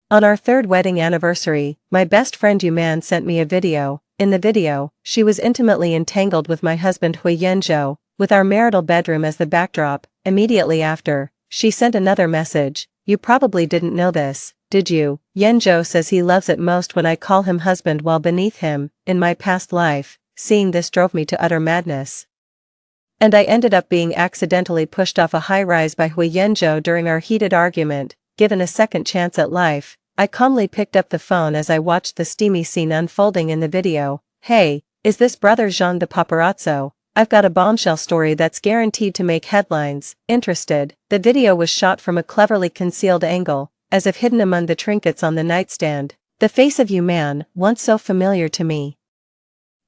On our third wedding anniversary, my best friend Yu Man sent me a video. In the video, she was intimately entangled with my husband Hui Yanzhou, with our marital bedroom as the backdrop. Immediately after, she sent another message. You probably didn't know this, did you? Yanzhou says he loves it most when I call him husband while beneath him. In my past life, seeing this drove me to utter madness. And I ended up being accidentally pushed off a high-rise by Hui Yanzhou during our heated argument. Given a second chance at life, I calmly picked up the phone as I watched the steamy scene unfolding in the video. Hey, is this brother Zhang the paparazzo? I've got a bombshell story that's guaranteed to make headlines. Interested? The video was shot from a cleverly concealed angle, as if hidden among the trinkets on the nightstand. The face of Yu Man, once so familiar to me,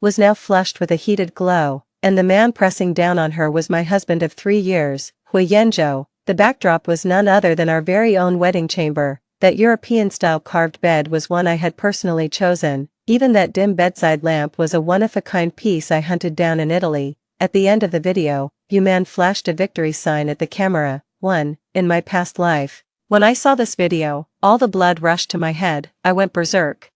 was now flushed with a heated glow, and the man pressing down on her was my husband of 3 years, Hui Yanzhou. The backdrop was none other than our very own wedding chamber. That European-style carved bed was one I had personally chosen. Even that dim bedside lamp was a one-of-a-kind piece I hunted down in Italy. At the end of the video, Yu Man flashed a victory sign at the camera. In my past life. When I saw this video, all the blood rushed to my head. I went berserk,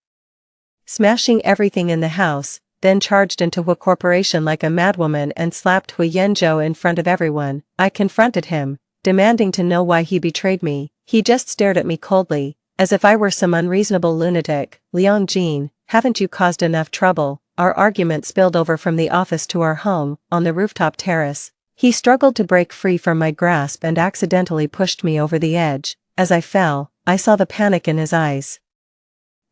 smashing everything in the house, then charged into Hui Corporation like a madwoman and slapped Hui Yanzhou in front of everyone. I confronted him, demanding to know why he betrayed me. He just stared at me coldly, as if I were some unreasonable lunatic. Liang Jin, haven't you caused enough trouble? Our argument spilled over from the office to our home, on the rooftop terrace. He struggled to break free from my grasp and accidentally pushed me over the edge. As I fell, I saw the panic in his eyes.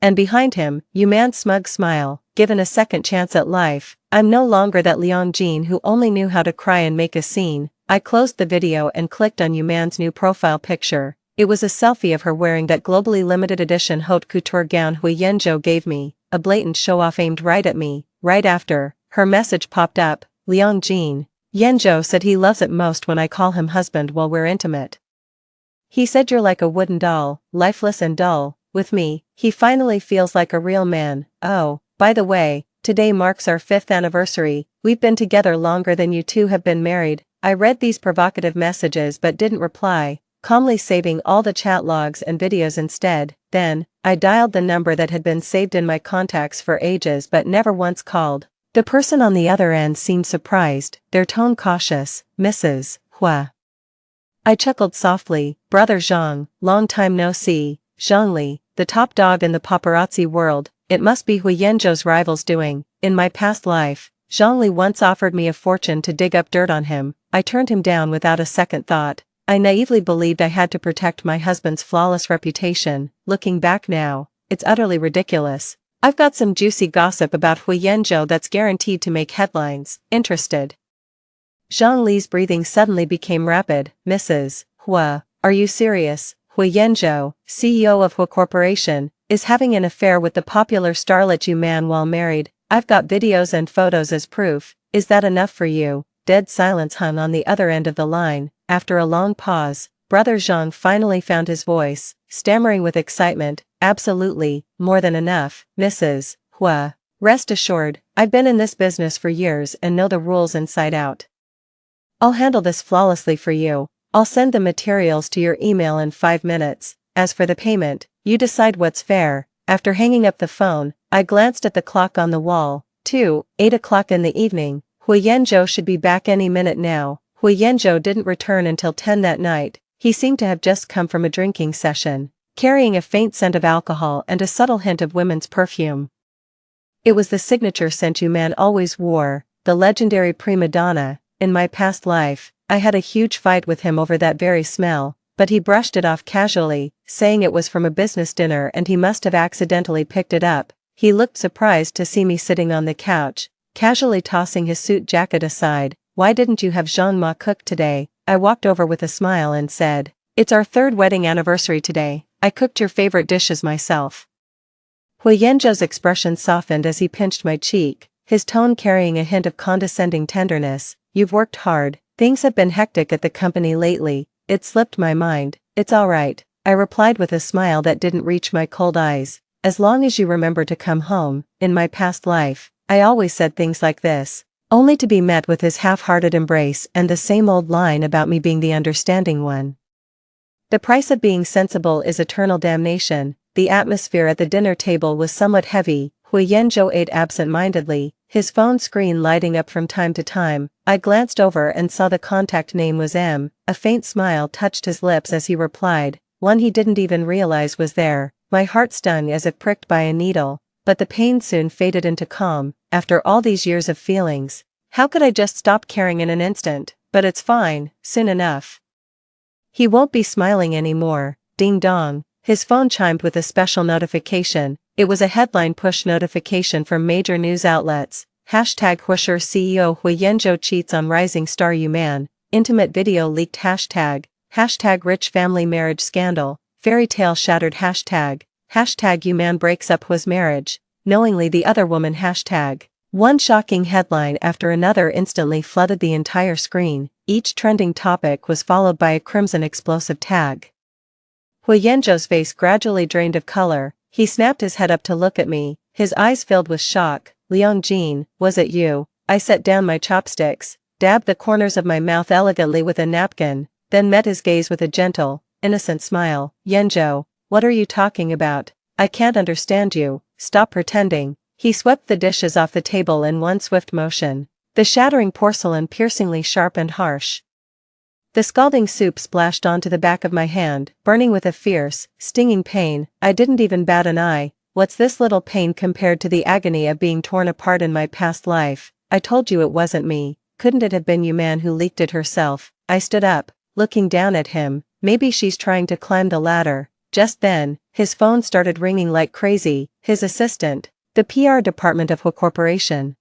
And behind him, Yu Man's smug smile. Given a second chance at life, I'm no longer that Liang Jin who only knew how to cry and make a scene. I closed the video and clicked on Yu Man's new profile picture. It was a selfie of her wearing that globally limited edition haute couture gown Hui Yanzhou gave me, a blatant show-off aimed right at me. Right after, her message popped up. Liang Jin. Yanzhou said he loves it most when I call him husband while we're intimate. He said you're like a wooden doll, lifeless and dull. With me, he finally feels like a real man. Oh, by the way, today marks our 5th anniversary. We've been together longer than you two have been married. I read these provocative messages but didn't reply, calmly saving all the chat logs and videos instead. Then, I dialed the number that had been saved in my contacts for ages but never once called. The person on the other end seemed surprised, their tone cautious. Mrs. Hua. I chuckled softly. Brother Zhang, long time no see. Zhangli, the top dog in the paparazzi world. It must be Hui Yanzhou's rival's doing. In my past life, Zhangli once offered me a fortune to dig up dirt on him. I turned him down without a second thought. I naively believed I had to protect my husband's flawless reputation. Looking back now, it's utterly ridiculous. I've got some juicy gossip about Hui Yanzhou that's guaranteed to make headlines. Interested? Zhang Li's breathing suddenly became rapid. Mrs. Hua, are you serious? Hui Yanzhou, CEO of Hui Corporation, is having an affair with the popular starlet Yu Man while married. I've got videos and photos as proof. Is that enough for you? Dead silence hung on the other end of the line. After a long pause, Brother Zhang finally found his voice, stammering with excitement. Absolutely, more than enough, Mrs. Hua. Rest assured, I've been in this business for years and know the rules inside out. I'll handle this flawlessly for you. I'll send the materials to your email in 5 minutes. As for the payment, you decide what's fair. After hanging up the phone, I glanced at the clock on the wall. 8 o'clock in the evening. Hui Yanzhou should be back any minute now. Hui Yanzhou didn't return until 10 that night. He seemed to have just come from a drinking session, carrying a faint scent of alcohol and a subtle hint of women's perfume. It was the signature scent Yu Man always wore, the legendary prima donna. In my past life, I had a huge fight with him over that very smell, but he brushed it off casually, saying it was from a business dinner and he must have accidentally picked it up. He looked surprised to see me sitting on the couch, casually tossing his suit jacket aside. Why didn't you have Zhang Ma cook today? I walked over with a smile and said, it's our 3rd wedding anniversary today. I cooked your favorite dishes myself. Hui Yanzhou's expression softened as he pinched my cheek, his tone carrying a hint of condescending tenderness. You've worked hard. Things have been hectic at the company lately. It slipped my mind. It's all right, I replied with a smile that didn't reach my cold eyes. As long as you remember to come home. In my past life, I always said things like this, only to be met with his half-hearted embrace and the same old line about me being the understanding one. The price of being sensible is eternal damnation. the atmosphere at the dinner table was somewhat heavy. Hui Yanzhou ate absent-mindedly, his phone screen lighting up from time to time. I glanced over and saw the contact name was M. A faint smile touched his lips as he replied, one he didn't even realize was there. My heart stung as if pricked by a needle, but the pain soon faded into calm. After all these years of feelings, how could I just stop caring in an instant? But it's fine, soon enough. He won't be smiling anymore. Ding dong. His phone chimed with a special notification. It was a headline push notification from major news outlets. Hashtag Huisher CEO Hui Yanzhou cheats on rising star Yuman. Intimate video leaked. Hashtag rich family marriage scandal. Fairy tale shattered. Hashtag Yuman breaks up Hui's marriage. Knowingly the other woman. Hashtag. One shocking headline after another instantly flooded the entire screen. Each trending topic was followed by a crimson explosive tag. Hui Yanzhou's face gradually drained of color. He snapped his head up to look at me, his eyes filled with shock. Liang Jin, was it you? I set down my chopsticks, dabbed the corners of my mouth elegantly with a napkin, then met his gaze with a gentle, innocent smile. Yanzhou, what are you talking about? I can't understand you, stop pretending. He swept the dishes off the table in one swift motion, the shattering porcelain piercingly sharp and harsh. The scalding soup splashed onto the back of my hand, burning with a fierce, stinging pain. I didn't even bat an eye. What's this little pain compared to the agony of being torn apart in my past life? I told you it wasn't me. Couldn't it have been Yuman who leaked it herself? I stood up, looking down at him. Maybe she's trying to climb the ladder. Just then, his phone started ringing like crazy. His assistant, the PR department of Hui Corporation,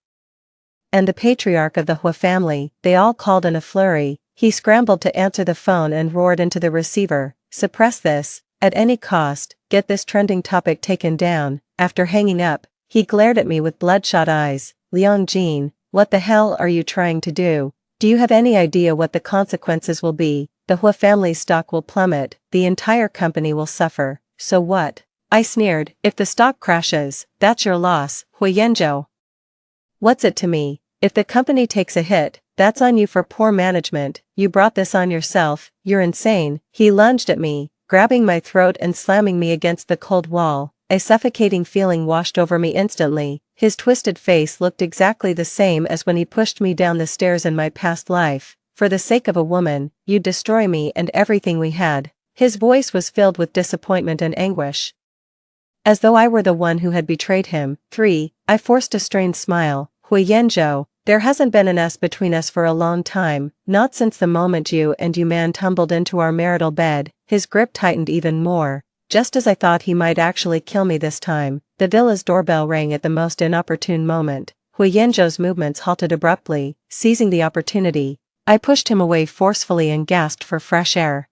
and the patriarch of the Hui family, they all called in a flurry. He scrambled to answer the phone and roared into the receiver, suppress this, at any cost, get this trending topic taken down. After hanging up, he glared at me with bloodshot eyes. Liang Jin, what the hell are you trying to do? Do you have any idea what the consequences will be? The Hui family's stock will plummet, the entire company will suffer. So what? I sneered, if the stock crashes, that's your loss, Hui Yanzhou. What's it to me? If the company takes a hit, that's on you for poor management. You brought this on yourself, you're insane. He lunged at me, grabbing my throat and slamming me against the cold wall. A suffocating feeling washed over me instantly. His twisted face looked exactly the same as when he pushed me down the stairs in my past life. For the sake of a woman, you'd destroy me and everything we had. His voice was filled with disappointment and anguish, as though I were the one who had betrayed him. 3. I forced a strained smile. Hui Yanzhou, there hasn't been an S between us for a long time, not since the moment you and Yuman tumbled into our marital bed. His grip tightened even more. Just as I thought he might actually kill me this time, the villa's doorbell rang at the most inopportune moment. Hui Yanzhou's movements halted abruptly. Seizing the opportunity, I pushed him away forcefully and gasped for fresh air.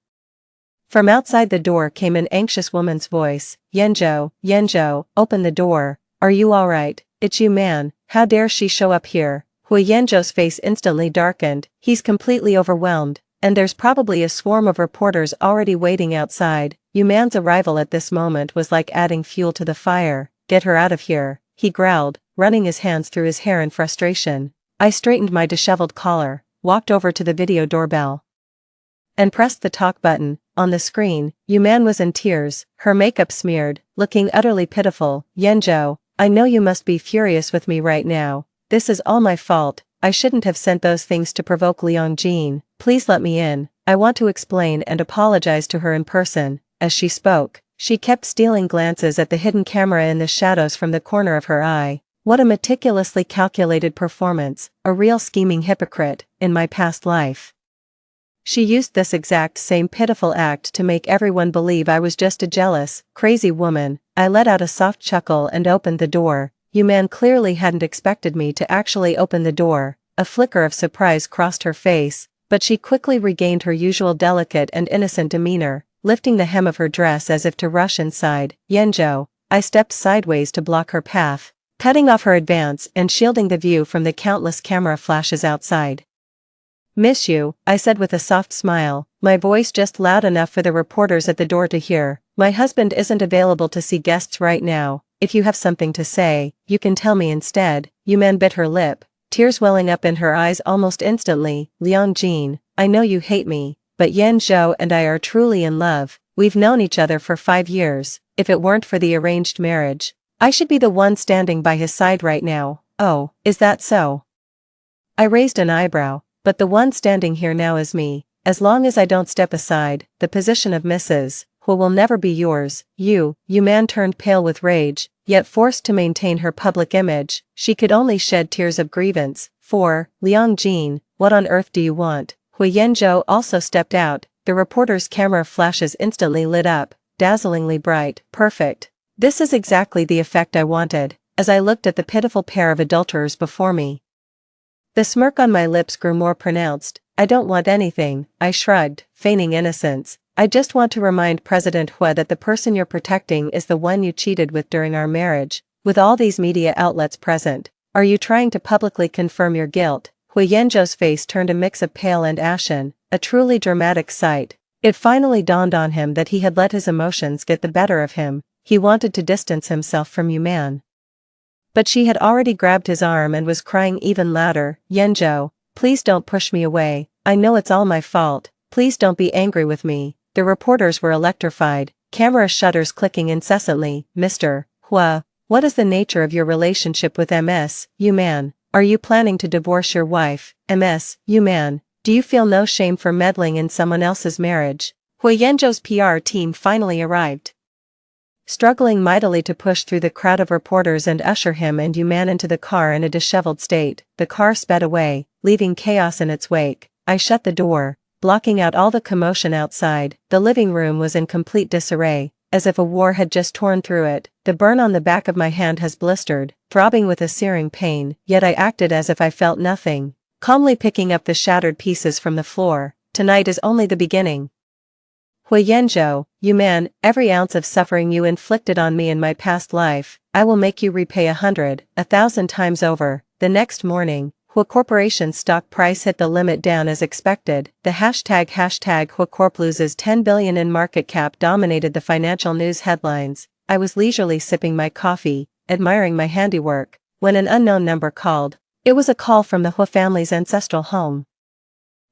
From outside the door came an anxious woman's voice. Yanzhou, open the door. Are you alright? It's Yuman. How dare she show up here? Hui Yanzhou's face instantly darkened. He's completely overwhelmed, and there's probably a swarm of reporters already waiting outside. Yuman's arrival at this moment was like adding fuel to the fire. Get her out of here, he growled, running his hands through his hair in frustration. I straightened my disheveled collar, walked over to the video doorbell, and pressed the talk button. On the screen, Yuman was in tears, her makeup smeared, looking utterly pitiful. Yanzhou, I know you must be furious with me right now. This is all my fault. I shouldn't have sent those things to provoke Liang Jin. Please let me in. I want to explain and apologize to her in person. As she spoke, she kept stealing glances at the hidden camera in the shadows from the corner of her eye. What a meticulously calculated performance, a real scheming hypocrite. In my past life, she used this exact same pitiful act to make everyone believe I was just a jealous, crazy woman. I let out a soft chuckle and opened the door. Yuman clearly hadn't expected me to actually open the door. A flicker of surprise crossed her face, but she quickly regained her usual delicate and innocent demeanor, lifting the hem of her dress as if to rush inside. Yanzhou, I stepped sideways to block her path, cutting off her advance and shielding the view from the countless camera flashes outside. Miss you, I said with a soft smile, my voice just loud enough for the reporters at the door to hear. My husband isn't available to see guests right now. If you have something to say, you can tell me instead. Yuman bit her lip, tears welling up in her eyes almost instantly. Liang Jin, I know you hate me, but Yanzhou and I are truly in love. We've known each other for 5 years. If it weren't for the arranged marriage, I should be the one standing by his side right now. Oh, is that so? I raised an eyebrow, but the one standing here now is me. As long as I don't step aside, the position of Mrs. Who will never be yours. You man turned pale with rage, yet forced to maintain her public image, she could only shed tears of grievance. For, Liang Jin, what on earth do you want? Hui Yanzhou also stepped out, the reporter's camera flashes instantly lit up, dazzlingly bright. Perfect. This is exactly the effect I wanted, as I looked at the pitiful pair of adulterers before me. The smirk on my lips grew more pronounced. I don't want anything, I shrugged, feigning innocence. I just want to remind President Hui that the person you're protecting is the one you cheated with during our marriage. With all these media outlets present, are you trying to publicly confirm your guilt? Hui Yanzhou's face turned a mix of pale and ashen, a truly dramatic sight. It finally dawned on him that he had let his emotions get the better of him. He wanted to distance himself from Yuman. But she had already grabbed his arm and was crying even louder. Yanzhou, please don't push me away. I know it's all my fault. Please don't be angry with me. The reporters were electrified, camera shutters clicking incessantly. Mr. Hua, what is the nature of your relationship with Ms. Yuman? Are you planning to divorce your wife, Ms. Yuman? Do you feel no shame for meddling in someone else's marriage? Hui Yanzhou's PR team finally arrived. Struggling mightily to push through the crowd of reporters and usher him and Yuman into the car in a disheveled state, the car sped away, leaving chaos in its wake. I shut the door, blocking out all the commotion outside. The living room was in complete disarray, as if a war had just torn through it. The burn on the back of my hand has blistered, throbbing with a searing pain, yet I acted as if I felt nothing, calmly picking up the shattered pieces from the floor. Tonight is only the beginning. Hui Yanzhou, Yuman, every ounce of suffering you inflicted on me in my past life, I will make you repay 100, 1,000 times over. The next morning, Hui Corporation's stock price hit the limit down as expected. The hashtag Hui Corp loses 10 billion in market cap dominated the financial news headlines. I was leisurely sipping my coffee, admiring my handiwork, when an unknown number called. It was a call from the Hui family's ancestral home.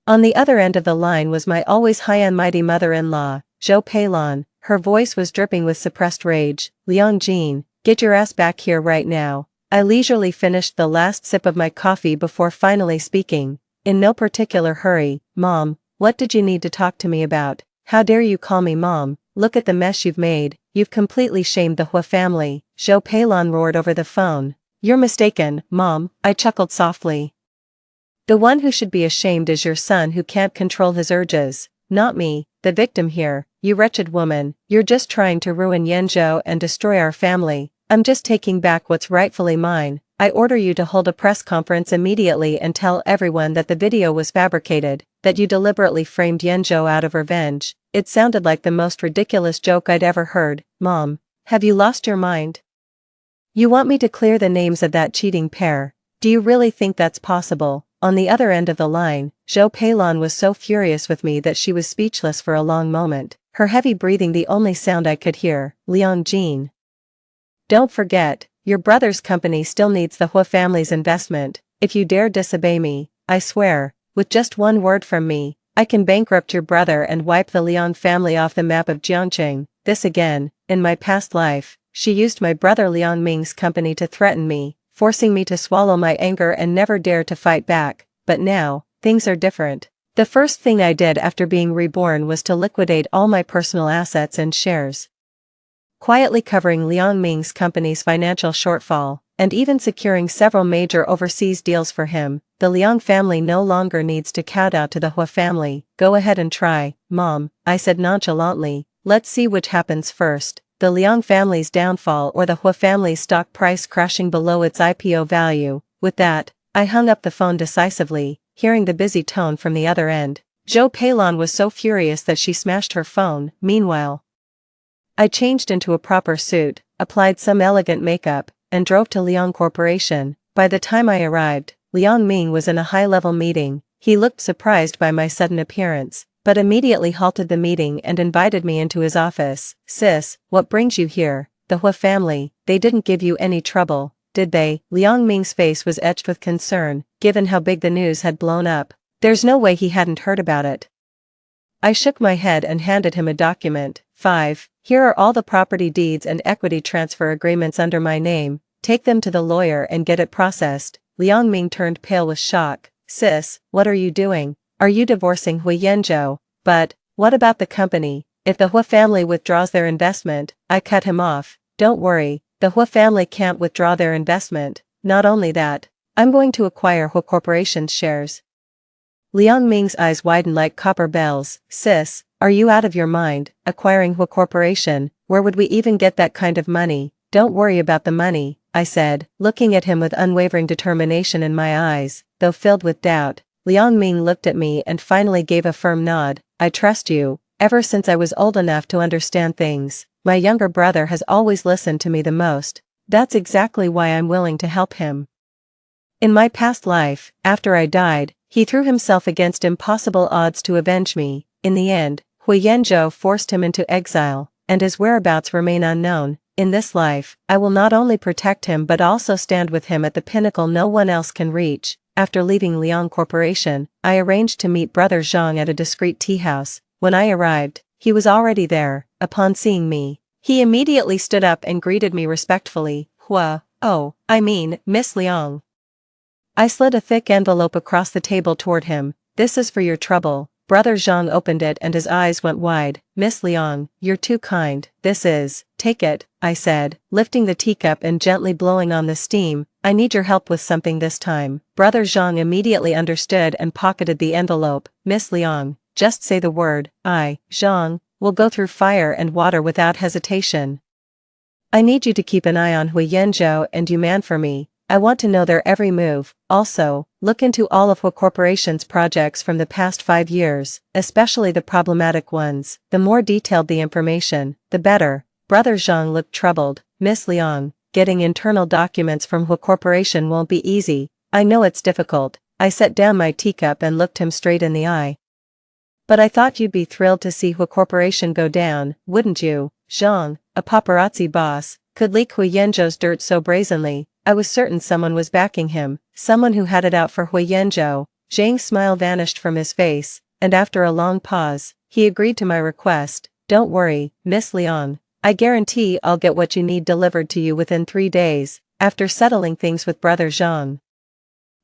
On the other end of the line was my always high and mighty mother-in-law, Zhou Peilan. Her voice was dripping with suppressed rage. Liang Jin, get your ass back here right now. I leisurely finished the last sip of my coffee before finally speaking, in no particular hurry. Mom, what did you need to talk to me about? How dare you call me mom? Look at the mess you've made. You've completely shamed the Hui family. Zhou Peilan roared over the phone. You're mistaken, Mom, I chuckled softly. The one who should be ashamed is your son who can't control his urges, not me, the victim here. You wretched woman, you're just trying to ruin Yanzhou and destroy our family. I'm just taking back what's rightfully mine. I order you to hold a press conference immediately and tell everyone that the video was fabricated, that you deliberately framed Yanzhou out of revenge. It sounded like the most ridiculous joke I'd ever heard. Mom, have you lost your mind? You want me to clear the names of that cheating pair? Do you really think that's possible? On the other end of the line, Zhou Peilan was so furious with me that she was speechless for a long moment, her heavy breathing the only sound I could hear. Liang Jin. Don't forget, your brother's company still needs the Hui family's investment. If you dare disobey me, I swear, with just one word from me, I can bankrupt your brother and wipe the Liang family off the map of Jiangqing. This again, in my past life, she used my brother Liang Ming's company to threaten me, forcing me to swallow my anger and never dare to fight back. But now, things are different. The first thing I did after being reborn was to liquidate all my personal assets and shares, quietly covering Liang Ming's company's financial shortfall, and even securing several major overseas deals for him. The Liang family no longer needs to kowtow to the Hui family. Go ahead and try, Mom, I said nonchalantly. Let's see which happens first. The Liang family's downfall or the Hui family's stock price crashing below its IPO value. With that, I hung up the phone decisively, hearing the busy tone from the other end. Zhou Peilan was so furious that she smashed her phone. Meanwhile, I changed into a proper suit, applied some elegant makeup, and drove to Liang Corporation. By the time I arrived, Liang Ming was in a high-level meeting. He looked surprised by my sudden appearance, but immediately halted the meeting and invited me into his office. Sis, what brings you here? The Hui family, they didn't give you any trouble, did they? Liang Ming's face was etched with concern, given how big the news had blown up. There's no way he hadn't heard about it. I shook my head and handed him a document. 5. Here are all the property deeds and equity transfer agreements under my name, take them to the lawyer and get it processed. Liang Ming turned pale with shock. Sis, what are you doing? Are you divorcing Hui Yanzhou? But, what about the company? If the Hua family withdraws their investment, I cut him off. Don't worry, the Hua family can't withdraw their investment. Not only that, I'm going to acquire Hua Corporation's shares. Liang Ming's eyes widened like copper bells. Sis, are you out of your mind? Acquiring Hua Corporation, where would we even get that kind of money? Don't worry about the money, I said, looking at him with unwavering determination in my eyes, though filled with doubt. Liang Ming looked at me and finally gave a firm nod. I trust you. Ever since I was old enough to understand things, my younger brother has always listened to me the most. That's exactly why I'm willing to help him. In my past life, after I died, he threw himself against impossible odds to avenge me. In the end, Hui Yanzhou forced him into exile, and his whereabouts remain unknown. In this life, I will not only protect him but also stand with him at the pinnacle no one else can reach. After leaving Liang Corporation, I arranged to meet Brother Zhang at a discreet tea house. When I arrived, he was already there. Upon seeing me, he immediately stood up and greeted me respectfully. Miss Liang. I slid a thick envelope across the table toward him. This is for your trouble. Brother Zhang opened it and his eyes went wide. Miss Liang, you're too kind. This is, take it, I said, lifting the teacup and gently blowing on the steam. I need your help with something this time. Brother Zhang immediately understood and pocketed the envelope. Miss Liang, just say the word. I, Zhang, will go through fire and water without hesitation. I need you to keep an eye on Hui Yanzhou and Yuman for me. I want to know their every move. Also, look into all of Hua Corporation's projects from the past 5 years, especially the problematic ones. The more detailed the information, the better. Brother Zhang looked troubled. Miss Liang, getting internal documents from Hua Corporation won't be easy. I know it's difficult. I set down my teacup and looked him straight in the eye. But I thought you'd be thrilled to see Hua Corporation go down, wouldn't you? Zhang, a paparazzi boss, could leak Hui Yanzhou's dirt so brazenly. I was certain someone was backing him, someone who had it out for Hui Yanzhou. Zhang's smile vanished from his face, and after a long pause, he agreed to my request. Don't worry, Miss Liang. I guarantee I'll get what you need delivered to you within 3 days, after settling things with Brother Zhang.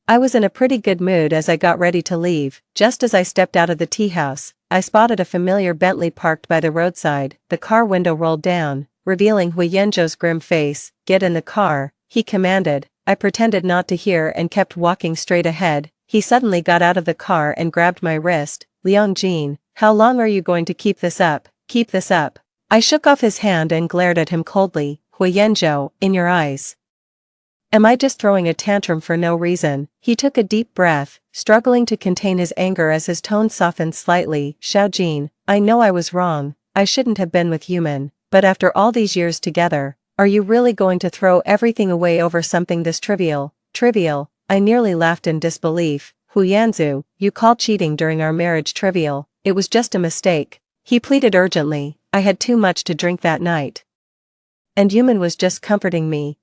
I was in a pretty good mood as I got ready to leave. Just as I stepped out of the tea house, I spotted a familiar Bentley parked by the roadside. The car window rolled down, revealing Hui Yanzhou's grim face. Get in the car, he commanded. I pretended not to hear and kept walking straight ahead. He suddenly got out of the car and grabbed my wrist. Liang Jin, how long are you going to keep this up? Keep this up. I shook off his hand and glared at him coldly. Hui Yanzhou, in your eyes. Am I just throwing a tantrum for no reason? He took a deep breath, struggling to contain his anger as his tone softened slightly. Xiao Jin, I know I was wrong. I shouldn't have been with Yuman, but after all these years together, are you really going to throw everything away over something this trivial? Trivial? I nearly laughed in disbelief. Hu Yanzu, you call cheating during our marriage trivial. It was just a mistake. He pleaded urgently. I had too much to drink that night. And Yuman was just comforting me.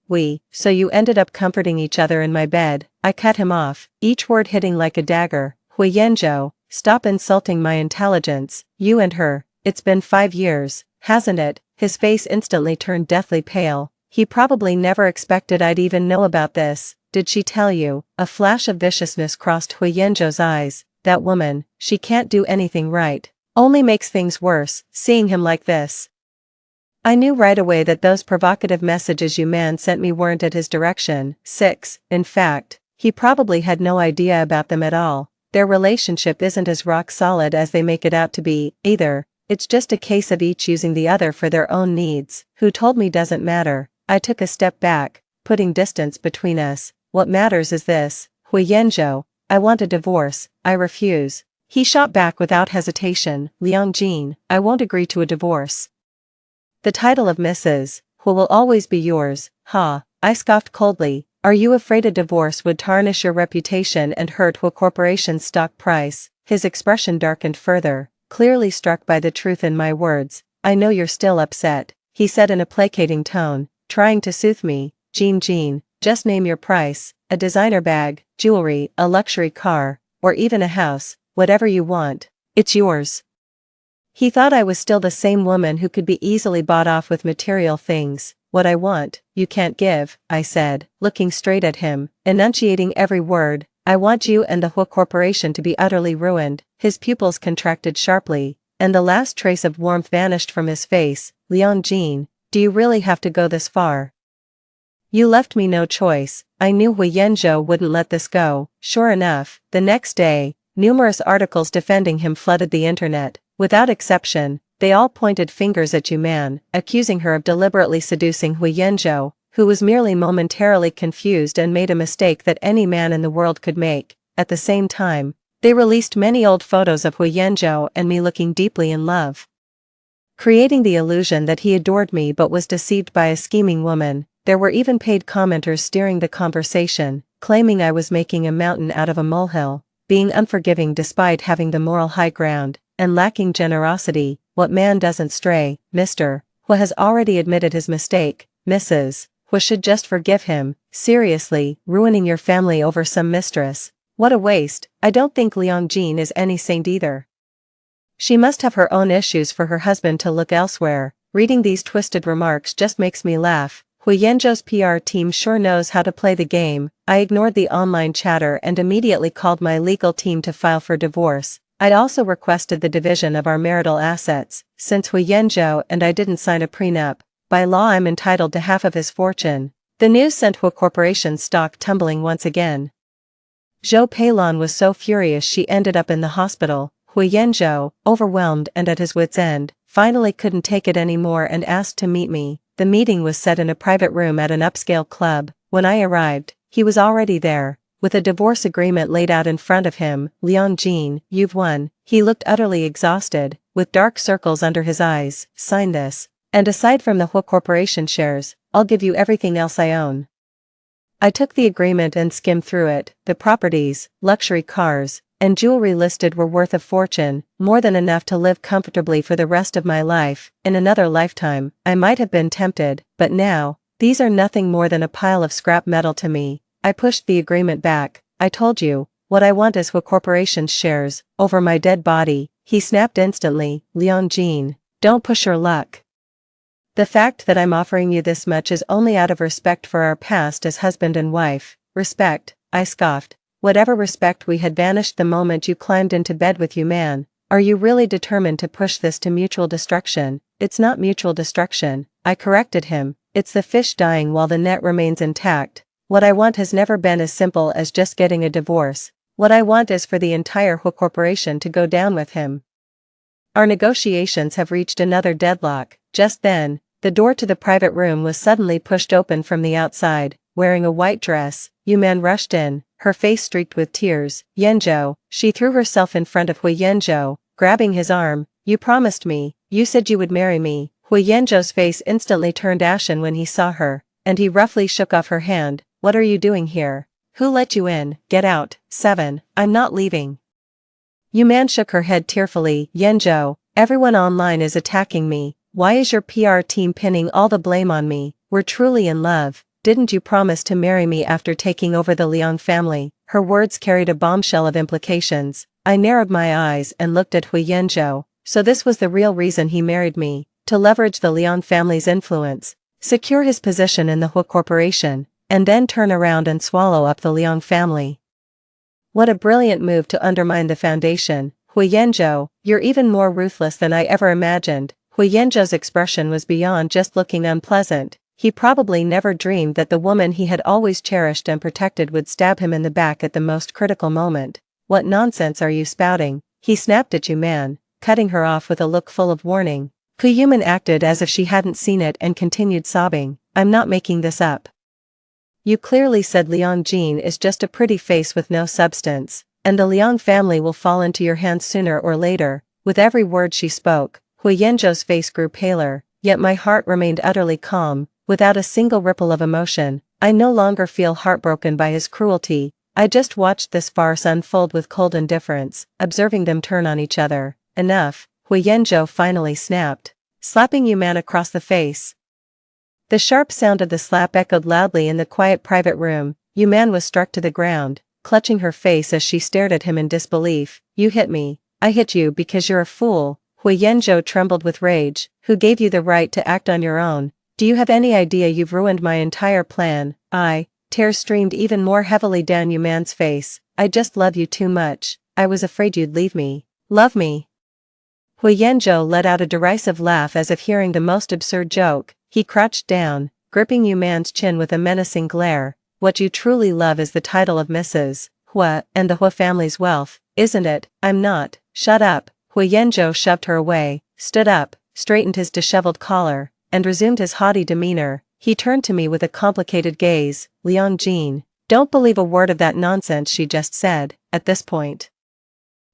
So you ended up comforting each other in my bed. I cut him off, each word hitting like a dagger. Hui Yanzhou, stop insulting my intelligence. You and her, it's been 5 years, hasn't it? His face instantly turned deathly pale. He probably never expected I'd even know about this. Did she tell you? A flash of viciousness crossed Hui Yanzhou's eyes. That woman, she can't do anything right. Only makes things worse, seeing him like this. I knew right away that those provocative messages Yuman sent me weren't at his direction. 6. In fact, he probably had no idea about them at all. Their relationship isn't as rock solid as they make it out to be, either. It's just a case of each using the other for their own needs. Who told me doesn't matter. I took a step back, putting distance between us. What matters is this. Hui Yanzhou, I want a divorce. I refuse. He shot back without hesitation. Liang Jin, I won't agree to a divorce. The title of Mrs. Hu will always be yours. Ha, I scoffed coldly. Are you afraid a divorce would tarnish your reputation and hurt Hu Corporation's stock price? His expression darkened further, clearly struck by the truth in my words. I know you're still upset, he said in a placating tone, trying to soothe me. Jin, just name your price. A designer bag, jewelry, a luxury car, or even a house, whatever you want. It's yours. He thought I was still the same woman who could be easily bought off with material things. What I want, you can't give, I said, looking straight at him, enunciating every word. I want you and the whole corporation to be utterly ruined. His pupils contracted sharply, and the last trace of warmth vanished from his face. Leon Jean, do you really have to go this far? You left me no choice. I knew Hui Yanzhou wouldn't let this go. Sure enough, the next day, numerous articles defending him flooded the internet. Without exception, they all pointed fingers at Yu Man, accusing her of deliberately seducing Hui Yanzhou, who was merely momentarily confused and made a mistake that any man in the world could make. At the same time, they released many old photos of Hui Yanzhou and me looking deeply in love, creating the illusion that he adored me but was deceived by a scheming woman. There were even paid commenters steering the conversation, claiming I was making a mountain out of a molehill, being unforgiving despite having the moral high ground, and lacking generosity. What man doesn't stray? Mr. Hu has already admitted his mistake. Mrs. Hu should just forgive him. Seriously, ruining your family over some mistress. What a waste. I don't think Liang Jin is any saint either. She must have her own issues for her husband to look elsewhere. Reading these twisted remarks just makes me laugh. Hui Yanzhou's PR team sure knows how to play the game. I ignored the online chatter and immediately called my legal team to file for divorce. I'd also requested the division of our marital assets. Since Hui Yanzhou and I didn't sign a prenup, by law I'm entitled to half of his fortune. The news sent Hu Corporation's stock tumbling once again. Zhou Peilon was so furious she ended up in the hospital. Hui Yanzhou, overwhelmed and at his wits' end, finally couldn't take it anymore and asked to meet me. The meeting was set in a private room at an upscale club. When I arrived, he was already there, with a divorce agreement laid out in front of him. Liang Jin, you've won. He looked utterly exhausted, with dark circles under his eyes. Sign this. And aside from the Hu Corporation shares, I'll give you everything else I own. I took the agreement and skimmed through it. The properties, luxury cars, and jewelry listed were worth a fortune, more than enough to live comfortably for the rest of my life. In another lifetime, I might have been tempted, but now, these are nothing more than a pile of scrap metal to me. I pushed the agreement back. I told you, what I want is Hu Corporation's shares, over my dead body. He snapped instantly. Liang Jin, don't push your luck. The fact that I'm offering you this much is only out of respect for our past as husband and wife. Respect, I scoffed. Whatever respect we had vanished the moment you climbed into bed with Yu Man. Are you really determined to push this to mutual destruction? It's not mutual destruction, I corrected him. It's the fish dying while the net remains intact. What I want has never been as simple as just getting a divorce. What I want is for the entire Hu Corporation to go down with him. Our negotiations have reached another deadlock. Just then, the door to the private room was suddenly pushed open from the outside. Wearing a white dress, Yu Man rushed in, her face streaked with tears. Yanzhou, she threw herself in front of Hui Yanzhou, grabbing his arm. You promised me, you said you would marry me. Hui Yanzhou's face instantly turned ashen when he saw her, and he roughly shook off her hand. What are you doing here? Who let you in? Get out. 7. I'm not leaving. Yu Man shook her head tearfully. Yanzhou, everyone online is attacking me. Why is your PR team pinning all the blame on me? We're truly in love. Didn't you promise to marry me after taking over the Liang family? Her words carried a bombshell of implications. I narrowed my eyes and looked at Hui Yanzhou. So this was the real reason he married me, to leverage the Liang family's influence, secure his position in the Hu Corporation, and then turn around and swallow up the Liang family. What a brilliant move to undermine the foundation. Hui Yanzhou, you're even more ruthless than I ever imagined. Hui Yanzhou's expression was beyond just looking unpleasant. He probably never dreamed that the woman he had always cherished and protected would stab him in the back at the most critical moment. What nonsense are you spouting? He snapped at Yu Man, cutting her off with a look full of warning. Hui Yuman acted as if she hadn't seen it and continued sobbing. I'm not making this up. You clearly said Liang Jin is just a pretty face with no substance, and the Liang family will fall into your hands sooner or later. With every word she spoke, Hui Yanzhou's face grew paler, yet my heart remained utterly calm. Without a single ripple of emotion, I no longer feel heartbroken by his cruelty. I just watched this farce unfold with cold indifference, observing them turn on each other. Enough, Hui Yanzhou finally snapped, slapping Yu Man across the face. The sharp sound of the slap echoed loudly in the quiet private room. Yu Man was struck to the ground, clutching her face as she stared at him in disbelief. You hit me. I hit you because you're a fool. Hui Yanzhou trembled with rage. Who gave you the right to act on your own? Do you have any idea you've ruined my entire plan? Tears streamed even more heavily down Yu Man's face. I just love you too much. I was afraid you'd leave me. Love me? Hui Yanzhou let out a derisive laugh as if hearing the most absurd joke. He crouched down, gripping Yu Man's chin with a menacing glare. What you truly love is the title of Mrs. Hua and the Hua family's wealth, isn't it? I'm not. Shut up. Hui Yanzhou shoved her away, stood up, straightened his disheveled collar, and resumed his haughty demeanor. He turned to me with a complicated gaze. Liang Jin, don't believe a word of that nonsense she just said. At this point,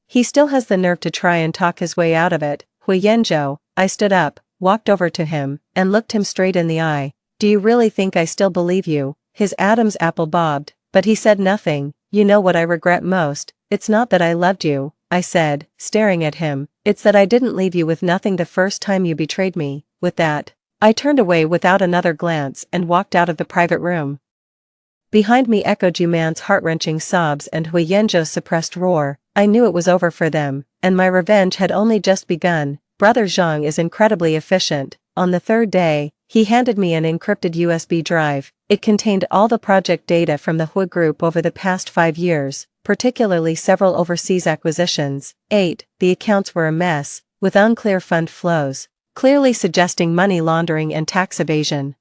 he still has the nerve to try and talk his way out of it. Hui Yanzhou. I stood up, walked over to him, and looked him straight in the eye. Do you really think I still believe you? His Adam's apple bobbed, but he said nothing. You know what I regret most? It's not that I loved you, I said, staring at him. It's that I didn't leave you with nothing the first time you betrayed me. With that, I turned away without another glance and walked out of the private room. Behind me echoed Yu Man's heart-wrenching sobs and Hui Yanzhou's suppressed roar. I knew it was over for them, and my revenge had only just begun. Brother Zhang is incredibly efficient. On the third day, he handed me an encrypted USB drive. It contained all the project data from the Hua Group over the past 5 years, particularly several overseas acquisitions. The accounts were a mess, with unclear fund flows, clearly suggesting money laundering and tax evasion.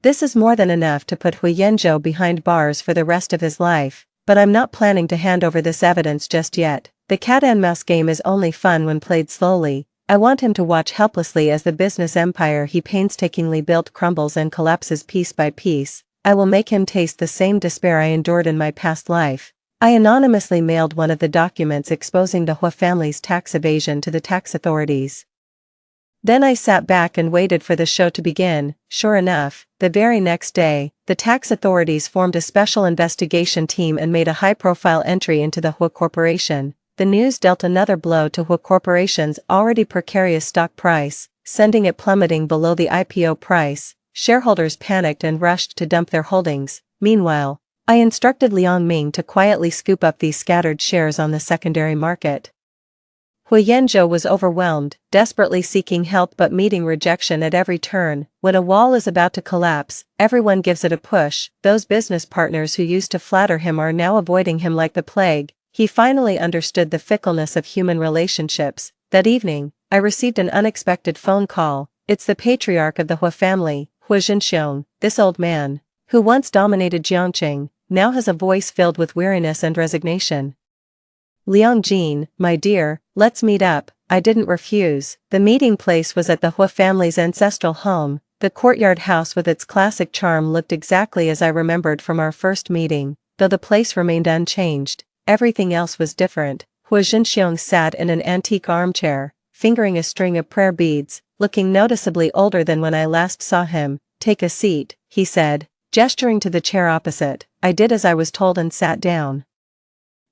This is more than enough to put Hui Yanzhou behind bars for the rest of his life, but I'm not planning to hand over this evidence just yet. The cat-and-mouse game is only fun when played slowly. I want him to watch helplessly as the business empire he painstakingly built crumbles and collapses piece by piece. I will make him taste the same despair I endured in my past life. I anonymously mailed one of the documents exposing the Hua family's tax evasion to the tax authorities. Then I sat back and waited for the show to begin. Sure enough, the very next day, the tax authorities formed a special investigation team and made a high-profile entry into the Hua Corporation. The news dealt another blow to Hua Corporation's already precarious stock price, sending it plummeting below the IPO price. Shareholders panicked and rushed to dump their holdings. Meanwhile, I instructed Liang Ming to quietly scoop up these scattered shares on the secondary market. Hui Yanzhou was overwhelmed, desperately seeking help but meeting rejection at every turn. When a wall is about to collapse, everyone gives it a push. Those business partners who used to flatter him are now avoiding him like the plague. He finally understood the fickleness of human relationships. That evening, I received an unexpected phone call. It's the patriarch of the Hua family, Hua Zhenxiong. This old man, who once dominated Jiangqing, now has a voice filled with weariness and resignation. Liang Jin, my dear, let's meet up. I didn't refuse. The meeting place was at the Hua family's ancestral home. The courtyard house with its classic charm looked exactly as I remembered from our first meeting, though the place remained unchanged. Everything else was different. Hua Zhenxiong sat in an antique armchair, fingering a string of prayer beads, looking noticeably older than when I last saw him. Take a seat, he said, gesturing to the chair opposite. I did as I was told and sat down.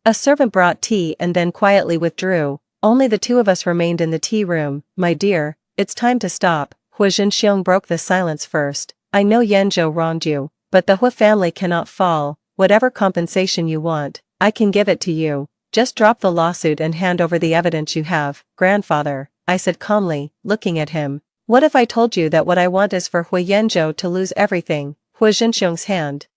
A servant brought tea and then quietly withdrew. Only the two of us remained in the tea room. My dear, it's time to stop. Hua Zhenxiong broke the silence first. I know Yanzhou wronged you, but the Hua family cannot fall. Whatever compensation you want, I can give it to you. Just drop the lawsuit and hand over the evidence you have. Grandfather, I said calmly, looking at him. What if I told you that what I want is for Hui Yanzhou to lose everything? Hua Zhenxiong's hand,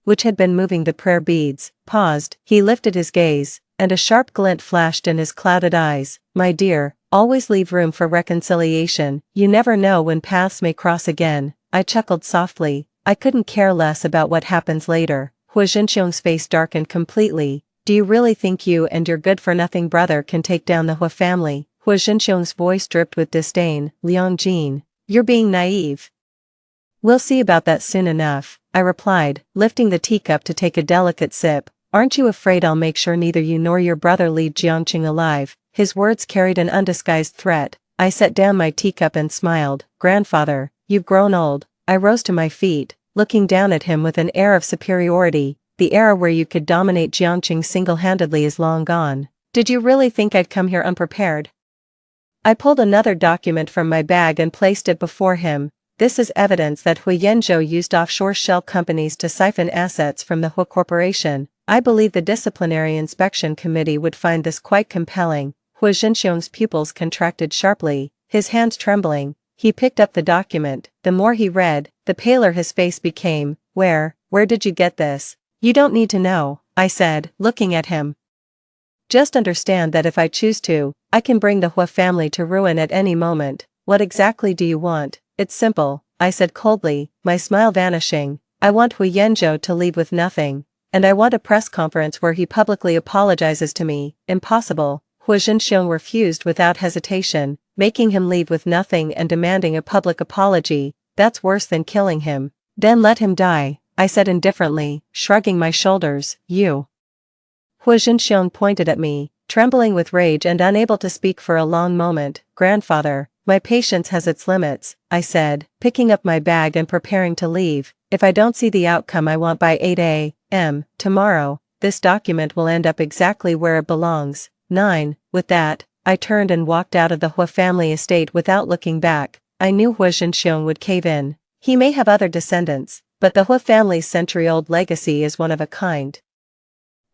which had been moving the prayer beads, paused. He lifted his gaze, and a sharp glint flashed in his clouded eyes. My dear, always leave room for reconciliation. You never know when paths may cross again. I chuckled softly. I couldn't care less about what happens later. Hua Zhenxiong's face darkened completely. Do you really think you and your good-for-nothing brother can take down the Hua family? Hua Zhenxiong's voice dripped with disdain. Liang Jin, you're being naive. We'll see about that soon enough, I replied, lifting the teacup to take a delicate sip. Aren't you afraid I'll make sure neither you nor your brother leave Jiangqing alive? His words carried an undisguised threat. I set down my teacup and smiled. Grandfather, you've grown old. I rose to my feet, looking down at him with an air of superiority. The era where you could dominate Jiangqing single-handedly is long gone. Did you really think I'd come here unprepared? I pulled another document from my bag and placed it before him. This is evidence that Hui Yanzhou used offshore shell companies to siphon assets from the Hua Corporation. I believe the disciplinary inspection committee would find this quite compelling. Hu Jinxiong's pupils contracted sharply, his hands trembling. He picked up the document. The more he read, the paler his face became. Where did you get this? You don't need to know, I said, looking at him. Just understand that if I choose to, I can bring the Hu family to ruin at any moment. What exactly do you want? It's simple, I said coldly, my smile vanishing. I want Hu Yanzhou to leave with nothing. And I want a press conference where he publicly apologizes to me. Impossible. Hu Jinxiong refused without hesitation, making him leave with nothing and demanding a public apology. That's worse than killing him. Then let him die, I said indifferently, shrugging my shoulders. You. Hu Jinxiong pointed at me, trembling with rage and unable to speak for a long moment. Grandfather, my patience has its limits, I said, picking up my bag and preparing to leave. If I don't see the outcome I want by 8 a.m. tomorrow, this document will end up exactly where it belongs. 9. With that, I turned and walked out of the Hu family estate without looking back. I knew Hu Jinxiong would cave in. He may have other descendants, but the Hu family's century-old legacy is one of a kind.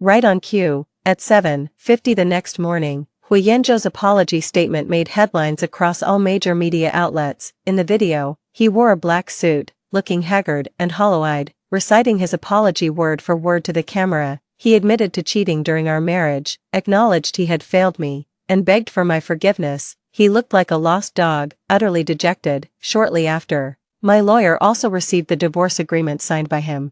Right on cue, at 7:50 the next morning, Hu Yanzhou's apology statement made headlines across all major media outlets. In the video, he wore a black suit, looking haggard and hollow-eyed, reciting his apology word for word to the camera. He admitted to cheating during our marriage, acknowledged he had failed me, and begged for my forgiveness. He looked like a lost dog, utterly dejected. Shortly after, my lawyer also received the divorce agreement signed by him.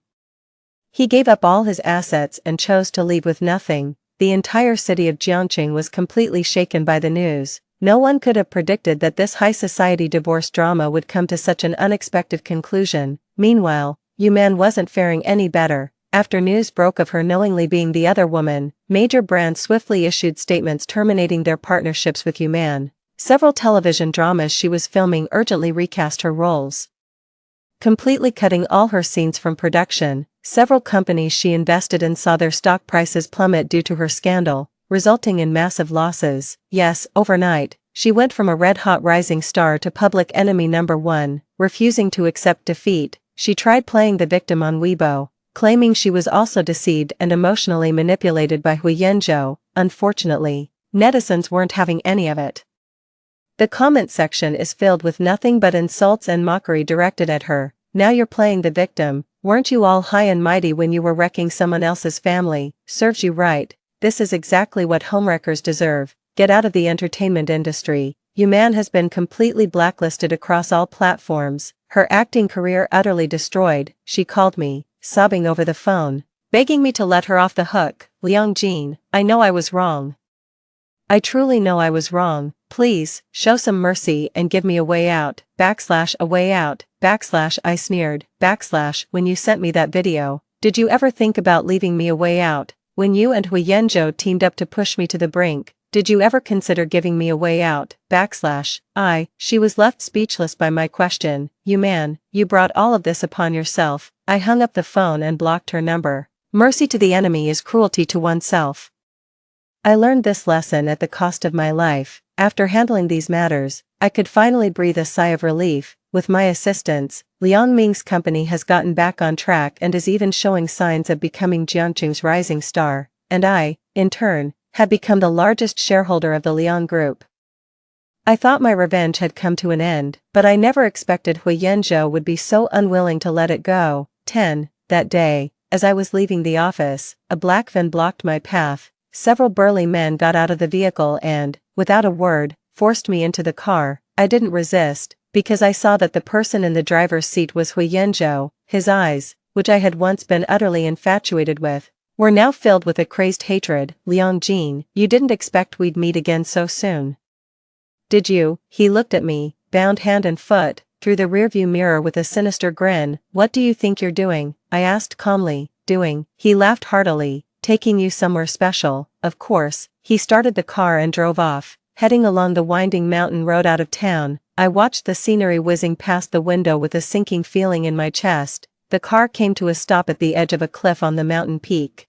He gave up all his assets and chose to leave with nothing. The entire city of Jiangqing was completely shaken by the news. No one could have predicted that this high-society divorce drama would come to such an unexpected conclusion. Meanwhile, Yu Man wasn't faring any better. After news broke of her knowingly being the other woman, major brands swiftly issued statements terminating their partnerships with Yu Man. Several television dramas she was filming urgently recast her roles, completely cutting all her scenes from production. Several companies she invested in saw their stock prices plummet due to her scandal, resulting in massive losses. Yes, overnight, she went from a red-hot rising star to public enemy number one. Refusing to accept defeat, she tried playing the victim on Weibo, claiming she was also deceived and emotionally manipulated by Hu Yanzhou. Unfortunately, netizens weren't having any of it. The comment section is filled with nothing but insults and mockery directed at her. Now you're playing the victim. Weren't you all high and mighty when you were wrecking someone else's family? Serves you right. This is exactly what homewreckers deserve. Get out of the entertainment industry. Yu Man has been completely blacklisted across all platforms. Her acting career utterly destroyed. She called me, sobbing over the phone, begging me to let her off the hook. Liang Jin, I know I was wrong. I truly know I was wrong. Please, show some mercy and give me a way out. /a way out. I sneered. When you sent me that video, did you ever think about leaving me a way out? When you and Hu Yanzhou teamed up to push me to the brink, did you ever consider giving me a way out? She was left speechless by my question. Yu Man, you brought all of this upon yourself. I hung up the phone and blocked her number. Mercy to the enemy is cruelty to oneself. I learned this lesson at the cost of my life. After handling these matters, I could finally breathe a sigh of relief. With my assistance, Liang Ming's company has gotten back on track and is even showing signs of becoming Jiangqing's rising star, and I, in turn, have become the largest shareholder of the Liang Group. I thought my revenge had come to an end, but I never expected Hu Yanzhou would be so unwilling to let it go. 10. That day, as I was leaving the office, a black van blocked my path. Several burly men got out of the vehicle and, without a word, forced me into the car. I didn't resist, because I saw that the person in the driver's seat was Hu Yanzhou. His eyes, which I had once been utterly infatuated with, were now filled with a crazed hatred. Liang Jin, you didn't expect we'd meet again so soon, did you? He looked at me, bound hand and foot, through the rearview mirror with a sinister grin. What do you think you're doing? I asked calmly. Doing? He laughed heartily. Taking you somewhere special, of course. He started the car and drove off, heading along the winding mountain road out of town. I watched the scenery whizzing past the window with a sinking feeling in my chest. The car came to a stop at the edge of a cliff on the mountain peak.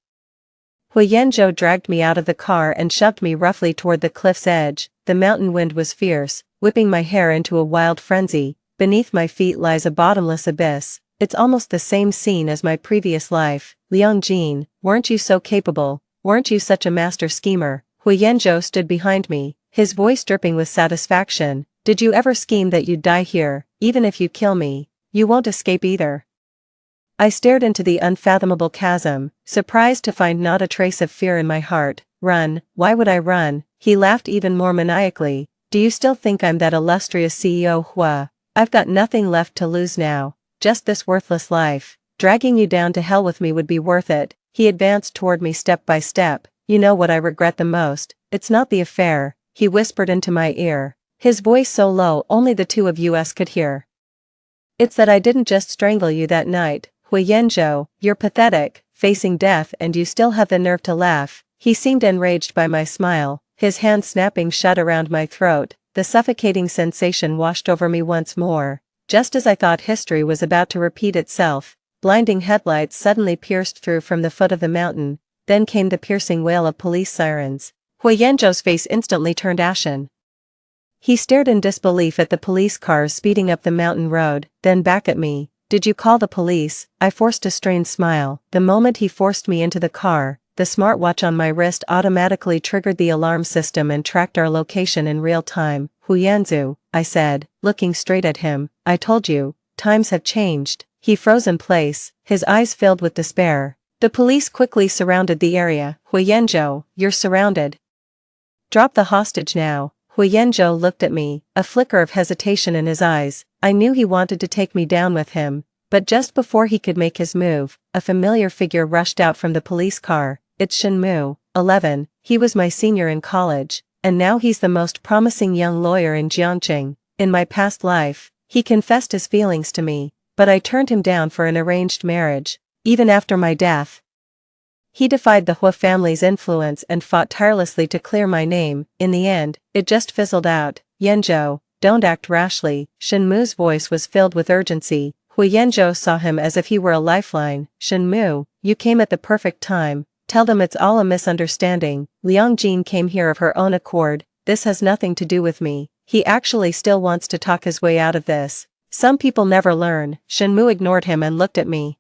Hu Yanzhou dragged me out of the car and shoved me roughly toward the cliff's edge. The mountain wind was fierce, whipping my hair into a wild frenzy. Beneath my feet lies a bottomless abyss. It's almost the same scene as my previous life. Liang Jin, weren't you so capable? Weren't you such a master schemer? Hu Yanzhou stood behind me, his voice dripping with satisfaction. Did you ever scheme that you'd die here? Even if you kill me, you won't escape either. I stared into the unfathomable chasm, surprised to find not a trace of fear in my heart. Run? Why would I run? He laughed even more maniacally. Do you still think I'm that illustrious CEO? Hua? I've got nothing left to lose now, just this worthless life. Dragging you down to hell with me would be worth it. He advanced toward me step by step. You know what I regret the most? It's not the affair, he whispered into my ear, his voice so low only the two of us could hear. It's that I didn't just strangle you that night. Hui Yanzhou, you're pathetic, facing death and you still have the nerve to laugh. He seemed enraged by my smile, his hand snapping shut around my throat. The suffocating sensation washed over me once more. Just as I thought history was about to repeat itself, blinding headlights suddenly pierced through from the foot of the mountain. Then came the piercing wail of police sirens. Hui Yanzhou's face instantly turned ashen. He stared in disbelief at the police cars speeding up the mountain road, then back at me. Did you call the police? I forced a strained smile. The moment he forced me into the car, the smartwatch on my wrist automatically triggered the alarm system and tracked our location in real time. Hu Yanzhou, I said, looking straight at him, I told you, times have changed. He froze in place, his eyes filled with despair. The police quickly surrounded the area. Hui Yanzhou, you're surrounded. Drop the hostage now. Hui Yanzhou looked at me, a flicker of hesitation in his eyes. I knew he wanted to take me down with him, but just before he could make his move, a familiar figure rushed out from the police car. It's Shenmu, 11, he was my senior in college, and now he's the most promising young lawyer in Jiangqing. In my past life, he confessed his feelings to me, but I turned him down for an arranged marriage, even after my death. He defied the Hua family's influence and fought tirelessly to clear my name. In the end, it just fizzled out. Yanzhou, don't act rashly. Shenmu's voice was filled with urgency. Hui Yanzhou saw him as if he were a lifeline. Shenmu, you came at the perfect time. Tell them it's all a misunderstanding. Liang Jin came here of her own accord. This has nothing to do with me. He actually still wants to talk his way out of this. Some people never learn. Shenmu ignored him and looked at me.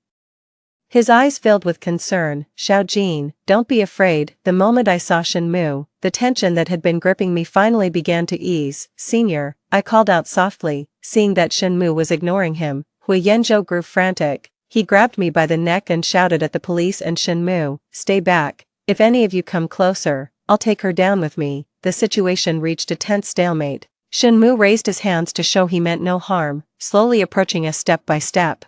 His eyes filled with concern. Xiao Jin, don't be afraid. The moment I saw Shenmu, the tension that had been gripping me finally began to ease. Senior, I called out softly, seeing that Shenmu was ignoring him. Hui Yanzhou grew frantic. He grabbed me by the neck and shouted at the police and Shenmu, stay back. If any of you come closer, I'll take her down with me. The situation reached a tense stalemate. Shenmu raised his hands to show he meant no harm, slowly approaching us step by step.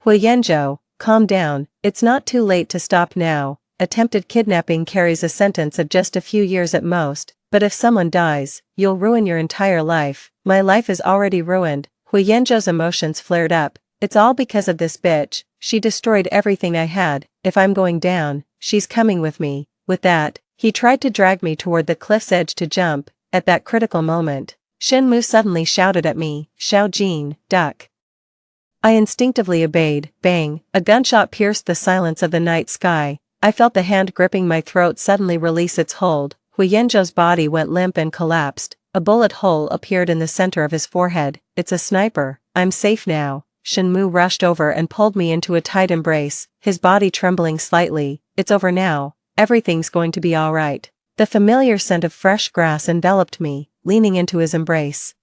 Hui Yanzhou, calm down, it's not too late to stop now. Attempted kidnapping carries a sentence of just a few years at most, but if someone dies, you'll ruin your entire life. My life is already ruined. Hui Yanzhou's emotions flared up. It's all because of this bitch. She destroyed everything I had. If I'm going down, she's coming with me. With that, he tried to drag me toward the cliff's edge to jump. At that critical moment, Shenmu suddenly shouted at me, Xiao Jin, duck. I instinctively obeyed. Bang, a gunshot pierced the silence of the night sky. I felt the hand gripping my throat suddenly release its hold. Hui Yanzhou's body went limp and collapsed. A bullet hole appeared in the center of his forehead. It's a sniper. I'm safe now. Shenmu rushed over and pulled me into a tight embrace, his body trembling slightly. It's over now. Everything's going to be all right. The familiar scent of fresh grass enveloped me, leaning into his embrace.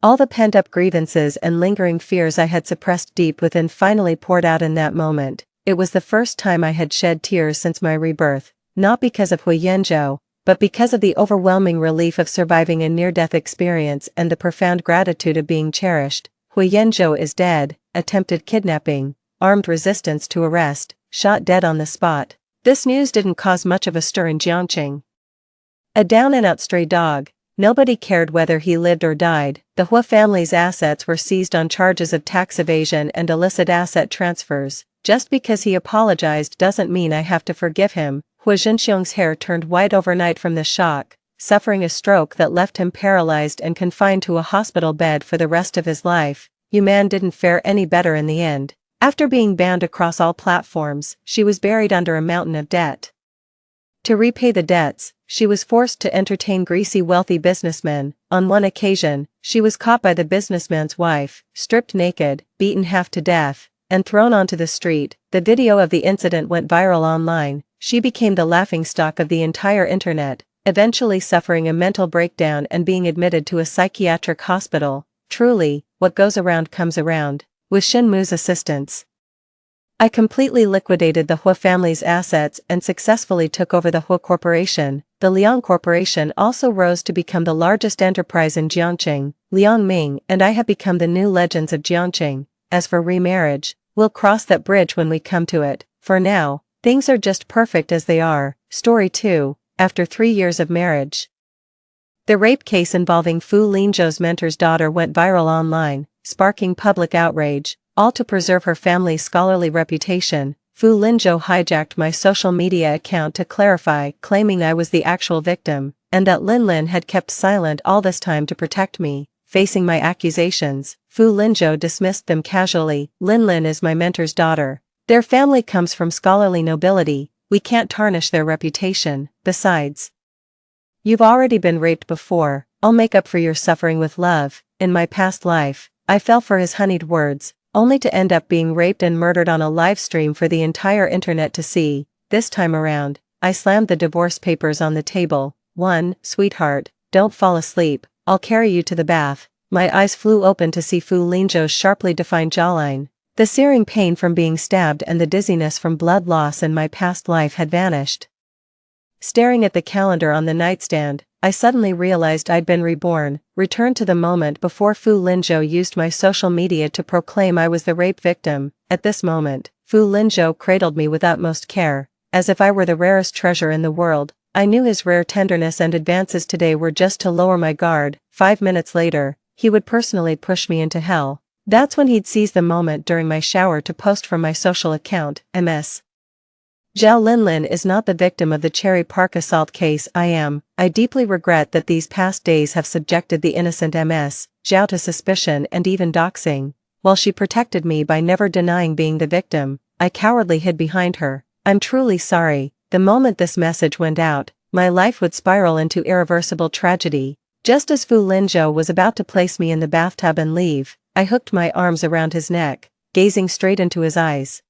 All the pent-up grievances and lingering fears I had suppressed deep within finally poured out in that moment. It was the first time I had shed tears since my rebirth, not because of Hui Yanzhou, but because of the overwhelming relief of surviving a near-death experience and the profound gratitude of being cherished. Hui Yanzhou is dead, attempted kidnapping, armed resistance to arrest, shot dead on the spot. This news didn't cause much of a stir in Jiangqing. A down-and-out stray dog. Nobody cared whether he lived or died. The Hua family's assets were seized on charges of tax evasion and illicit asset transfers. Just because he apologized doesn't mean I have to forgive him. Hua Zhenxiong's hair turned white overnight from the shock, suffering a stroke that left him paralyzed and confined to a hospital bed for the rest of his life. Yuman didn't fare any better in the end. After being banned across all platforms, she was buried under a mountain of debt. To repay the debts, she was forced to entertain greasy wealthy businessmen. On one occasion, she was caught by the businessman's wife, stripped naked, beaten half to death, and thrown onto the street. The video of the incident went viral online. She became the laughingstock of the entire internet. eventually suffering a mental breakdown and being admitted to a psychiatric hospital. Truly, what goes around comes around. With Shinmu's assistance, I completely liquidated the Hua family's assets and successfully took over the Hua Corporation. The Liang Corporation also rose to become the largest enterprise in Jiangqing. Liang Ming and I have become the new legends of Jiangqing. As for remarriage, we'll cross that bridge when we come to it. For now, things are just perfect as they are. Story 2, after 3 years of marriage. The rape case involving Fu Linzhou's mentor's daughter went viral online, sparking public outrage, all to preserve her family's scholarly reputation. Fu Linzhou hijacked my social media account to clarify, claiming I was the actual victim, and that Linlin had kept silent all this time to protect me. Facing my accusations, Fu Linzhou dismissed them casually. Linlin is my mentor's daughter. Their family comes from scholarly nobility, we can't tarnish their reputation. Besides, you've already been raped before, I'll make up for your suffering with love. In my past life, I fell for his honeyed words, only to end up being raped and murdered on a live stream for the entire internet to see. This time around, I slammed the divorce papers on the table. 1. Sweetheart, don't fall asleep, I'll carry you to the bath. My eyes flew open to see Fu Linzhou's sharply defined jawline. The searing pain from being stabbed and the dizziness from blood loss in my past life had vanished. Staring at the calendar on the nightstand, I suddenly realized I'd been reborn, returned to the moment before Fu Linzhou used my social media to proclaim I was the rape victim. At this moment, Fu Linzhou cradled me with utmost care, as if I were the rarest treasure in the world. I knew his rare tenderness and advances today were just to lower my guard. 5 minutes later, he would personally push me into hell. That's when he'd seize the moment during my shower to post from my social account, MS. Zhao Linlin is not the victim of the Cherry Park assault case. I deeply regret that these past days have subjected the innocent MS. Zhao to suspicion and even doxing. While she protected me by never denying being the victim, I cowardly hid behind her. I'm truly sorry. The moment this message went out, my life would spiral into irreversible tragedy. Just as Fu Linzhou was about to place me in the bathtub and leave, I hooked my arms around his neck, gazing straight into his eyes.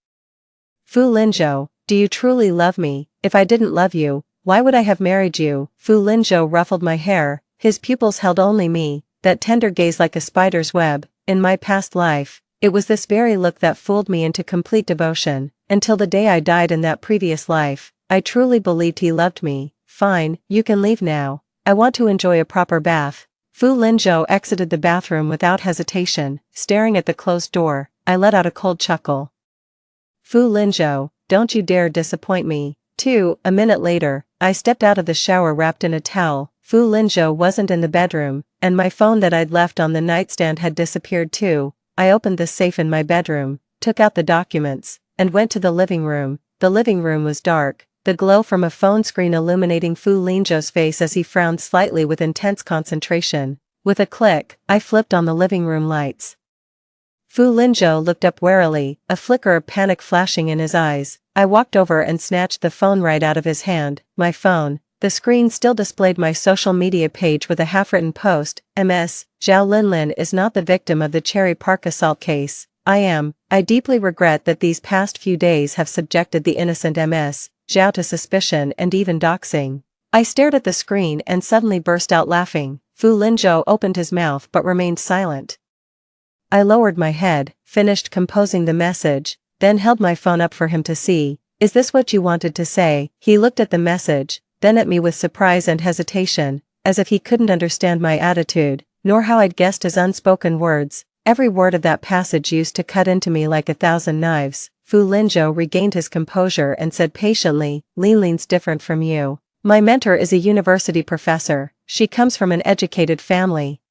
Fu Linzhou, do you truly love me? If I didn't love you, why would I have married you? Fu Linzhou ruffled my hair, his pupils held only me, that tender gaze like a spider's web. In my past life, it was this very look that fooled me into complete devotion. Until the day I died in that previous life, I truly believed he loved me. Fine, you can leave now. I want to enjoy a proper bath. Fu Linzhou exited the bathroom without hesitation. Staring at the closed door, I let out a cold chuckle. Fu Linzhou, don't you dare disappoint me. 2. A minute later, I stepped out of the shower wrapped in a towel. Fu Linzhou wasn't in the bedroom, and my phone that I'd left on the nightstand had disappeared too. I opened the safe in my bedroom, took out the documents, and went to the living room. The living room was dark, the glow from a phone screen illuminating Fu Linzhou's face as he frowned slightly with intense concentration. With a click, I flipped on the living room lights. Fu Linzhou looked up warily, a flicker of panic flashing in his eyes. I walked over and snatched the phone right out of his hand. My phone. The screen still displayed my social media page with a half-written post. MS. Zhao Linlin is not the victim of the Cherry Park assault case. I deeply regret that these past few days have subjected the innocent MS. Zhao to suspicion and even doxing. I stared at the screen and suddenly burst out laughing. Fu Linzhou opened his mouth but remained silent. I lowered my head, finished composing the message, then held my phone up for him to see. Is this what you wanted to say? He looked at the message, then at me with surprise and hesitation, as if he couldn't understand my attitude, nor how I'd guessed his unspoken words. Every word of that passage used to cut into me like 1,000 knives. Fu Linzhou regained his composure and said patiently, Linlin's different from you. My mentor is a university professor. She comes from an educated family.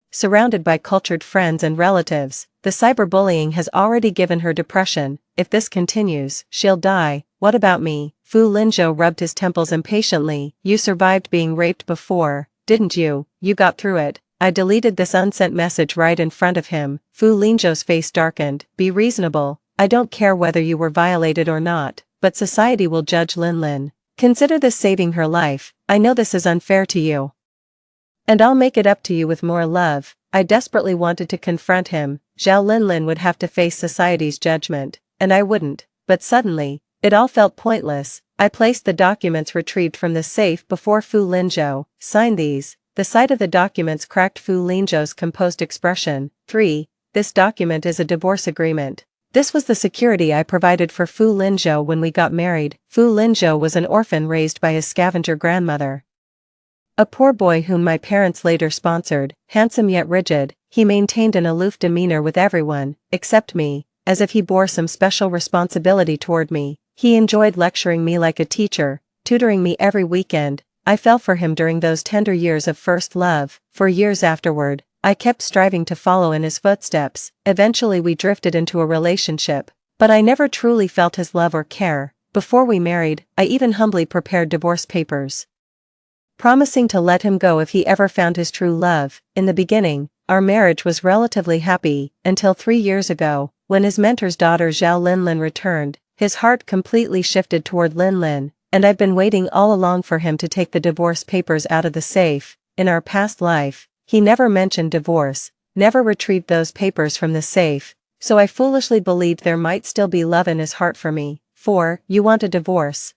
Surrounded by cultured friends and relatives, the cyberbullying has already given her depression. If this continues, she'll die. What about me? Fu Linzhou rubbed his temples impatiently. You survived being raped before, didn't you? You got through it. I deleted this unsent message right in front of him. Fu Linzhou's face darkened. Be reasonable. I don't care whether you were violated or not, but society will judge Linlin. Consider this saving her life. I know this is unfair to you. And I'll make it up to you with more love. I desperately wanted to confront him. Zhao Linlin would have to face society's judgment, and I wouldn't. But suddenly, it all felt pointless. I placed the documents retrieved from the safe before Fu Linzhou. Sign these. The sight of the documents cracked Fu Linzhou's composed expression. 3. This document is a divorce agreement. This was the security I provided for Fu Linzhou when we got married. Fu Linzhou was an orphan raised by his scavenger grandmother. A poor boy whom my parents later sponsored, handsome yet rigid, he maintained an aloof demeanor with everyone, except me, as if he bore some special responsibility toward me. He enjoyed lecturing me like a teacher, tutoring me every weekend. I fell for him during those tender years of first love. For years afterward, I kept striving to follow in his footsteps. Eventually we drifted into a relationship, but I never truly felt his love or care. Before we married, I even humbly prepared divorce papers, promising to let him go if he ever found his true love. In the beginning, our marriage was relatively happy, until 3 years ago, when his mentor's daughter Zhao Linlin returned. His heart completely shifted toward Linlin, and I've been waiting all along for him to take the divorce papers out of the safe. In our past life, he never mentioned divorce, never retrieved those papers from the safe, so I foolishly believed there might still be love in his heart for me. 4. You want a divorce?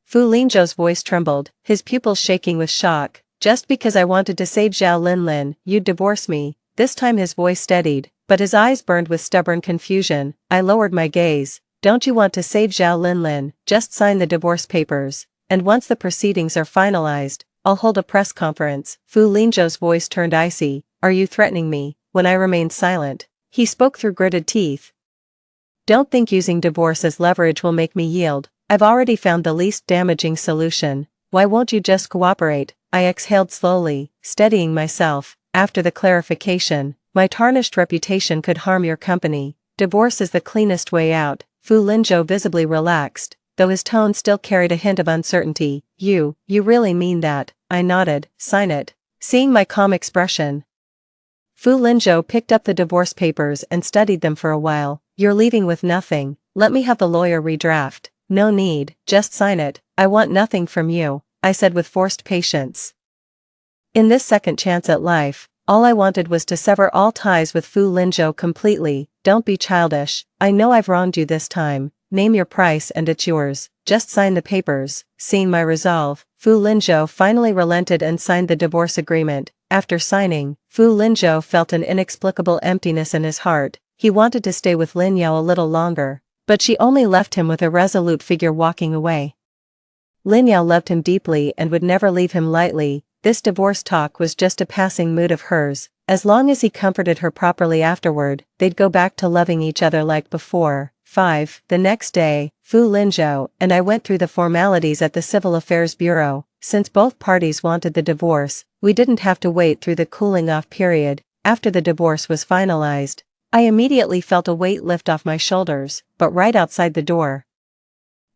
Fu Linzhou's voice trembled, his pupils shaking with shock. Just because I wanted to save Zhao Linlin, you'd divorce me? This time his voice steadied, but his eyes burned with stubborn confusion. I lowered my gaze. Don't you want to save Zhao Linlin? Just sign the divorce papers, and once the proceedings are finalized, I'll hold a press conference. Fu Linzhou's voice turned icy. Are you threatening me? When I remained silent, he spoke through gritted teeth. Don't think using divorce as leverage will make me yield. I've already found the least damaging solution. Why won't you just cooperate? I exhaled slowly, steadying myself. After the clarification, my tarnished reputation could harm your company. Divorce is the cleanest way out. Fu Linzhou visibly relaxed, though his tone still carried a hint of uncertainty. You really mean that? I nodded. Sign it. Seeing my calm expression, Fu Linzhou picked up the divorce papers and studied them for a while. You're leaving with nothing. Let me have the lawyer redraft. No need, just sign it. I want nothing from you, I said with forced patience. In this second chance at life, all I wanted was to sever all ties with Fu Linzhou completely. Don't be childish. I know I've wronged you this time. Name your price and it's yours. Just sign the papers. Seeing my resolve, Fu Linzhou finally relented and signed the divorce agreement. After signing, Fu Linzhou felt an inexplicable emptiness in his heart. He wanted to stay with Lin Yao a little longer, but she only left him with a resolute figure walking away. Lin Yao loved him deeply and would never leave him lightly. This divorce talk was just a passing mood of hers. As long as he comforted her properly afterward, they'd go back to loving each other like before. 5. The next day, Fu Linzhou and I went through the formalities at the Civil Affairs Bureau. Since both parties wanted the divorce, we didn't have to wait through the cooling-off period. After the divorce was finalized, I immediately felt a weight lift off my shoulders, but right outside the door,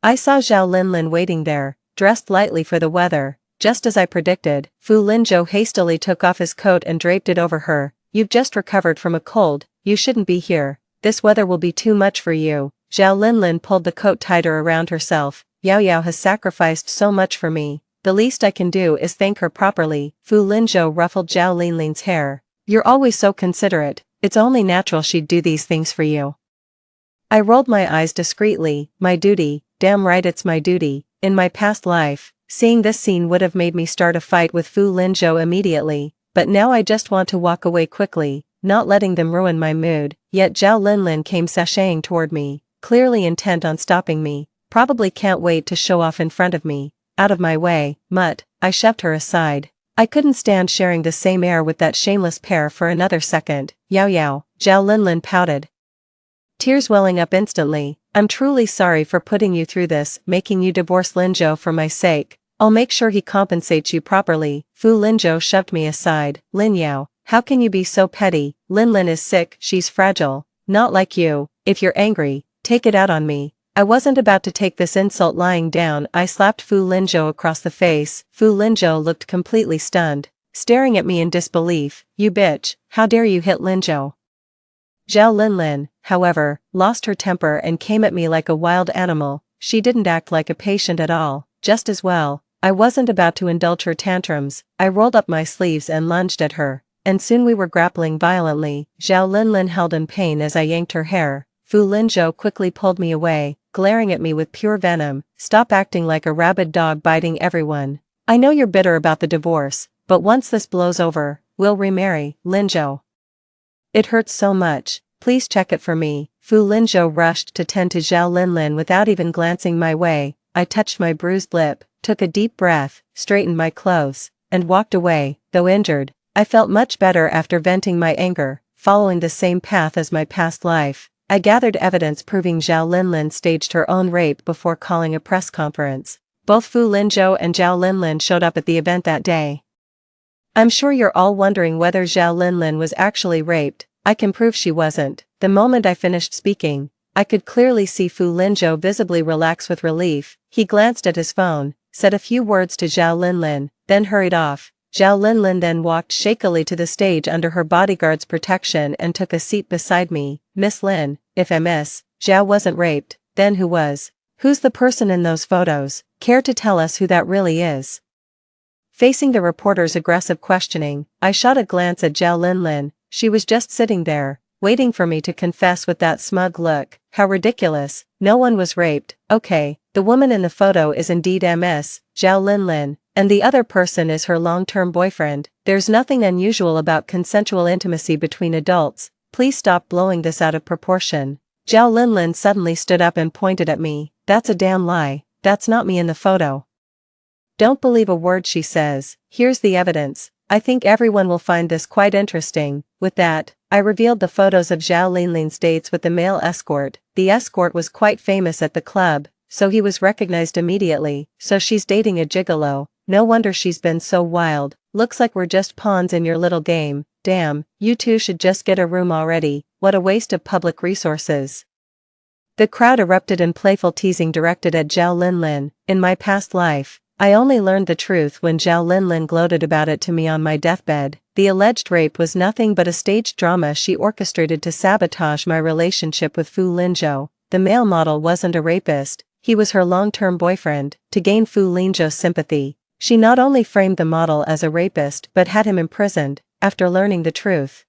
I saw Zhao Linlin waiting there, dressed lightly for the weather. Just as I predicted, Fu Linzhou hastily took off his coat and draped it over her. You've just recovered from a cold, you shouldn't be here. This weather will be too much for you. Zhao Linlin pulled the coat tighter around herself. Yao Yao has sacrificed so much for me. The least I can do is thank her properly. Fu Linzhou ruffled Zhao Linlin's hair. You're always so considerate. It's only natural she'd do these things for you. I rolled my eyes discreetly. My duty, damn right it's my duty. In my past life, seeing this scene would have made me start a fight with Fu Linzhou immediately, but now I just want to walk away quickly, not letting them ruin my mood. Yet Zhao Linlin came sashaying toward me, clearly intent on stopping me. Probably can't wait to show off in front of me. Out of my way, mutt. I shoved her aside. I couldn't stand sharing the same air with that shameless pair for another second. Yao Yao, Zhao Linlin pouted, tears welling up instantly. I'm truly sorry for putting you through this, making you divorce Linzhou for my sake. I'll make sure he compensates you properly. Fu Linzhou shoved me aside. Lin Yao, how can you be so petty? Linlin is sick, she's fragile. Not like you. If you're angry, take it out on me. I wasn't about to take this insult lying down. I slapped Fu Linzhou across the face. Fu Linzhou looked completely stunned, staring at me in disbelief. You bitch, how dare you hit Linzhou? Zhao Linlin, however, lost her temper and came at me like a wild animal. She didn't act like a patient at all. Just as well, I wasn't about to indulge her tantrums. I rolled up my sleeves and lunged at her, and soon we were grappling violently. Zhao Linlin held in pain as I yanked her hair. Fu Linzhou quickly pulled me away, glaring at me with pure venom. "Stop acting like a rabid dog biting everyone. I know you're bitter about the divorce, but once this blows over, we'll remarry, Linzhou. It hurts so much, please check it for me." Fu Linzhou rushed to tend to Zhao Linlin without even glancing my way. I touched my bruised lip, took a deep breath, straightened my clothes, and walked away. Though injured, I felt much better after venting my anger, following the same path as my past life. I gathered evidence proving Zhao Linlin staged her own rape before calling a press conference. Both Fu Linzhou and Zhao Linlin showed up at the event that day. I'm sure you're all wondering whether Zhao Linlin was actually raped. I can prove she wasn't. The moment I finished speaking, I could clearly see Fu Linzhou visibly relax with relief. He glanced at his phone, said a few words to Zhao Linlin, then hurried off. Zhao Linlin then walked shakily to the stage under her bodyguard's protection and took a seat beside me. "Miss Lin, if Ms. Zhao wasn't raped, then who was? Who's the person in those photos? Care to tell us who that really is?" Facing the reporter's aggressive questioning, I shot a glance at Zhao Linlin. She was just sitting there, waiting for me to confess with that smug look. How ridiculous. No one was raped. Okay, the woman in the photo is indeed Ms. Zhao Linlin, and the other person is her long-term boyfriend. There's nothing unusual about consensual intimacy between adults. Please stop blowing this out of proportion. Zhao Linlin suddenly stood up and pointed at me. "That's a damn lie. That's not me in the photo. Don't believe a word she says. Here's the evidence. I think everyone will find this quite interesting." With that, I revealed the photos of Zhao Linlin's dates with the male escort. The escort was quite famous at the club, so he was recognized immediately. "So she's dating a gigolo. No wonder she's been so wild. Looks like we're just pawns in your little game. Damn, you two should just get a room already. What a waste of public resources." The crowd erupted in playful teasing directed at Zhao Linlin. In my past life, I only learned the truth when Zhao Linlin gloated about it to me on my deathbed. The alleged rape was nothing but a staged drama she orchestrated to sabotage my relationship with Fu Linzhou. The male model wasn't a rapist, he was her long-term boyfriend. To gain Fu Linzhou's sympathy, she not only framed the model as a rapist but had him imprisoned. After learning the truth,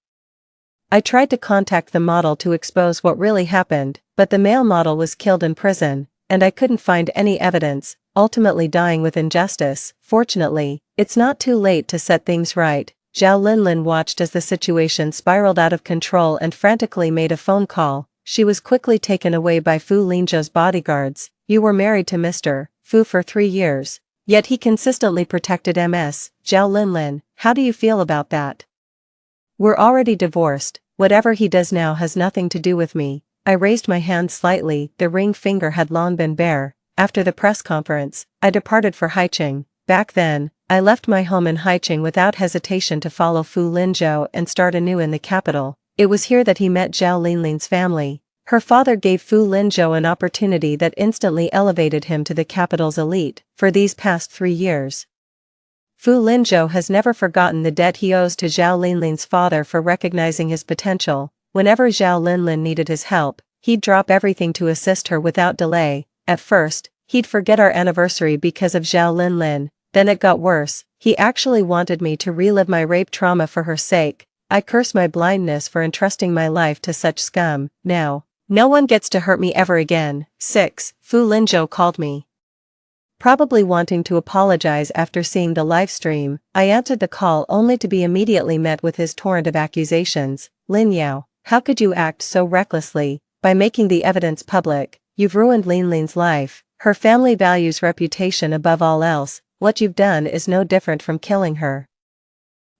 I tried to contact the model to expose what really happened, but the male model was killed in prison, and I couldn't find any evidence, ultimately dying with injustice. Fortunately, it's not too late to set things right. Zhao Linlin watched as the situation spiraled out of control and frantically made a phone call. She was quickly taken away by Fu Linzhou's bodyguards. "You were married to Mr. Fu for 3 years. Yet he consistently protected Ms. Zhao Linlin. How do you feel about that?" "We're already divorced. Whatever he does now has nothing to do with me." I raised my hand slightly, the ring finger had long been bare. After the press conference, I departed for Haicheng. Back then, I left my home in Haicheng without hesitation to follow Fu Linzhou and start anew in the capital. It was here that he met Zhao Linlin's family. Her father gave Fu Linzhou an opportunity that instantly elevated him to the capital's elite. For these past 3 years, Fu Linzhou has never forgotten the debt he owes to Zhao Linlin's father for recognizing his potential. Whenever Zhao Linlin needed his help, he'd drop everything to assist her without delay. At first, he'd forget our anniversary because of Zhao Linlin. Then it got worse. He actually wanted me to relive my rape trauma for her sake. I curse my blindness for entrusting my life to such scum. Now, no one gets to hurt me ever again. 6. Fu Linzhou called me, probably wanting to apologize after seeing the live stream. I answered the call only to be immediately met with his torrent of accusations. "Lin Yao, how could you act so recklessly? By making the evidence public, you've ruined Linlin's life. Her family values reputation above all else. What you've done is no different from killing her.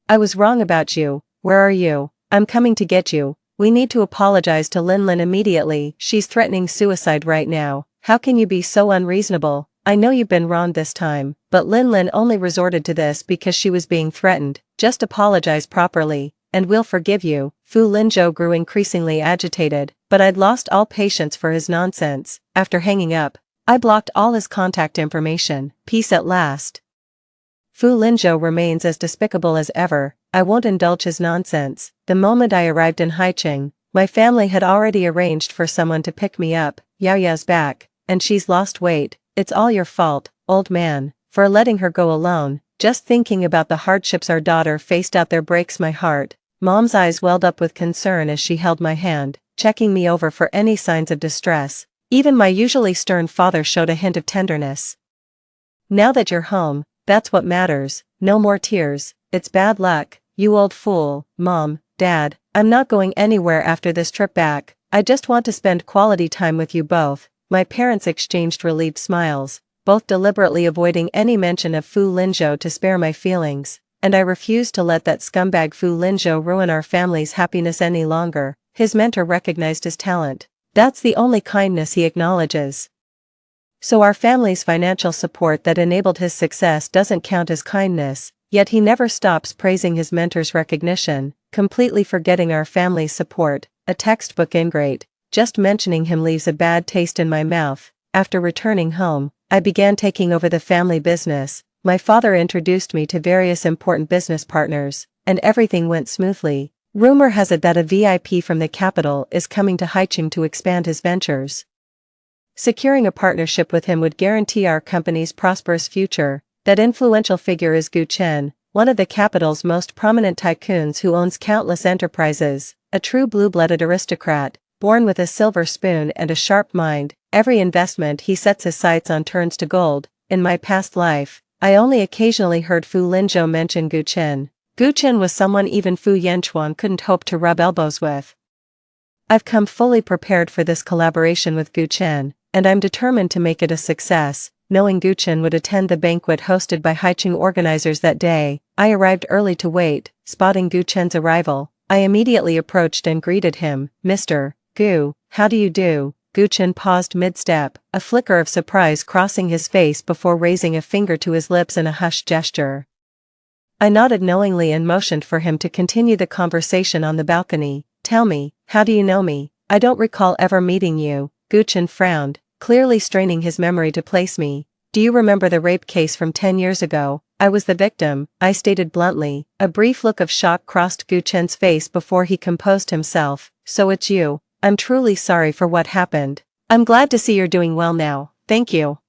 I was wrong about you. Where are you? I'm coming to get you. We need to apologize to Linlin immediately. She's threatening suicide right now. How can you be so unreasonable? I know you've been wrong this time, but Linlin only resorted to this because she was being threatened. Just apologize properly, and we'll forgive you." Fu Linzhou grew increasingly agitated, but I'd lost all patience for his nonsense. After hanging up, I blocked all his contact information. Peace at last. Fu Linzhou remains as despicable as ever. I won't indulge his nonsense. The moment I arrived in Haicheng, my family had already arranged for someone to pick me up. "Yao Yao's back, and she's lost weight. It's all your fault, old man, for letting her go alone. Just thinking about the hardships our daughter faced out there breaks my heart." Mom's eyes welled up with concern as she held my hand, checking me over for any signs of distress. Even my usually stern father showed a hint of tenderness. Now that you're home, that's what matters, no more tears, it's bad luck, you old fool. Mom, Dad, I'm not going anywhere after this trip back, I just want to spend quality time with you both. My parents exchanged relieved smiles, both deliberately avoiding any mention of Fu Linzhou to spare my feelings, and I refused to let that scumbag Fu Linzhou ruin our family's happiness any longer. His mentor recognized his talent. That's the only kindness he acknowledges. So our family's financial support that enabled his success doesn't count as kindness, yet he never stops praising his mentor's recognition, completely forgetting our family's support, a textbook ingrate. Just mentioning him leaves a bad taste in my mouth. After returning home, I began taking over the family business. My father introduced me to various important business partners, and everything went smoothly. Rumor has it that a VIP from the capital is coming to Haicheng to expand his ventures. Securing a partnership with him would guarantee our company's prosperous future. That influential figure is Gu Chen, one of the capital's most prominent tycoons who owns countless enterprises, a true blue-blooded aristocrat, born with a silver spoon and a sharp mind. Every investment he sets his sights on turns to gold. In my past life, I only occasionally heard Fu Linzhou mention Gu Chen. Gu Chen was someone even Fu Yanchuan couldn't hope to rub elbows with. I've come fully prepared for this collaboration with Gu Chen, and I'm determined to make it a success. Knowing Gu Chen would attend the banquet hosted by Haicheng organizers that day, I arrived early to wait. Spotting Gu Chen's arrival, I immediately approached and greeted him. Mr. Gu, how do you do? Gu Chen paused mid-step, a flicker of surprise crossing his face before raising a finger to his lips in a hushed gesture. I nodded knowingly and motioned for him to continue the conversation on the balcony. Tell me, how do you know me? I don't recall ever meeting you. Gu Chen frowned, clearly straining his memory to place me. Do you remember the rape case from 10 years ago? I was the victim, I stated bluntly. A brief look of shock crossed Gu Chen's face before he composed himself. So it's you. I'm truly sorry for what happened. I'm glad to see you're doing well now, thank you.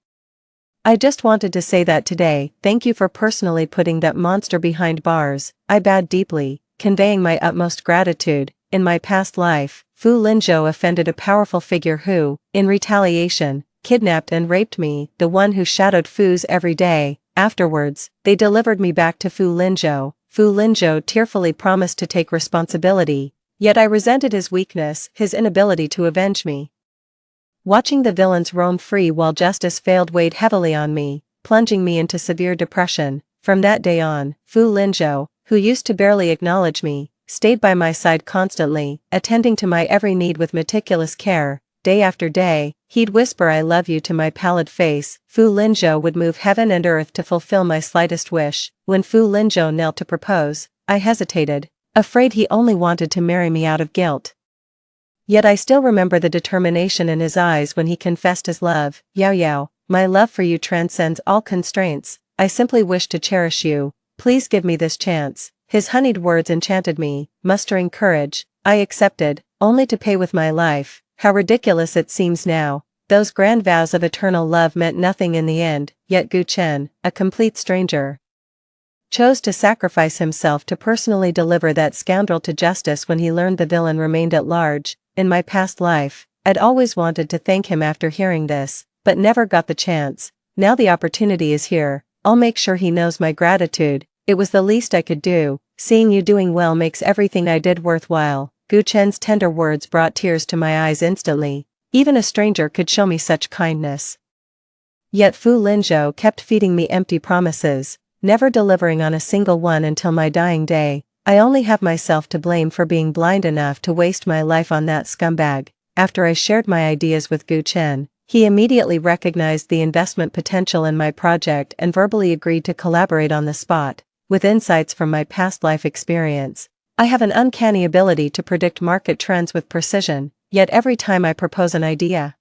I just wanted to say that today. Thank you for personally putting that monster behind bars. I bowed deeply, conveying my utmost gratitude. In my past life, Fu Linzhou offended a powerful figure who, in retaliation, kidnapped and raped me, the one who shadowed Fu's every day. Afterwards, they delivered me back to Fu Linzhou. Fu Linzhou tearfully promised to take responsibility, yet I resented his weakness, his inability to avenge me. Watching the villains roam free while justice failed weighed heavily on me, plunging me into severe depression. From that day on, Fu Linzhou, who used to barely acknowledge me, stayed by my side constantly, attending to my every need with meticulous care. Day after day, he'd whisper I love you to my pallid face. Fu Linzhou would move heaven and earth to fulfill my slightest wish. When Fu Linzhou knelt to propose, I hesitated, afraid he only wanted to marry me out of guilt. Yet I still remember the determination in his eyes when he confessed his love. Yao Yao, my love for you transcends all constraints. I simply wish to cherish you. Please give me this chance. His honeyed words enchanted me. Mustering courage, I accepted, only to pay with my life. How ridiculous it seems now. Those grand vows of eternal love meant nothing in the end, yet Gu Chen, a complete stranger, chose to sacrifice himself to personally deliver that scoundrel to justice when he learned the villain remained at large. In my past life, I'd always wanted to thank him after hearing this, but never got the chance. Now the opportunity is here. I'll make sure he knows my gratitude. It was the least I could do. Seeing you doing well makes everything I did worthwhile. Gu Chen's tender words brought tears to my eyes instantly. Even a stranger could show me such kindness. Yet Fu Linzhou kept feeding me empty promises, never delivering on a single one until my dying day. I only have myself to blame for being blind enough to waste my life on that scumbag. After I shared my ideas with Gu Chen, he immediately recognized the investment potential in my project and verbally agreed to collaborate on the spot. With insights from my past life experience, I have an uncanny ability to predict market trends with precision, yet every time I propose an idea,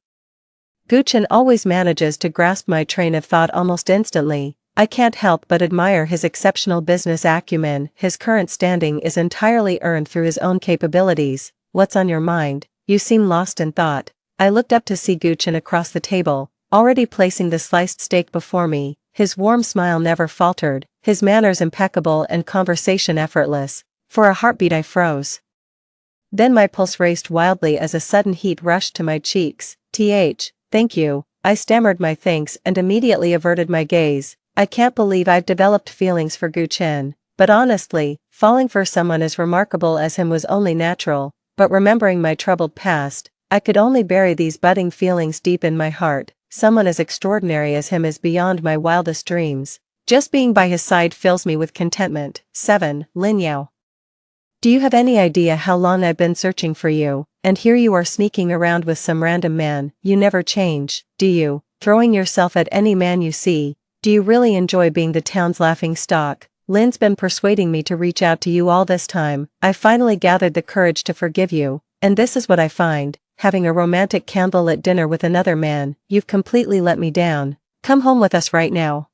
Gu Chen always manages to grasp my train of thought almost instantly. I can't help but admire his exceptional business acumen. His current standing is entirely earned through his own capabilities. What's on your mind? You seem lost in thought. I looked up to see Gu Chen across the table, already placing the sliced steak before me. His warm smile never faltered, his manners impeccable and conversation effortless. For a heartbeat I froze. Then my pulse raced wildly as a sudden heat rushed to my cheeks. Thank you. I stammered my thanks and immediately averted my gaze. I can't believe I've developed feelings for Gu Chen. But honestly, falling for someone as remarkable as him was only natural. But remembering my troubled past, I could only bury these budding feelings deep in my heart. Someone as extraordinary as him is beyond my wildest dreams. Just being by his side fills me with contentment. 7. Lin Yao. Do you have any idea how long I've been searching for you? And here you are sneaking around with some random man. You never change, do you? Throwing yourself at any man you see. Do you really enjoy being the town's laughing stock? Lin's been persuading me to reach out to you all this time. I finally gathered the courage to forgive you. And this is what I find. Having a romantic candlelit dinner with another man. You've completely let me down. Come home with us right now.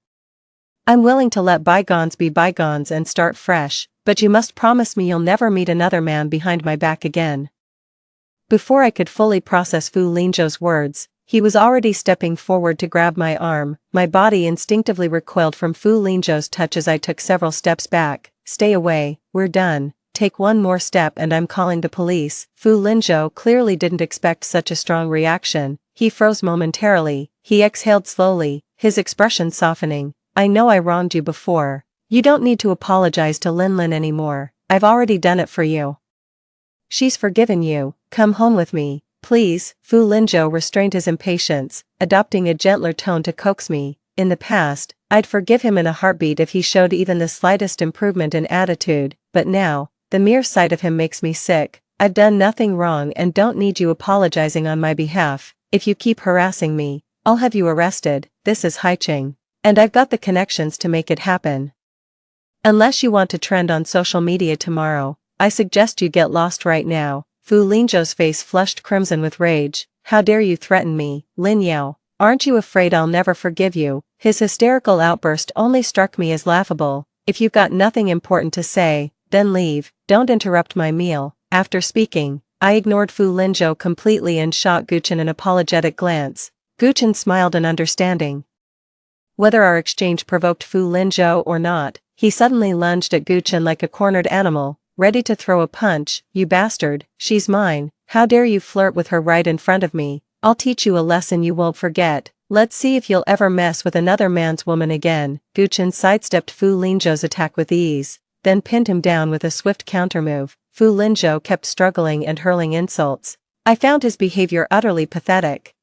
I'm willing to let bygones be bygones and start fresh, but you must promise me you'll never meet another man behind my back again. Before I could fully process Fu Lingzhou's words, he was already stepping forward to grab my arm. My body instinctively recoiled from Fu Lingzhou's touch as I took several steps back. Stay away, we're done. Take one more step and I'm calling the police. Fu Lingzhou clearly didn't expect such a strong reaction. He froze momentarily. He exhaled slowly, his expression softening. I know I wronged you before. You don't need to apologize to Lin Lin anymore. I've already done it for you. She's forgiven you. Come home with me, please. Fu Lingzhou restrained his impatience, adopting a gentler tone to coax me. In the past, I'd forgive him in a heartbeat if he showed even the slightest improvement in attitude, but now, the mere sight of him makes me sick. I've done nothing wrong and don't need you apologizing on my behalf. If you keep harassing me, I'll have you arrested. This is Haicheng. And I've got the connections to make it happen. Unless you want to trend on social media tomorrow, I suggest you get lost right now. Fu Lingzhou's face flushed crimson with rage. How dare you threaten me, Lin Yao? Aren't you afraid I'll never forgive you? His hysterical outburst only struck me as laughable. If you've got nothing important to say, then leave. Don't interrupt my meal. After speaking, I ignored Fu Lingzhou completely and shot Gu Chen an apologetic glance. Gu Chen smiled in understanding. Whether our exchange provoked Fu Lingzhou or not, he suddenly lunged at Gu Chen like a cornered animal, ready to throw a punch. You bastard, she's mine. How dare you flirt with her right in front of me? I'll teach you a lesson you won't forget. Let's see if you'll ever mess with another man's woman again. Gu Chen sidestepped Fu Lingzhou's attack with ease, then pinned him down with a swift countermove. Fu Lingzhou kept struggling and hurling insults. I found his behavior utterly pathetic.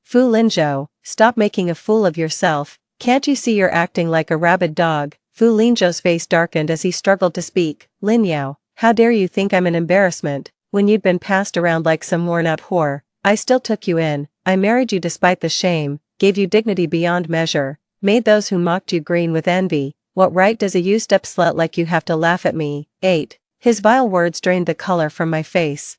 Fu Lingzhou, stop making a fool of yourself. Can't you see you're acting like a rabid dog? Fu Lingzhou's face darkened as he struggled to speak. Lin Yao, how dare you think I'm an embarrassment? When you'd been passed around like some worn-out whore, I still took you in. I married you despite the shame, gave you dignity beyond measure, made those who mocked you green with envy. What right does a used-up slut like you have to laugh at me? 8. His vile words drained the color from my face.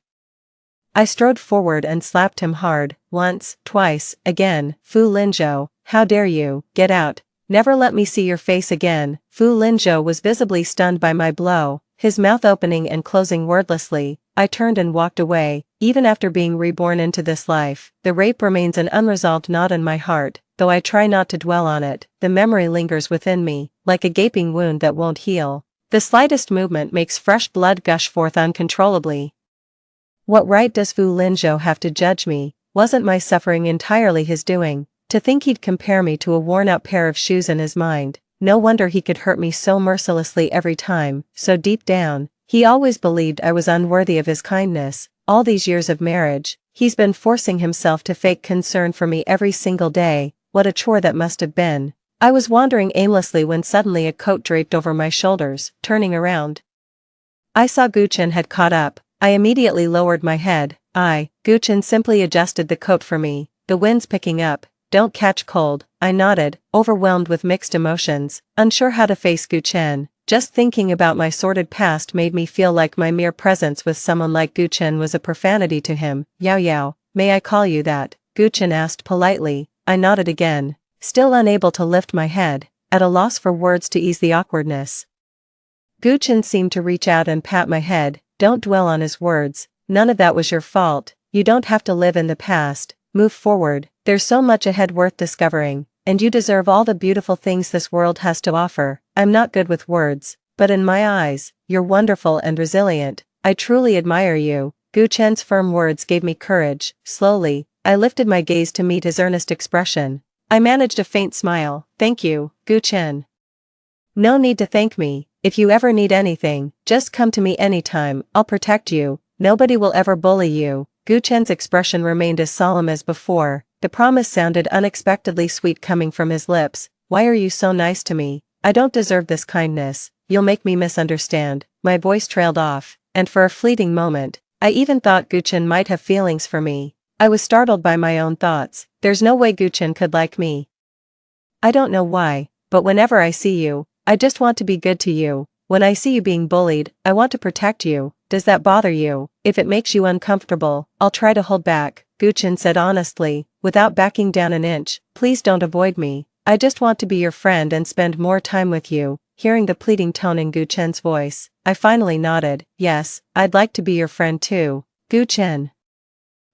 I strode forward and slapped him hard, once, twice, again. Fu Lingzhou, how dare you? Get out. Never let me see your face again. Fu Lingzhou was visibly stunned by my blow, his mouth opening and closing wordlessly. I turned and walked away. Even after being reborn into this life, the rape remains an unresolved knot in my heart, though I try not to dwell on it. The memory lingers within me, like a gaping wound that won't heal. The slightest movement makes fresh blood gush forth uncontrollably. What right does Fu Lingzhou have to judge me? Wasn't my suffering entirely his doing? To think he'd compare me to a worn-out pair of shoes in his mind. No wonder he could hurt me so mercilessly every time. So deep down, he always believed I was unworthy of his kindness. All these years of marriage, he's been forcing himself to fake concern for me every single day. What a chore that must have been. I was wandering aimlessly when suddenly a coat draped over my shoulders. Turning around, I saw Gu Chen had caught up. I immediately lowered my head. Gu Chen simply adjusted the coat for me. The wind's picking up. Don't catch cold. I nodded, overwhelmed with mixed emotions, unsure how to face Gu Chen. Just thinking about my sordid past made me feel like my mere presence with someone like Gu Chen was a profanity to him. Yao Yao, may I call you that? Gu Chen asked politely. I nodded again, still unable to lift my head, at a loss for words to ease the awkwardness. Gu Chen seemed to reach out and pat my head. Don't dwell on his words. None of that was your fault. You don't have to live in the past. Move forward. There's so much ahead worth discovering, and you deserve all the beautiful things this world has to offer. I'm not good with words, but in my eyes, you're wonderful and resilient. I truly admire you. Gu Chen's firm words gave me courage. Slowly, I lifted my gaze to meet his earnest expression. I managed a faint smile. Thank you, Gu Chen. No need to thank me. If you ever need anything, just come to me anytime, I'll protect you. Nobody will ever bully you. Gu Chen's expression remained as solemn as before. The promise sounded unexpectedly sweet coming from his lips. Why are you so nice to me? I don't deserve this kindness. You'll make me misunderstand. My voice trailed off, and for a fleeting moment, I even thought Gu Chen might have feelings for me. I was startled by my own thoughts. There's no way Gu Chen could like me. I don't know why, but whenever I see you, I just want to be good to you. When I see you being bullied, I want to protect you. Does that bother you? If it makes you uncomfortable, I'll try to hold back, Gu Chen said honestly, without backing down an inch. Please don't avoid me. I just want to be your friend and spend more time with you. Hearing the pleading tone in Gu Chen's voice, I finally nodded. Yes, I'd like to be your friend too, Gu Chen.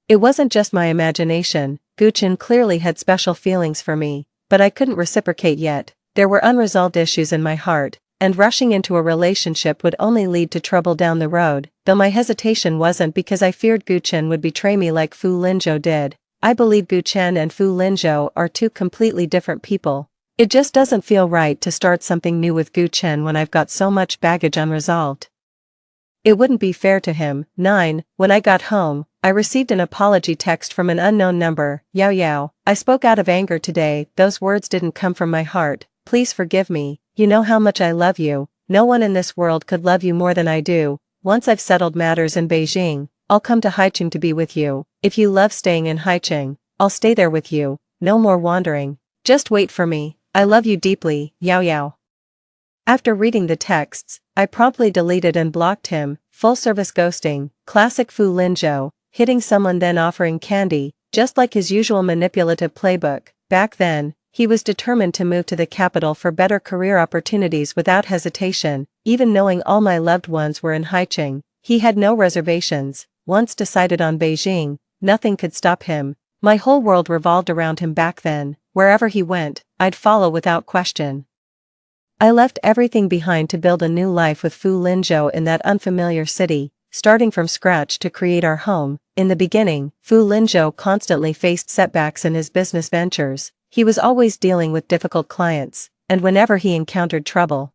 It wasn't just my imagination. Gu Chen clearly had special feelings for me, but I couldn't reciprocate yet. There were unresolved issues in my heart, and rushing into a relationship would only lead to trouble down the road, though my hesitation wasn't because I feared Gu Chen would betray me like Fu Linzhou did. I believe Gu Chen and Fu Linzhou are two completely different people. It just doesn't feel right to start something new with Gu Chen when I've got so much baggage unresolved. It wouldn't be fair to him. 9. When I got home, I received an apology text from an unknown number. Yao Yao, I spoke out of anger today. Those words didn't come from my heart. Please forgive me. You know how much I love you. No one in this world could love you more than I do. Once I've settled matters in Beijing, I'll come to Haicheng to be with you. If you love staying in Haicheng, I'll stay there with you. No more wandering. Just wait for me. I love you deeply, Yao Yao. After reading the texts, I promptly deleted and blocked him. Full-service ghosting, classic Fu Linzhou, hitting someone then offering candy, just like his usual manipulative playbook. Back then, he was determined to move to the capital for better career opportunities without hesitation. Even knowing all my loved ones were in Haicheng, he had no reservations. Once decided on Beijing, nothing could stop him. My whole world revolved around him back then. Wherever he went, I'd follow without question. I left everything behind to build a new life with Fu Linzhou in that unfamiliar city, starting from scratch to create our home. In the beginning, Fu Linzhou constantly faced setbacks in his business ventures. He was always dealing with difficult clients, and whenever he encountered trouble,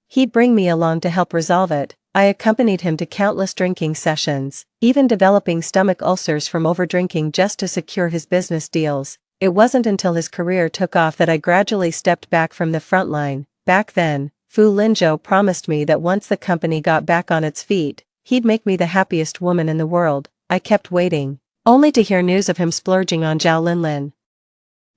he'd bring me along to help resolve it. I accompanied him to countless drinking sessions, even developing stomach ulcers from overdrinking just to secure his business deals. It wasn't until his career took off that I gradually stepped back from the front line. Back then, Fu Linzhou promised me that once the company got back on its feet, he'd make me the happiest woman in the world. I kept waiting, only to hear news of him splurging on Zhao Linlin.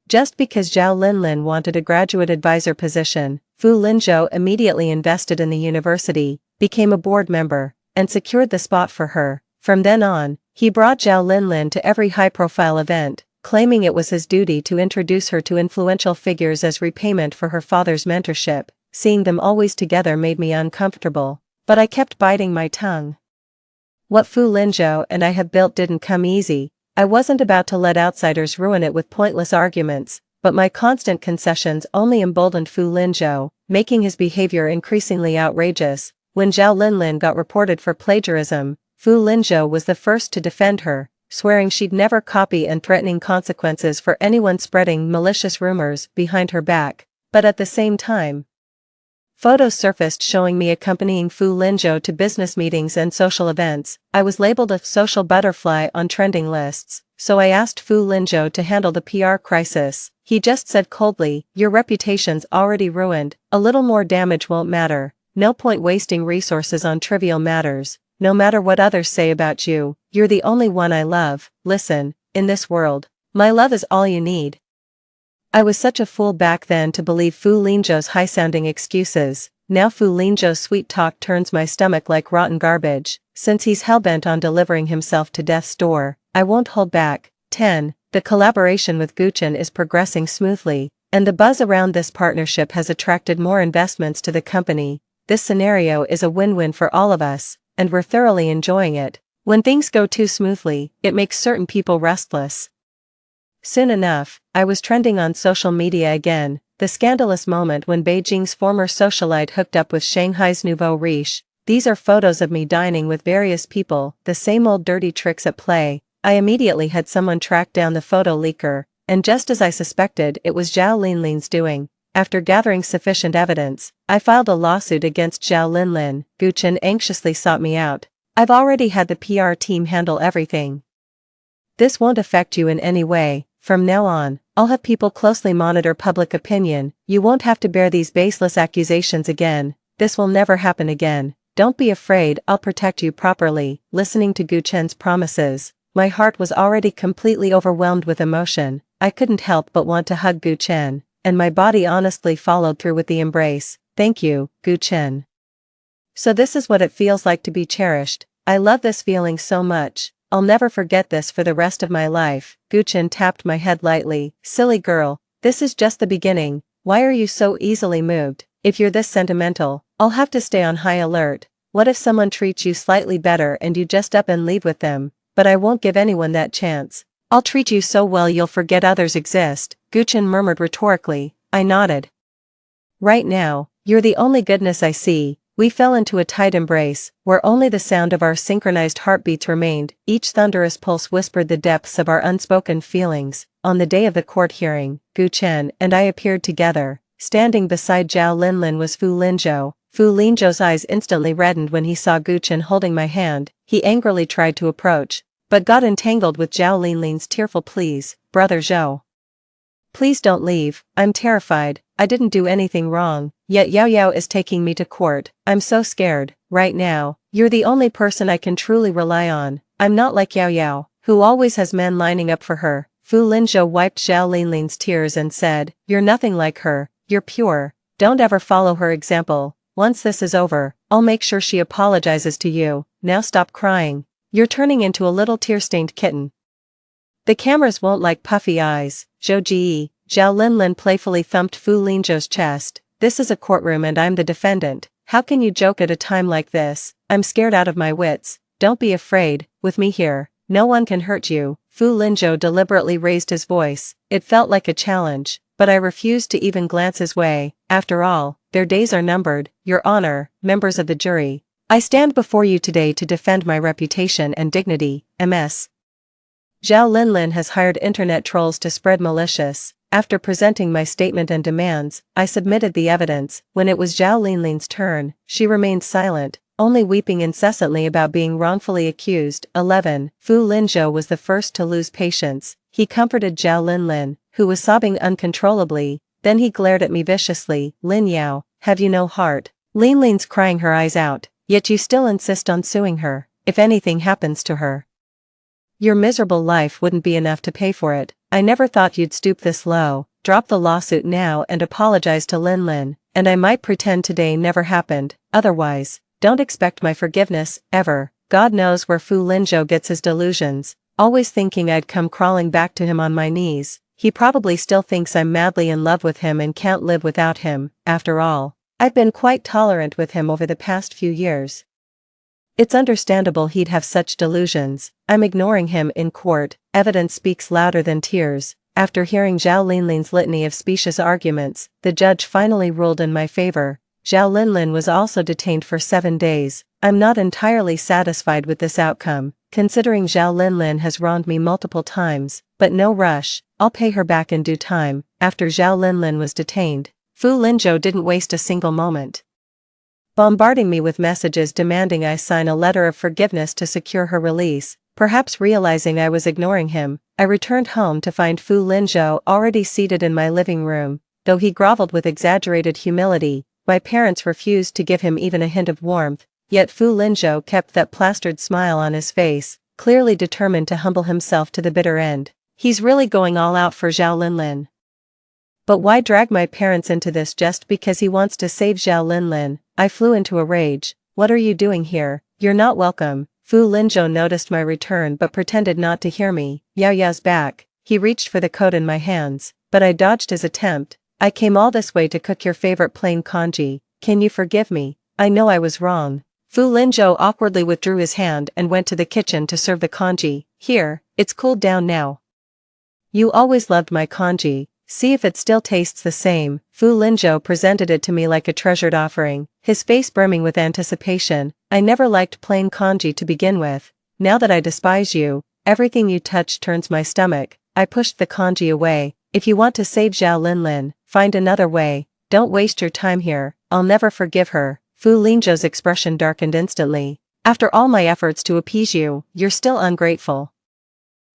Just because Zhao Linlin wanted a graduate advisor position, Fu Linzhou immediately invested in the university, became a board member, and secured the spot for her. From then on, he brought Zhao Linlin to every high-profile event, claiming it was his duty to introduce her to influential figures as repayment for her father's mentorship. Seeing them always together made me uncomfortable, but I kept biting my tongue. What Fu Linzhou and I have built didn't come easy. I wasn't about to let outsiders ruin it with pointless arguments, but my constant concessions only emboldened Fu Linzhou, making his behavior increasingly outrageous. When Zhao Linlin got reported for plagiarism, Fu Linzhou was the first to defend her, swearing she'd never copy and threatening consequences for anyone spreading malicious rumors behind her back. But at the same time, photos surfaced showing me accompanying Fu Linzhou to business meetings and social events. I was labeled a social butterfly on trending lists, so I asked Fu Linzhou to handle the PR crisis. He just said coldly, "Your reputation's already ruined, a little more damage won't matter. No point wasting resources on trivial matters. No matter what others say about you, you're the only one I love. Listen, in this world, my love is all you need." I was such a fool back then to believe Fu Linzhou's high-sounding excuses. Now Fu Linzhou's sweet talk turns my stomach like rotten garbage. Since he's hellbent on delivering himself to death's door, I won't hold back. 10. The collaboration with Gu Chen is progressing smoothly, and the buzz around this partnership has attracted more investments to the company. This scenario is a win-win for all of us, and we're thoroughly enjoying it. When things go too smoothly, it makes certain people restless. Soon enough, I was trending on social media again. The scandalous moment when Beijing's former socialite hooked up with Shanghai's nouveau riche. These are photos of me dining with various people, the same old dirty tricks at play. I immediately had someone track down the photo leaker, and just as I suspected, it was Zhao Linlin's doing. After gathering sufficient evidence, I filed a lawsuit against Zhao Linlin. Gu Chen anxiously sought me out. I've already had the PR team handle everything. This won't affect you in any way. From now on, I'll have people closely monitor public opinion. You won't have to bear these baseless accusations again. This will never happen again. Don't be afraid, I'll protect you properly. Listening to Gu Chen's promises, my heart was already completely overwhelmed with emotion. I couldn't help but want to hug Gu Chen, and my body honestly followed through with the embrace. Thank you, Gu Chen. So this is what it feels like to be cherished. I love this feeling so much. I'll never forget this for the rest of my life. Gu Chen tapped my head lightly. Silly girl, this is just the beginning. Why are you so easily moved? If you're this sentimental, I'll have to stay on high alert. What if someone treats you slightly better and you just up and leave with them? But I won't give anyone that chance. I'll treat you so well you'll forget others exist, Gu Chen murmured rhetorically. I nodded. Right now, you're the only goodness I see. We fell into a tight embrace, where only the sound of our synchronized heartbeats remained. Each thunderous pulse whispered the depths of our unspoken feelings. On the day of the court hearing, Gu Chen and I appeared together. Standing beside Zhao Linlin was Fu Linzhou. Fu Linzhou's eyes instantly reddened when he saw Gu Chen holding my hand. He angrily tried to approach, but got entangled with Zhao Linlin's tearful pleas. Brother Zhou, please don't leave, I'm terrified, I didn't do anything wrong, yet Yao Yao is taking me to court. I'm so scared. Right now, you're the only person I can truly rely on. I'm not like Yao Yao, who always has men lining up for her. Fu Linzhou wiped Zhao Linlin's tears and said, you're nothing like her, you're pure. Don't ever follow her example. Once this is over, I'll make sure she apologizes to you. Now stop crying. You're turning into a little tear-stained kitten. The cameras won't like puffy eyes. Zhou Ji, Zhao Linlin playfully thumped Fu Linzhou's chest. This is a courtroom and I'm the defendant. How can you joke at a time like this? I'm scared out of my wits. Don't be afraid, with me here, no one can hurt you. Fu Linzhou deliberately raised his voice. It felt like a challenge, but I refused to even glance his way. After all, their days are numbered. Your Honor, members of the jury, I stand before you today to defend my reputation and dignity. Ms. Zhao Linlin has hired internet trolls to spread malicious. After presenting my statement and demands, I submitted the evidence. When it was Zhao Linlin's turn, she remained silent, only weeping incessantly about being wrongfully accused. 11. Fu Linzhou was the first to lose patience. He comforted Zhao Linlin, who was sobbing uncontrollably. Then he glared at me viciously. Lin Yao, have you no heart? Linlin's crying her eyes out, yet you still insist on suing her. If anything happens to her, your miserable life wouldn't be enough to pay for it. I never thought you'd stoop this low. Drop the lawsuit now and apologize to Linlin, and I might pretend today never happened. Otherwise, don't expect my forgiveness, ever. God knows where Fu Linzhou gets his delusions, always thinking I'd come crawling back to him on my knees. He probably still thinks I'm madly in love with him and can't live without him. After all, I've been quite tolerant with him over the past few years. It's understandable he'd have such delusions. I'm ignoring him in court. Evidence speaks louder than tears. After hearing Zhao Linlin's litany of specious arguments, the judge finally ruled in my favor. Zhao Linlin was also detained for 7 days. I'm not entirely satisfied with this outcome, considering Zhao Linlin has wronged me multiple times, but no rush, I'll pay her back in due time. After Zhao Linlin was detained, Fu Linzhou didn't waste a single moment, bombarding me with messages demanding I sign a letter of forgiveness to secure her release. Perhaps realizing I was ignoring him, I returned home to find Fu Linzhou already seated in my living room. Though he groveled with exaggerated humility, my parents refused to give him even a hint of warmth, yet Fu Linzhou kept that plastered smile on his face, clearly determined to humble himself to the bitter end. He's really going all out for Zhao Linlin. But why drag my parents into this just because he wants to save Zhao Linlin? I flew into a rage. What are you doing here? You're not welcome. Fu Linzhou noticed my return but pretended not to hear me. Yao Yao's back. He reached for the coat in my hands, but I dodged his attempt. I came all this way to cook your favorite plain congee. Can you forgive me? I know I was wrong. Fu Linzhou awkwardly withdrew his hand and went to the kitchen to serve the congee. Here, it's cooled down now. You always loved my congee. See if it still tastes the same. Fu Linzhou presented it to me like a treasured offering, his face brimming with anticipation. I never liked plain congee to begin with. Now that I despise you, everything you touch turns my stomach. I pushed the kanji away. If you want to save Zhao Linlin, find another way. Don't waste your time here. I'll never forgive her. Fu Lingzhou's expression darkened instantly. After all my efforts to appease you, you're still ungrateful.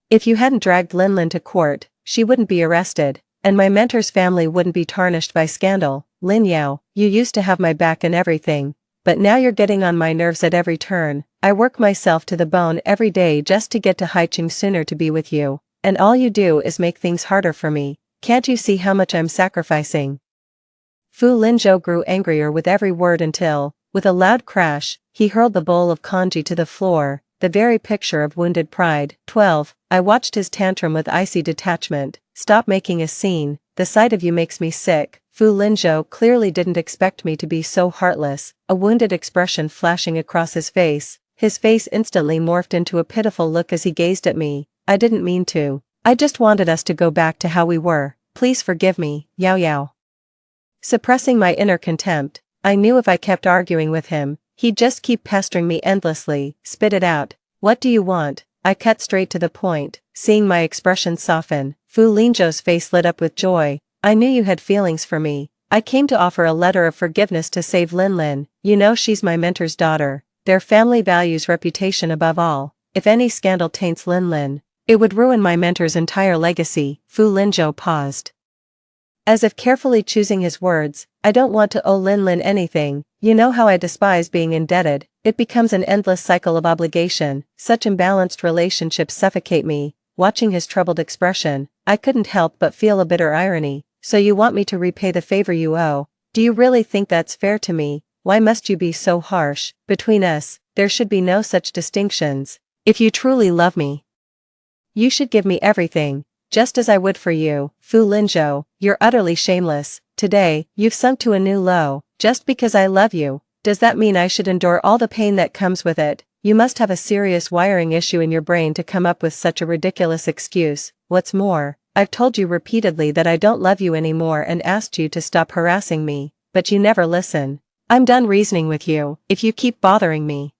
If you hadn't dragged Linlin to court, she wouldn't be arrested, and my mentor's family wouldn't be tarnished by scandal. Lin Yao, you used to have my back and everything, but now you're getting on my nerves at every turn. I work myself to the bone every day just to get to Haicheng sooner to be with you, and all you do is make things harder for me. Can't you see how much I'm sacrificing? Fu Lingzhou grew angrier with every word until, with a loud crash, he hurled the bowl of kanji to the floor, the very picture of wounded pride. 12. I watched his tantrum with icy detachment. Stop making a scene, the sight of you makes me sick. Fu Lingzhou clearly didn't expect me to be so heartless, a wounded expression flashing across his face. His face instantly morphed into a pitiful look as he gazed at me. I didn't mean to. I just wanted us to go back to how we were. Please forgive me, Yao Yao. Suppressing my inner contempt, I knew if I kept arguing with him, he'd just keep pestering me endlessly. Spit it out. What do you want? I cut straight to the point, seeing my expression soften. Fu Lingzhou's face lit up with joy. I knew you had feelings for me. I came to offer a letter of forgiveness to save Linlin. You know she's my mentor's daughter. Their family values reputation above all. If any scandal taints Linlin, it would ruin my mentor's entire legacy. Fu Lingzhou paused, as if carefully choosing his words. I don't want to owe Linlin anything. You know how I despise being indebted. It becomes an endless cycle of obligation. Such imbalanced relationships suffocate me. Watching his troubled expression, I couldn't help but feel a bitter irony. So you want me to repay the favor you owe? Do you really think that's fair to me? Why must you be so harsh? Between us, there should be no such distinctions. If you truly love me, you should give me everything, just as I would for you. Fu Lingzhou, you're utterly shameless. Today, you've sunk to a new low. Just because I love you, does that mean I should endure all the pain that comes with it? You must have a serious wiring issue in your brain to come up with such a ridiculous excuse. What's more, I've told you repeatedly that I don't love you anymore and asked you to stop harassing me, but you never listen. I'm done reasoning with you. If you keep bothering me,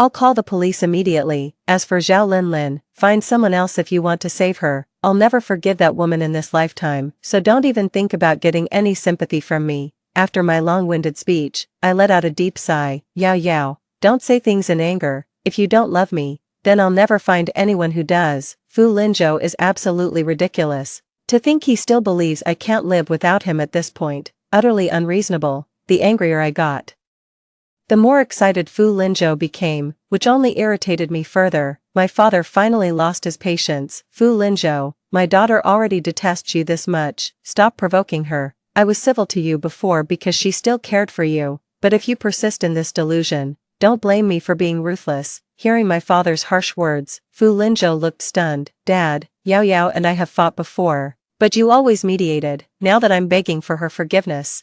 I'll call the police immediately. As for Zhao Linlin, find someone else if you want to save her. I'll never forgive that woman in this lifetime, so don't even think about getting any sympathy from me. After my long-winded speech, I let out a deep sigh. Yao Yao, don't say things in anger. If you don't love me, then I'll never find anyone who does. Fu Lingzhou is absolutely ridiculous. To think he still believes I can't live without him at this point, utterly unreasonable. The angrier I got, the more excited Fu Lingzhou became, which only irritated me further. My father finally lost his patience. Fu Lingzhou, my daughter already detests you this much. Stop provoking her. I was civil to you before because she still cared for you, but if you persist in this delusion, don't blame me for being ruthless. Hearing my father's harsh words, Fu Lingzhou looked stunned. Dad, Yao Yao and I have fought before, but you always mediated. Now that I'm begging for her forgiveness,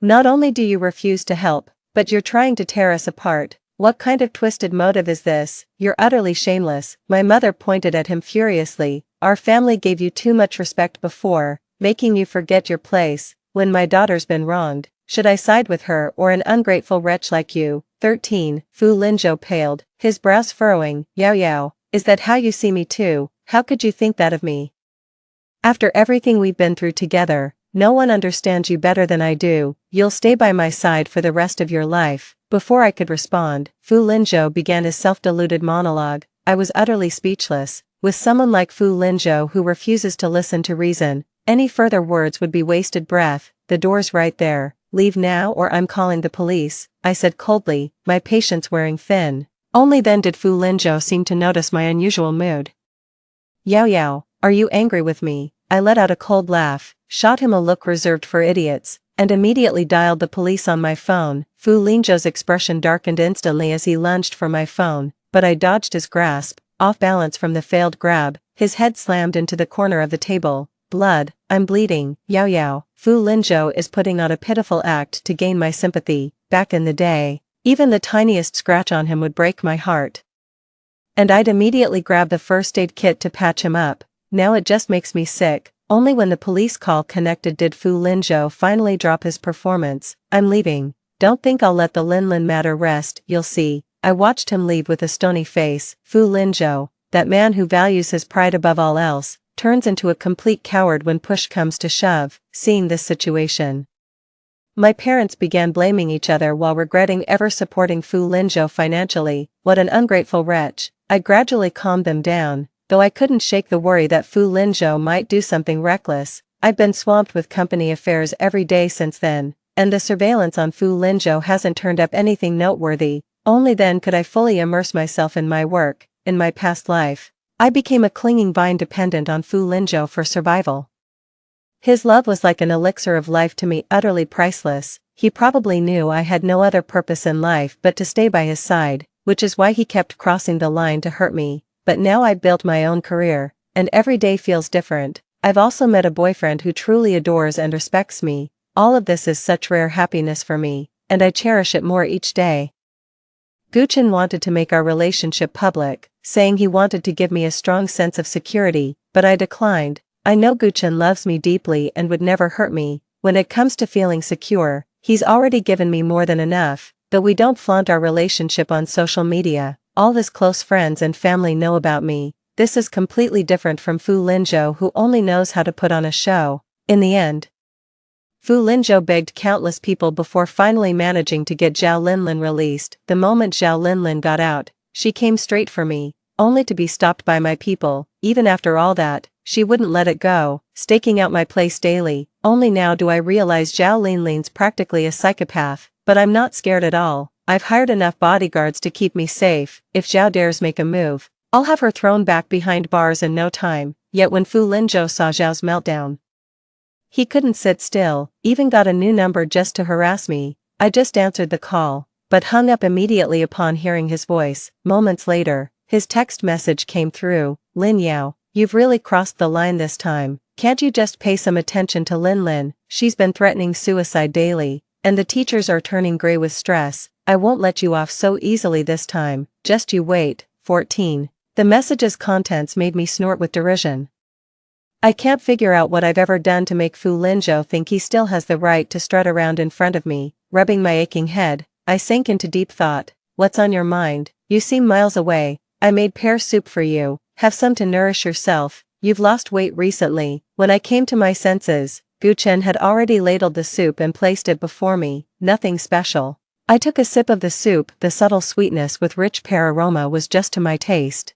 not only do you refuse to help, but you're trying to tear us apart. What kind of twisted motive is this? You're utterly shameless. My mother pointed at him furiously. Our family gave you too much respect before, making you forget your place. When my daughter's been wronged, should I side with her or an ungrateful wretch like you? 13. Fu Lingzhou paled, his brows furrowing. Yao Yao, is that how you see me too? How could you think that of me? After everything we've been through together, no one understands you better than I do. You'll stay by my side for the rest of your life. Before I could respond, Fu Lingzhou began his self-deluded monologue. I was utterly speechless. With someone like Fu Lingzhou who refuses to listen to reason, any further words would be wasted breath. The door's right there. Leave now or I'm calling the police, I said coldly, my patience wearing thin. Only then did Fu Lingzhou seem to notice my unusual mood. Yao Yao, are you angry with me? I let out a cold laugh, shot him a look reserved for idiots, and immediately dialed the police on my phone. Fu Lingzhou's expression darkened instantly as he lunged for my phone, but I dodged his grasp. Off balance from the failed grab, his head slammed into the corner of the table. Blood, I'm bleeding. Yao Yao, Fu Lingzhou is putting on a pitiful act to gain my sympathy. Back in the day, even the tiniest scratch on him would break my heart, and I'd immediately grab the first aid kit to patch him up. Now it just makes me sick. Only when the police call connected did Fu Lingzhou finally drop his performance. I'm leaving. Don't think I'll let the Linlin matter rest, you'll see. I watched him leave with a stony face. Fu Lingzhou, that man who values his pride above all else, turns into a complete coward when push comes to shove. Seeing this situation, my parents began blaming each other while regretting ever supporting Fu Linzhou financially. What an ungrateful wretch. I gradually calmed them down, though I couldn't shake the worry that Fu Linzhou might do something reckless. I've been swamped with company affairs every day since then, and the surveillance on Fu Linzhou hasn't turned up anything noteworthy. Only then could I fully immerse myself in my work. In my past life, I became a clinging vine dependent on Fu Linzhou for survival. His love was like an elixir of life to me, utterly priceless. He probably knew I had no other purpose in life but to stay by his side, which is why he kept crossing the line to hurt me. But now I've built my own career, and every day feels different. I've also met a boyfriend who truly adores and respects me. All of this is such rare happiness for me, and I cherish it more each day. Guchen wanted to make our relationship public, saying he wanted to give me a strong sense of security, but I declined. I know Guchen loves me deeply and would never hurt me. When it comes to feeling secure, he's already given me more than enough. Though we don't flaunt our relationship on social media, all his close friends and family know about me. This is completely different from Fu Linzhou, who only knows how to put on a show. In the end, Fu Linzhou begged countless people before finally managing to get Zhao Linlin released. The moment Zhao Linlin got out, she came straight for me, only to be stopped by my people. Even after all that, she wouldn't let it go, staking out my place daily. Only now do I realize Zhao Linlin's practically a psychopath, but I'm not scared at all. I've hired enough bodyguards to keep me safe. If Zhao dares make a move, I'll have her thrown back behind bars in no time. Yet when Fu Linzhou saw Zhao's meltdown, he couldn't sit still, even got a new number just to harass me. I just answered the call, but hung up immediately upon hearing his voice. Moments later, his text message came through. Lin Yao, you've really crossed the line this time. Can't you just pay some attention to Linlin? She's been threatening suicide daily, and the teachers are turning gray with stress. I won't let you off so easily this time. Just you wait. 14. The message's contents made me snort with derision. I can't figure out what I've ever done to make Fu Linzhou think he still has the right to strut around in front of me. Rubbing my aching head, I sank into deep thought. What's on your mind? You seem miles away. I made pear soup for you. Have some to nourish yourself. You've lost weight recently. When I came to my senses, Guchen had already ladled the soup and placed it before me. Nothing special. I took a sip of the soup. The subtle sweetness with rich pear aroma was just to my taste.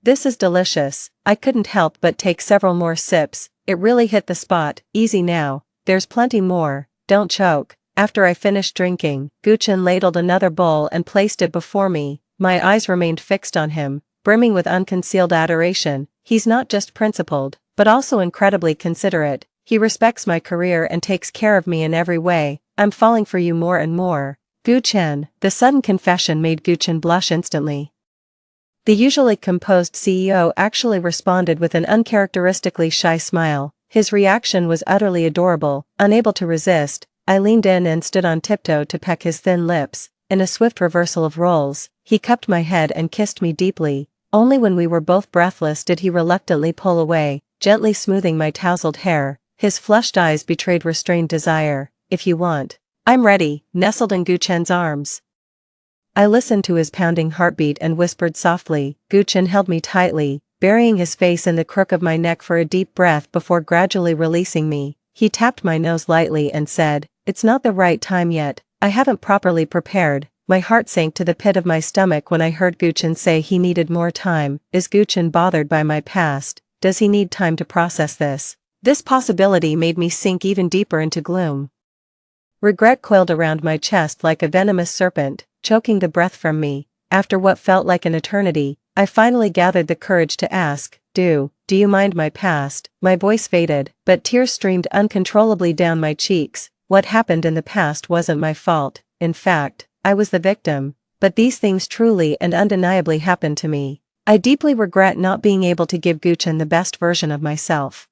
This is delicious. I couldn't help but take several more sips. It really hit the spot. Easy now. There's plenty more. Don't choke. After I finished drinking, Guchen ladled another bowl and placed it before me. My eyes remained fixed on him, brimming with unconcealed adoration. He's not just principled, but also incredibly considerate. He respects my career and takes care of me in every way. I'm falling for you more and more. Guchen. The sudden confession made Guchen blush instantly. The usually composed CEO actually responded with an uncharacteristically shy smile. His reaction was utterly adorable. Unable to resist, I leaned in and stood on tiptoe to peck his thin lips. In a swift reversal of roles, he cupped my head and kissed me deeply. Only when we were both breathless did he reluctantly pull away, gently smoothing my tousled hair. His flushed eyes betrayed restrained desire. If you want. I'm ready. Nestled in Guchen's arms, I listened to his pounding heartbeat and whispered softly. Guchen held me tightly, burying his face in the crook of my neck for a deep breath before gradually releasing me. He tapped my nose lightly and said, "It's not the right time yet. I haven't properly prepared." My heart sank to the pit of my stomach when I heard Guchen say he needed more time. Is Guchen bothered by my past? Does he need time to process this? This possibility made me sink even deeper into gloom. Regret coiled around my chest like a venomous serpent, choking the breath from me. After what felt like an eternity, I finally gathered the courage to ask, Do you mind my past?" My voice faded, but tears streamed uncontrollably down my cheeks. What happened in the past wasn't my fault. In fact, I was the victim. But these things truly and undeniably happened to me. I deeply regret not being able to give Guchen the best version of myself.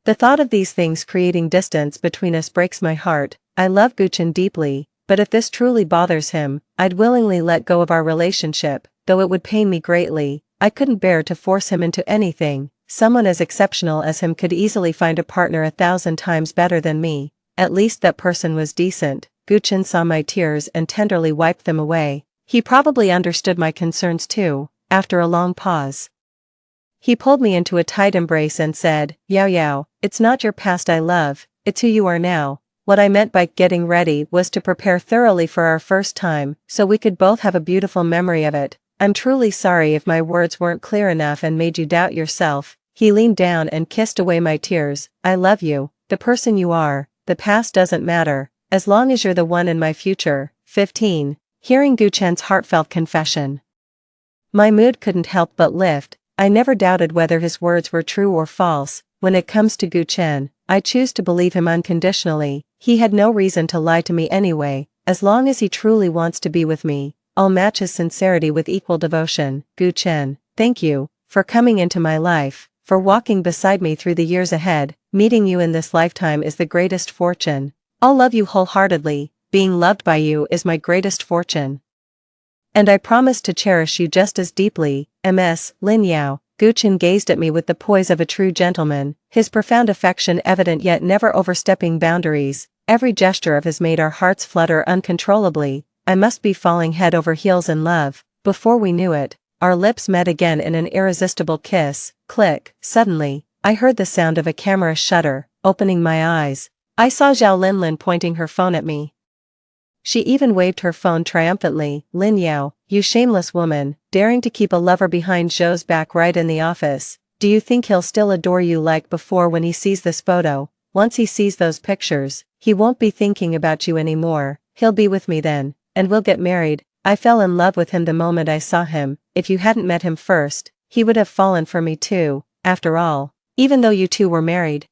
The thought of these things creating distance between us breaks my heart. I love Guchen deeply, but if this truly bothers him, I'd willingly let go of our relationship, though it would pain me greatly. I couldn't bear to force him into anything. Someone as exceptional as him could easily find a partner 1,000 times better than me. At least that person was decent. Guchen saw my tears and tenderly wiped them away. He probably understood my concerns too. after a long pause. He pulled me into a tight embrace and said, "Yao Yao, it's not your past I love, it's who you are now." What I meant by getting ready was to prepare thoroughly for our first time, so we could both have a beautiful memory of it. I'm truly sorry if my words weren't clear enough and made you doubt yourself. He leaned down and kissed away my tears. I love you, the person you are, the past doesn't matter, as long as you're the one in my future. 15. Hearing Gu Chen's heartfelt confession. My mood couldn't help but lift. I never doubted whether his words were true or false. When it comes to Gu Chen, I choose to believe him unconditionally. He had no reason to lie to me anyway. As long as he truly wants to be with me, I'll match his sincerity with equal devotion. Gu Chen, thank you for coming into my life, for walking beside me through the years ahead. Meeting you in this lifetime is the greatest fortune. I'll love you wholeheartedly. Being loved by you is my greatest fortune. And I promise to cherish you just as deeply. Ms. Lin Yao. Gu Chen gazed at me with the poise of a true gentleman, his profound affection evident yet never overstepping boundaries. Every gesture of his made our hearts flutter uncontrollably. I must be falling head over heels in love. Before we knew it, our lips met again in an irresistible kiss. Click. Suddenly, I heard the sound of a camera shutter. Opening my eyes, I saw Zhao Linlin pointing her phone at me. She even waved her phone triumphantly. Lin Yao, you shameless woman, daring to keep a lover behind Zhou's back right in the office. Do you think he'll still adore you like before when he sees this photo? Once he sees those pictures, he won't be thinking about you anymore. He'll be with me then, and we'll get married. I fell in love with him the moment I saw him. If you hadn't met him first, he would have fallen for me too. After all, even though you two were married,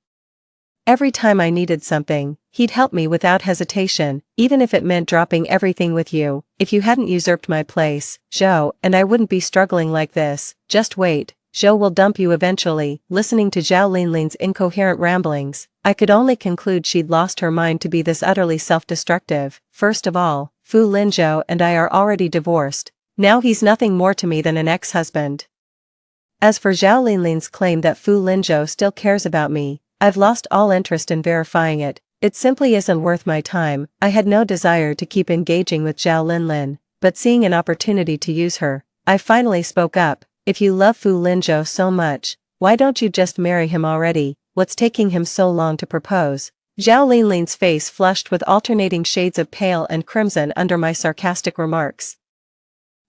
every time I needed something, he'd help me without hesitation, even if it meant dropping everything with you. If you hadn't usurped my place, Zhou and I wouldn't be struggling like this. Just wait, Zhou will dump you eventually. Listening to Zhao Linlin's incoherent ramblings, I could only conclude she'd lost her mind to be this utterly self-destructive. First of all, Fu Linzhou and I are already divorced. Now he's nothing more to me than an ex-husband. As for Zhao Linlin's claim that Fu Linzhou still cares about me, I've lost all interest in verifying it. It simply isn't worth my time. I had no desire to keep engaging with Zhao Linlin, but seeing an opportunity to use her, I finally spoke up. If you love Fu Linzhou so much, why don't you just marry him already? What's taking him so long to propose? Zhao Linlin's face flushed with alternating shades of pale and crimson under my sarcastic remarks.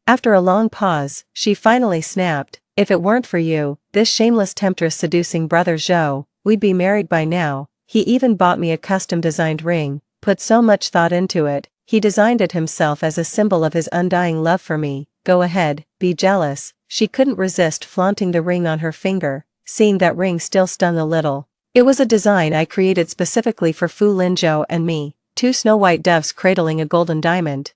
After a long pause, she finally snapped, if it weren't for you, this shameless temptress seducing brother Zhou, we'd be married by now. He even bought me a custom-designed ring, put so much thought into it. He designed it himself as a symbol of his undying love for me. Go ahead, be jealous. She couldn't resist flaunting the ring on her finger. Seeing that ring still stung a little. It was a design I created specifically for Fu Linzhou and me, two snow-white doves cradling a golden diamond,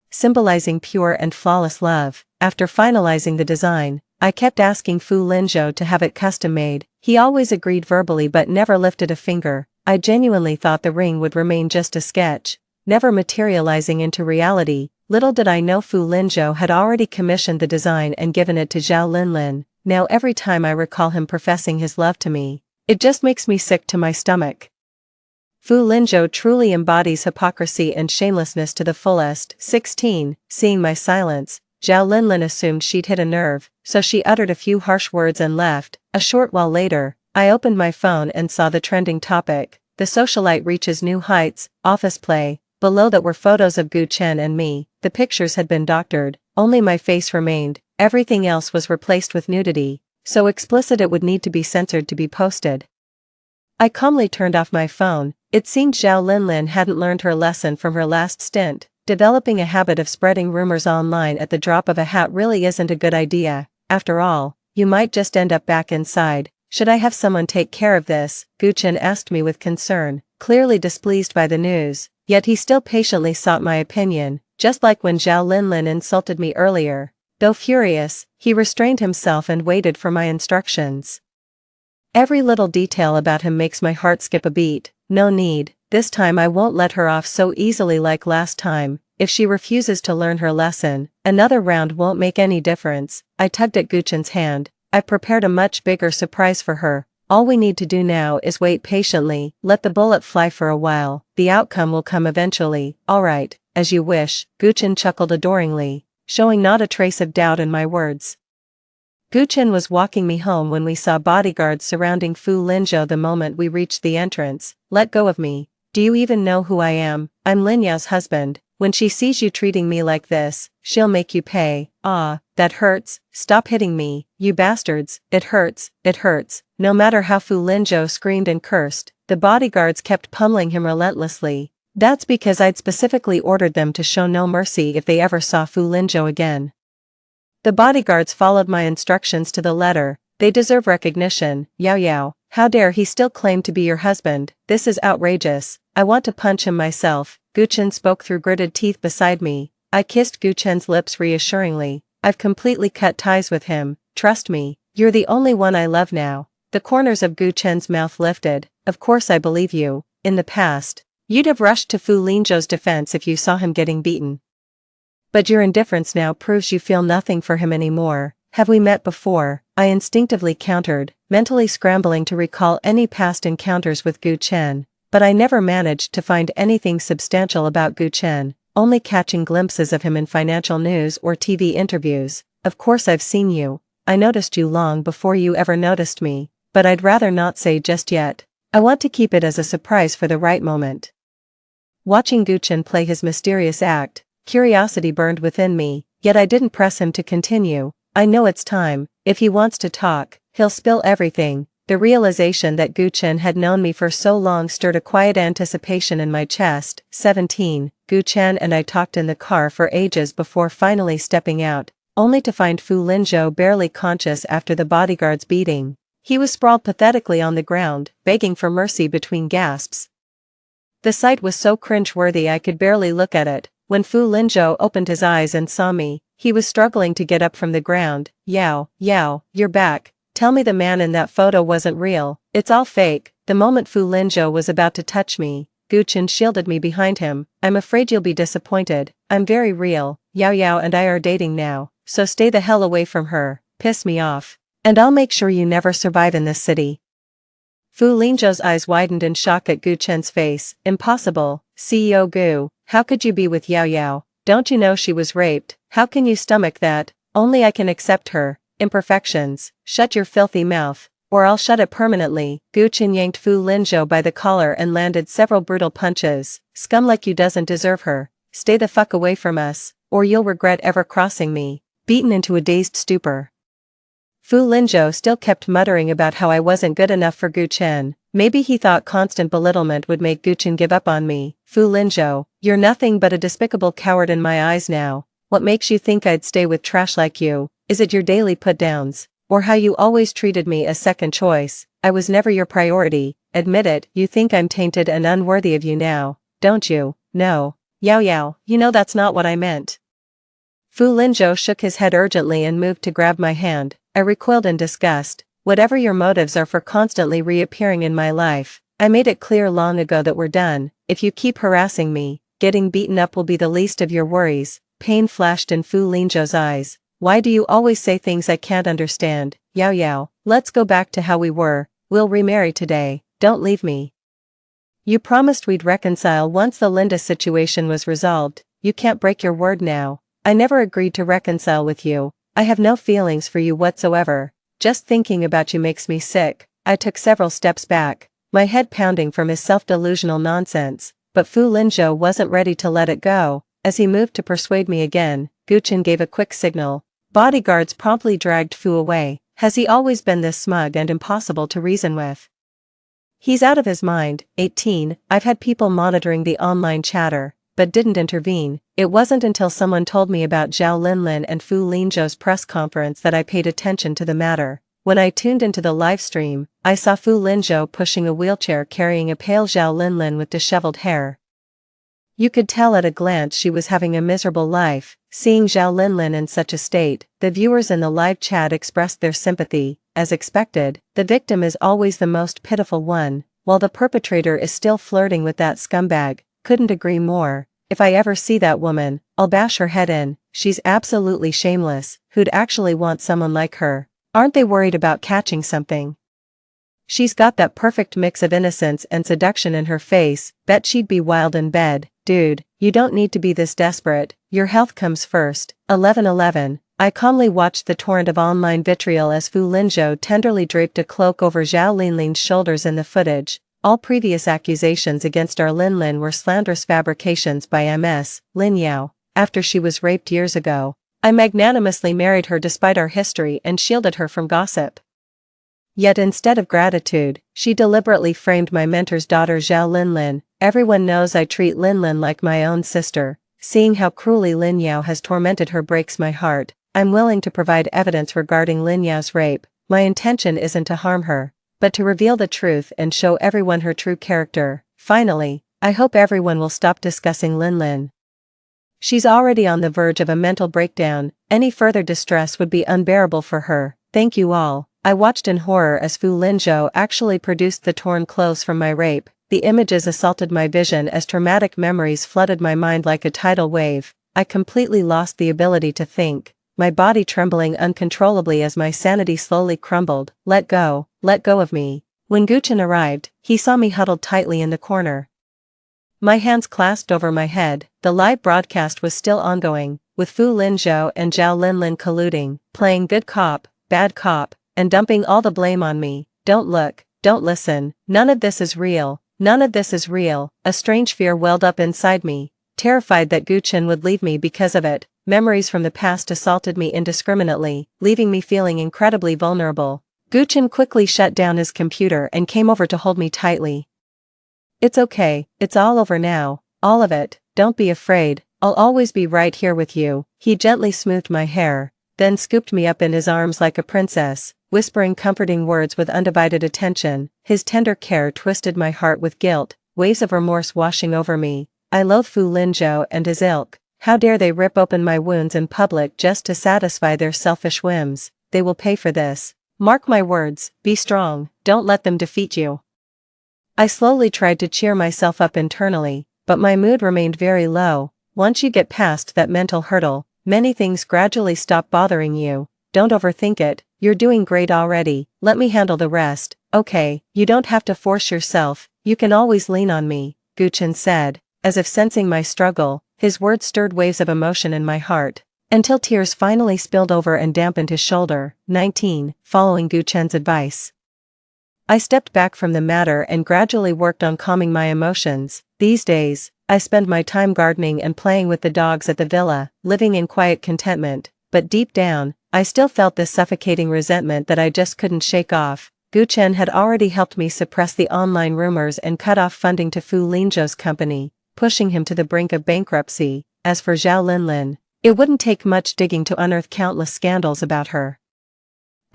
symbolizing pure and flawless love. After finalizing the design, I kept asking Fu Linzhou to have it custom-made. He always agreed verbally but never lifted a finger. I genuinely thought the ring would remain just a sketch, never materializing into reality. Little did I know Fu Linzhou had already commissioned the design and given it to Zhao Linlin. Now every time I recall him professing his love to me, it just makes me sick to my stomach. Fu Linzhou truly embodies hypocrisy and shamelessness to the fullest. 16. Seeing my silence, Zhao Linlin assumed she'd hit a nerve, so she uttered a few harsh words and left. A short while later, I opened my phone and saw the trending topic. The socialite reaches new heights, office play. Below that were photos of Gu Chen and me. The pictures had been doctored, only my face remained. Everything else was replaced with nudity, so explicit it would need to be censored to be posted. I calmly turned off my phone. It seemed Zhao Linlin hadn't learned her lesson from her last stint. Developing a habit of spreading rumors online at the drop of a hat really isn't a good idea. After all, you might just end up back inside. Should I have someone take care of this? Gu Chen asked me with concern, clearly displeased by the news, yet he still patiently sought my opinion, just like when Zhao Linlin insulted me earlier. Though furious, he restrained himself and waited for my instructions. Every little detail about him makes my heart skip a beat. No need, this time I won't let her off so easily like last time. If she refuses to learn her lesson, another round won't make any difference. I tugged at Gu Chen's hand. I've prepared a much bigger surprise for her. All we need to do now is wait patiently, let the bullet fly for a while. The outcome will come eventually. Alright, as you wish. Gu Chen chuckled adoringly. showing not a trace of doubt in my words. Gu Chen was walking me home when we saw bodyguards surrounding Fu Linzhou the moment we reached the entrance. Let go of me. Do you even know who I am? I'm Lin Yao's husband. When she sees you treating me like this, she'll make you pay. Ah, that hurts. Stop hitting me, you bastards. It hurts, it hurts. No matter how Fu Linzhou screamed and cursed, the bodyguards kept pummeling him relentlessly. That's because I'd specifically ordered them to show no mercy if they ever saw Fu Linzhou again. The bodyguards followed my instructions to the letter. They deserve recognition. Yao Yao, how dare he still claim to be your husband? This is outrageous. I want to punch him myself. Gu Chen spoke through gritted teeth beside me. I kissed Gu Chen's lips reassuringly. I've completely cut ties with him. Trust me, you're the only one I love now. The corners of Gu Chen's mouth lifted. Of course I believe you. In the past, you'd have rushed to Fu Linzhou's defense if you saw him getting beaten. But your indifference now proves you feel nothing for him anymore. Have we met before? I instinctively countered, mentally scrambling to recall any past encounters with Gu Chen. But I never managed to find anything substantial about Gu Chen, only catching glimpses of him in financial news or TV interviews. Of course I've seen you. I noticed you long before you ever noticed me, but I'd rather not say just yet. I want to keep it as a surprise for the right moment. Watching Gu Chen play his mysterious act, curiosity burned within me, yet I didn't press him to continue. I know it's time. If he wants to talk, he'll spill everything. The realization that Gu Chen had known me for so long stirred a quiet anticipation in my chest. 17. Gu Chen and I talked in the car for ages before finally stepping out, only to find Fu Linzhou barely conscious after the bodyguard's beating. He was sprawled pathetically on the ground, begging for mercy between gasps. The sight was so cringe-worthy I could barely look at it. When Fu Linzhou opened his eyes and saw me, he was struggling to get up from the ground. Yao, Yao, you're back. Tell me the man in that photo wasn't real. It's all fake. The moment Fu Linzhou was about to touch me, Gu Chen shielded me behind him. I'm afraid you'll be disappointed. I'm very real. Yao Yao and I are dating now, so stay the hell away from her. Piss me off. And I'll make sure you never survive in this city. Fu Linzhou's eyes widened in shock at Gu Chen's face. Impossible. CEO Gu, how could you be with Yao Yao? Don't you know she was raped? How can you stomach that? Only I can accept her imperfections. Shut your filthy mouth, or I'll shut it permanently. Gu Chen yanked Fu Linzhou by the collar and landed several brutal punches. Scum like you doesn't deserve her. Stay the fuck away from us, or you'll regret ever crossing me. Beaten into a dazed stupor, Fu Linzhou still kept muttering about how I wasn't good enough for Gu Chen. Maybe he thought constant belittlement would make Gu Chen give up on me. Fu Linzhou, you're nothing but a despicable coward in my eyes now. What makes you think I'd stay with trash like you? Is it your daily put-downs? Or how you always treated me as second choice? I was never your priority. Admit it. You think I'm tainted and unworthy of you now, don't you? No. Yao Yao, you know that's not what I meant. Fu Linzhou shook his head urgently and moved to grab my hand. I recoiled in disgust. Whatever your motives are for constantly reappearing in my life, I made it clear long ago that we're done. If you keep harassing me, getting beaten up will be the least of your worries. Pain flashed in Fu Linzhou's eyes. Why do you always say things I can't understand? Yao Yao, let's go back to how we were. We'll remarry today. Don't leave me. You promised we'd reconcile once the Linda situation was resolved. You can't break your word now. I never agreed to reconcile with you. I have no feelings for you whatsoever. Just thinking about you makes me sick. I took several steps back, my head pounding from his self-delusional nonsense, but Fu Linzhou wasn't ready to let it go. As he moved to persuade me again, Gu Chen gave a quick signal. Bodyguards promptly dragged Fu away. Has he always been this smug and impossible to reason with? He's out of his mind. 18. I've had people monitoring the online chatter, but didn't intervene. It wasn't until someone told me about Zhao Linlin and Fu Linzhou's press conference that I paid attention to the matter. When I tuned into the live stream, I saw Fu Linzhou pushing a wheelchair carrying a pale Zhao Linlin with disheveled hair. You could tell at a glance she was having a miserable life. Seeing Zhao Linlin in such a state, the viewers in the live chat expressed their sympathy. As expected, the victim is always the most pitiful one, while the perpetrator is still flirting with that scumbag. Couldn't agree more. If I ever see that woman, I'll bash her head in. She's absolutely shameless. Who'd actually want someone like her? Aren't they worried about catching something? She's got that perfect mix of innocence and seduction in her face. Bet she'd be wild in bed. dude, you don't need to be this desperate, your health comes first. 11:11. I calmly watched the torrent of online vitriol as Fu Linzhou tenderly draped a cloak over Zhao Linlin's shoulders in the footage. All previous accusations against our Linlin were slanderous fabrications by Ms. Lin Yao. After she was raped years ago, I magnanimously married her despite our history and shielded her from gossip. Yet instead of gratitude, she deliberately framed my mentor's daughter Zhao Linlin. Everyone knows I treat Linlin like my own sister. Seeing how cruelly Lin Yao has tormented her breaks my heart. I'm willing to provide evidence regarding Lin Yao's rape. My intention isn't to harm her, but to reveal the truth and show everyone her true character. Finally, I hope everyone will stop discussing Linlin. She's already on the verge of a mental breakdown. Any further distress would be unbearable for her. Thank you all. I watched in horror as Fu Linzhou actually produced the torn clothes from my rape. The images assaulted my vision as traumatic memories flooded my mind like a tidal wave. I completely lost the ability to think, my body trembling uncontrollably as my sanity slowly crumbled. Let go of me. When Guchen arrived, he saw me huddled tightly in the corner. My hands clasped over my head. The live broadcast was still ongoing, with Fu Linzhou and Zhao Linlin colluding, playing good cop, bad cop, and dumping all the blame on me. Don't look, don't listen, none of this is real, none of this is real. A strange fear welled up inside me, terrified that Guchen would leave me because of it. Memories from the past assaulted me indiscriminately, leaving me feeling incredibly vulnerable. Guchen quickly shut down his computer and came over to hold me tightly. It's okay, it's all over now, all of it, don't be afraid, I'll always be right here with you. He gently smoothed my hair, then scooped me up in his arms like a princess, whispering comforting words with undivided attention. His tender care twisted my heart with guilt, waves of remorse washing over me. I loathe Fu Linzhou and his ilk. How dare they rip open my wounds in public just to satisfy their selfish whims. They will pay for this. Mark my words, be strong, don't let them defeat you. I slowly tried to cheer myself up internally, but my mood remained very low. Once you get past that mental hurdle, many things gradually stop bothering you. Don't overthink it, you're doing great already, let me handle the rest. Okay, you don't have to force yourself, you can always lean on me, Guchen said, as if sensing my struggle. His words stirred waves of emotion in my heart, until tears finally spilled over and dampened his shoulder. 19. Following Guchen's advice, I stepped back from the matter and gradually worked on calming my emotions. These days, I spend my time gardening and playing with the dogs at the villa, living in quiet contentment, but deep down, I still felt this suffocating resentment that I just couldn't shake off. Guchen had already helped me suppress the online rumors and cut off funding to Fu Linzhou's company, pushing him to the brink of bankruptcy. As for Zhao Linlin, it wouldn't take much digging to unearth countless scandals about her.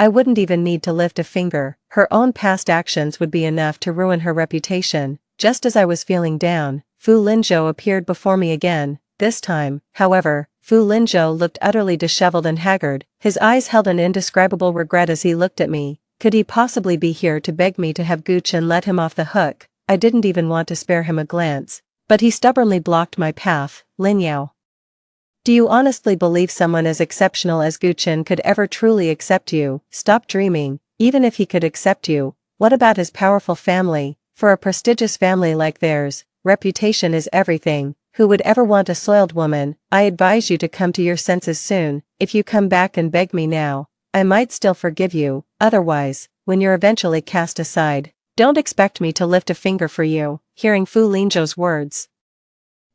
I wouldn't even need to lift a finger, her own past actions would be enough to ruin her reputation. Just as I was feeling down, Fu Linzhou appeared before me again. This time, however, Fu Linzhou looked utterly disheveled and haggard. His eyes held an indescribable regret as he looked at me. Could he possibly be here to beg me to have Guchen let him off the hook? I didn't even want to spare him a glance, but he stubbornly blocked my path. Lin Yao, do you honestly believe someone as exceptional as Guchen could ever truly accept you? Stop dreaming. Even if he could accept you, what about his powerful family? For a prestigious family like theirs, reputation is everything. Who would ever want a soiled woman? I advise you to come to your senses soon. If you come back and beg me now, I might still forgive you. Otherwise, when you're eventually cast aside, don't expect me to lift a finger for you. Hearing Fu Linzhou's words,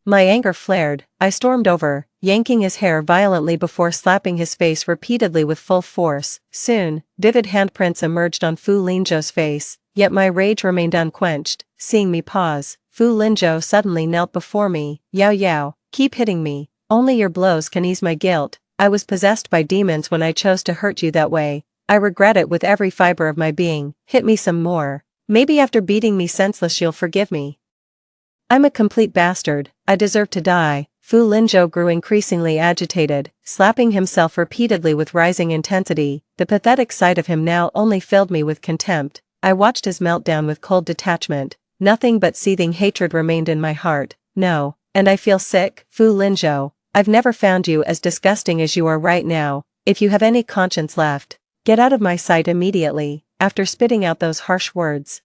my anger flared. I stormed over, yanking his hair violently before slapping his face repeatedly with full force. Soon, vivid handprints emerged on Fu Linzhou's face, yet my rage remained unquenched. Seeing me pause, Fu Linzhou suddenly knelt before me. Yao Yao, keep hitting me. Only your blows can ease my guilt. I was possessed by demons when I chose to hurt you that way. I regret it with every fiber of my being. Hit me some more. Maybe after beating me senseless you'll forgive me. I'm a complete bastard, I deserve to die. Fu Linzhou grew increasingly agitated, slapping himself repeatedly with rising intensity. The pathetic sight of him now only filled me with contempt. I watched his meltdown with cold detachment. Nothing but seething hatred remained in my heart. No, and I feel sick. Fu Linzhou, I've never found you as disgusting as you are right now. If you have any conscience left, get out of my sight immediately. After spitting out those harsh words,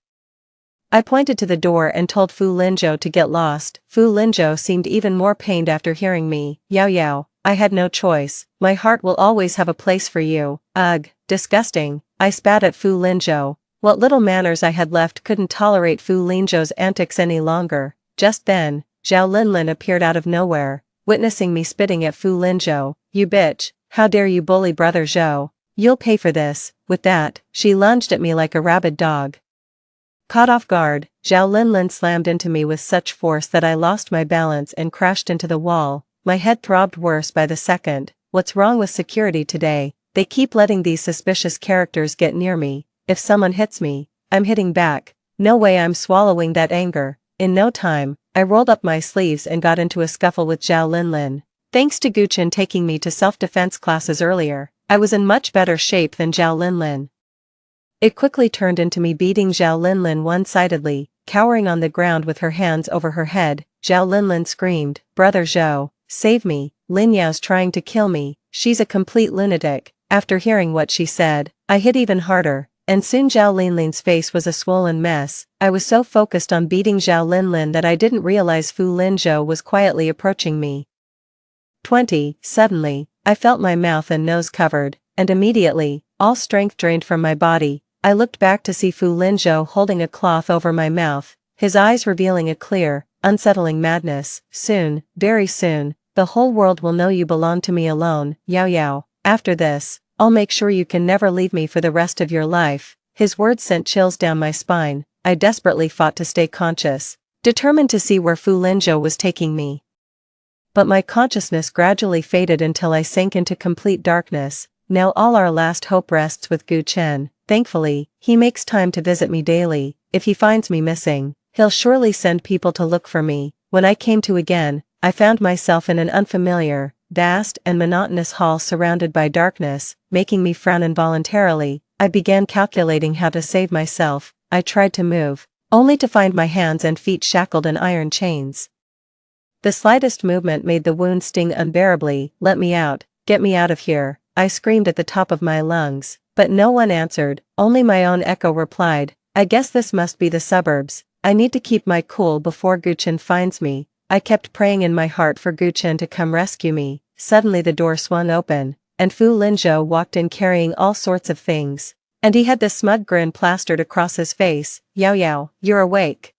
I pointed to the door and told Fu Linzhou to get lost. Fu Linzhou seemed even more pained after hearing me. Yao Yao, I had no choice. My heart will always have a place for you. Ugh, disgusting. I spat at Fu Linzhou. What little manners I had left couldn't tolerate Fu Linzhou's antics any longer. Just then, Zhao Linlin appeared out of nowhere, witnessing me spitting at Fu Linzhou. You bitch, how dare you bully brother Zhou? You'll pay for this. With that, she lunged at me like a rabid dog. Caught off guard, Zhao Linlin slammed into me with such force that I lost my balance and crashed into the wall. My head throbbed worse by the second. What's wrong with security today? They keep letting these suspicious characters get near me. If someone hits me, I'm hitting back. No way I'm swallowing that anger. In no time, I rolled up my sleeves and got into a scuffle with Zhao Linlin. Thanks to Guchen taking me to self-defense classes earlier, I was in much better shape than Zhao Linlin. It quickly turned into me beating Zhao Linlin one-sidedly, cowering on the ground with her hands over her head. Zhao Linlin screamed, "Brother Zhou, save me, Lin Yao's trying to kill me, she's a complete lunatic." After hearing what she said, I hit even harder, and soon Zhao Linlin's face was a swollen mess. I was so focused on beating Zhao Linlin that I didn't realize Fu Linzhou was quietly approaching me. 20. Suddenly, I felt my mouth and nose covered, and immediately, all strength drained from my body. I looked back to see Fu Linzhou holding a cloth over my mouth, his eyes revealing a clear, unsettling madness. Soon, very soon, the whole world will know you belong to me alone, Yao Yao. After this, I'll make sure you can never leave me for the rest of your life. His words sent chills down my spine. I desperately fought to stay conscious, determined to see where Fu Linzhou was taking me. But my consciousness gradually faded until I sank into complete darkness. Now all our last hope rests with Gu Chen. Thankfully, he makes time to visit me daily. If he finds me missing, he'll surely send people to look for me. When I came to again, I found myself in an unfamiliar, vast and monotonous hall surrounded by darkness, making me frown involuntarily. I began calculating how to save myself. I tried to move, only to find my hands and feet shackled in iron chains. The slightest movement made the wound sting unbearably. Let me out, get me out of here, I screamed at the top of my lungs. But no one answered, only my own echo replied, I guess this must be the suburbs. I need to keep my cool before Guchen finds me. I kept praying in my heart for Guchen to come rescue me. Suddenly the door swung open, and Fu Linzhou walked in carrying all sorts of things. And he had this smug grin plastered across his face. Yao Yao, you're awake.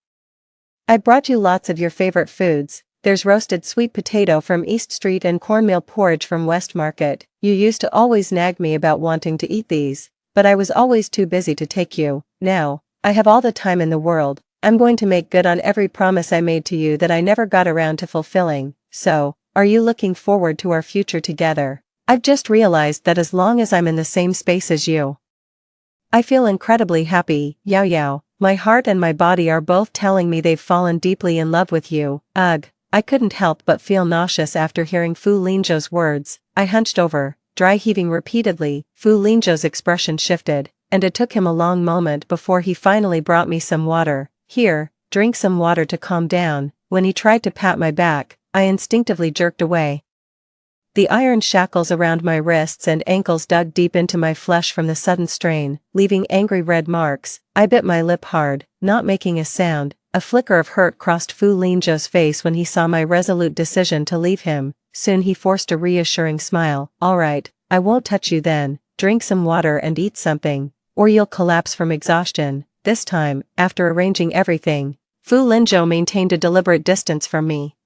I brought you lots of your favorite foods. There's roasted sweet potato from East Street and cornmeal porridge from West Market. You used to always nag me about wanting to eat these, but I was always too busy to take you. Now, I have all the time in the world. I'm going to make good on every promise I made to you that I never got around to fulfilling. So, are you looking forward to our future together? I've just realized that as long as I'm in the same space as you, I feel incredibly happy. Yao Yao, my heart and my body are both telling me they've fallen deeply in love with you. Ugh. I couldn't help but feel nauseous after hearing Fu Linzhou's words. I hunched over, dry heaving repeatedly. Fu Linzhou's expression shifted, and it took him a long moment before he finally brought me some water. Here, drink some water to calm down. When he tried to pat my back, I instinctively jerked away. The iron shackles around my wrists and ankles dug deep into my flesh from the sudden strain, leaving angry red marks. I bit my lip hard, not making a sound. A flicker of hurt crossed Fu Linzhou's face when he saw my resolute decision to leave him. Soon he forced a reassuring smile. All right, I won't touch you then. Drink some water and eat something, or you'll collapse from exhaustion. This time, after arranging everything, Fu Linzhou maintained a deliberate distance from me.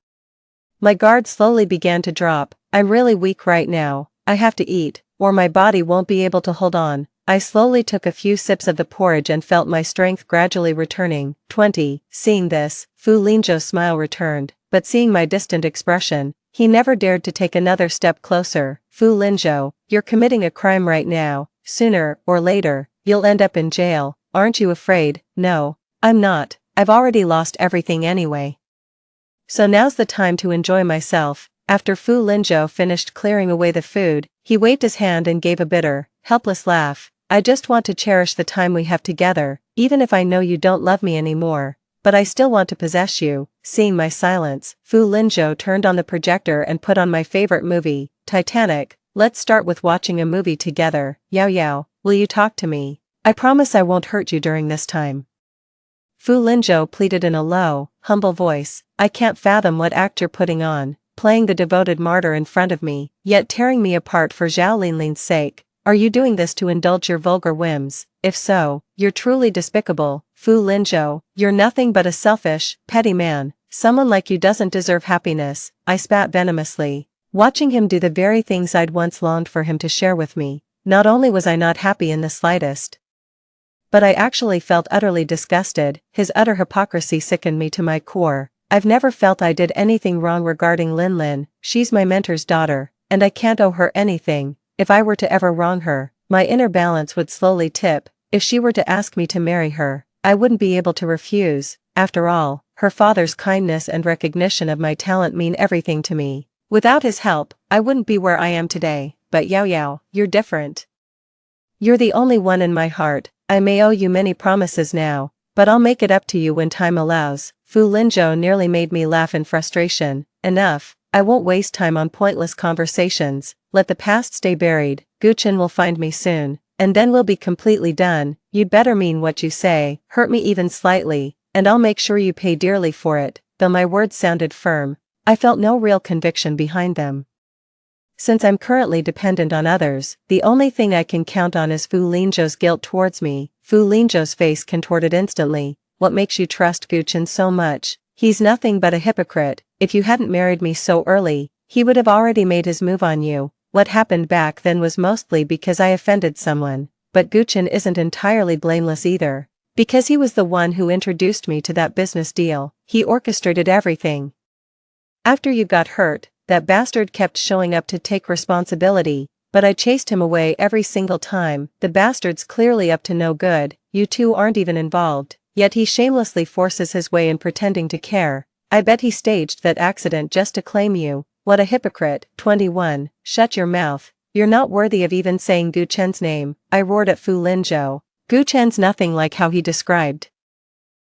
My guard slowly began to drop. I'm really weak right now. I have to eat, or my body won't be able to hold on. I slowly took a few sips of the porridge and felt my strength gradually returning. 20. Seeing this, Fu Linzhou's smile returned, but seeing my distant expression, he never dared to take another step closer. Fu Linzhou, you're committing a crime right now. Sooner or later, you'll end up in jail. Aren't you afraid? No, I'm not. I've already lost everything anyway. So now's the time to enjoy myself. After Fu Linzhou finished clearing away the food, he waved his hand and gave a bitter, helpless laugh. I just want to cherish the time we have together, even if I know you don't love me anymore, but I still want to possess you. Seeing my silence, Fu Linzhou turned on the projector and put on my favorite movie, Titanic. Let's start with watching a movie together. Yao Yao, will you talk to me? I promise I won't hurt you during this time. Fu Linzhou pleaded in a low, humble voice. I can't fathom what act you're putting on, playing the devoted martyr in front of me, yet tearing me apart for Zhao Linlin's sake. Are you doing this to indulge your vulgar whims? If so, you're truly despicable, Fu Linzhou. You're nothing but a selfish, petty man. Someone like you doesn't deserve happiness, I spat venomously. Watching him do the very things I'd once longed for him to share with me, not only was I not happy in the slightest, but I actually felt utterly disgusted. His utter hypocrisy sickened me to my core. I've never felt I did anything wrong regarding Linlin. She's my mentor's daughter, and I can't owe her anything. If I were to ever wrong her, my inner balance would slowly tip. If she were to ask me to marry her, I wouldn't be able to refuse. After all, her father's kindness and recognition of my talent mean everything to me. Without his help, I wouldn't be where I am today. But Yao Yao, you're different. You're the only one in my heart. I may owe you many promises now, but I'll make it up to you when time allows. Fu Linzhou nearly made me laugh in frustration. Enough, I won't waste time on pointless conversations. Let the past stay buried. Guchen will find me soon, and then we'll be completely done. You'd better mean what you say, hurt me even slightly, and I'll make sure you pay dearly for it. Though my words sounded firm, I felt no real conviction behind them. Since I'm currently dependent on others, the only thing I can count on is Fu Linzhou's guilt towards me. Fu Linzhou's face contorted instantly. What makes you trust Guchen so much? He's nothing but a hypocrite. If you hadn't married me so early, he would have already made his move on you. What happened back then was mostly because I offended someone, but Guchen isn't entirely blameless either. Because he was the one who introduced me to that business deal. He orchestrated everything. After you got hurt, that bastard kept showing up to take responsibility, but I chased him away every single time. The bastard's clearly up to no good. You two aren't even involved, yet he shamelessly forces his way in pretending to care. I bet he staged that accident just to claim you. What a hypocrite. 21. Shut your mouth. You're not worthy of even saying Guchen's name, I roared at Fu Linzhou. Guchen's nothing like how he described.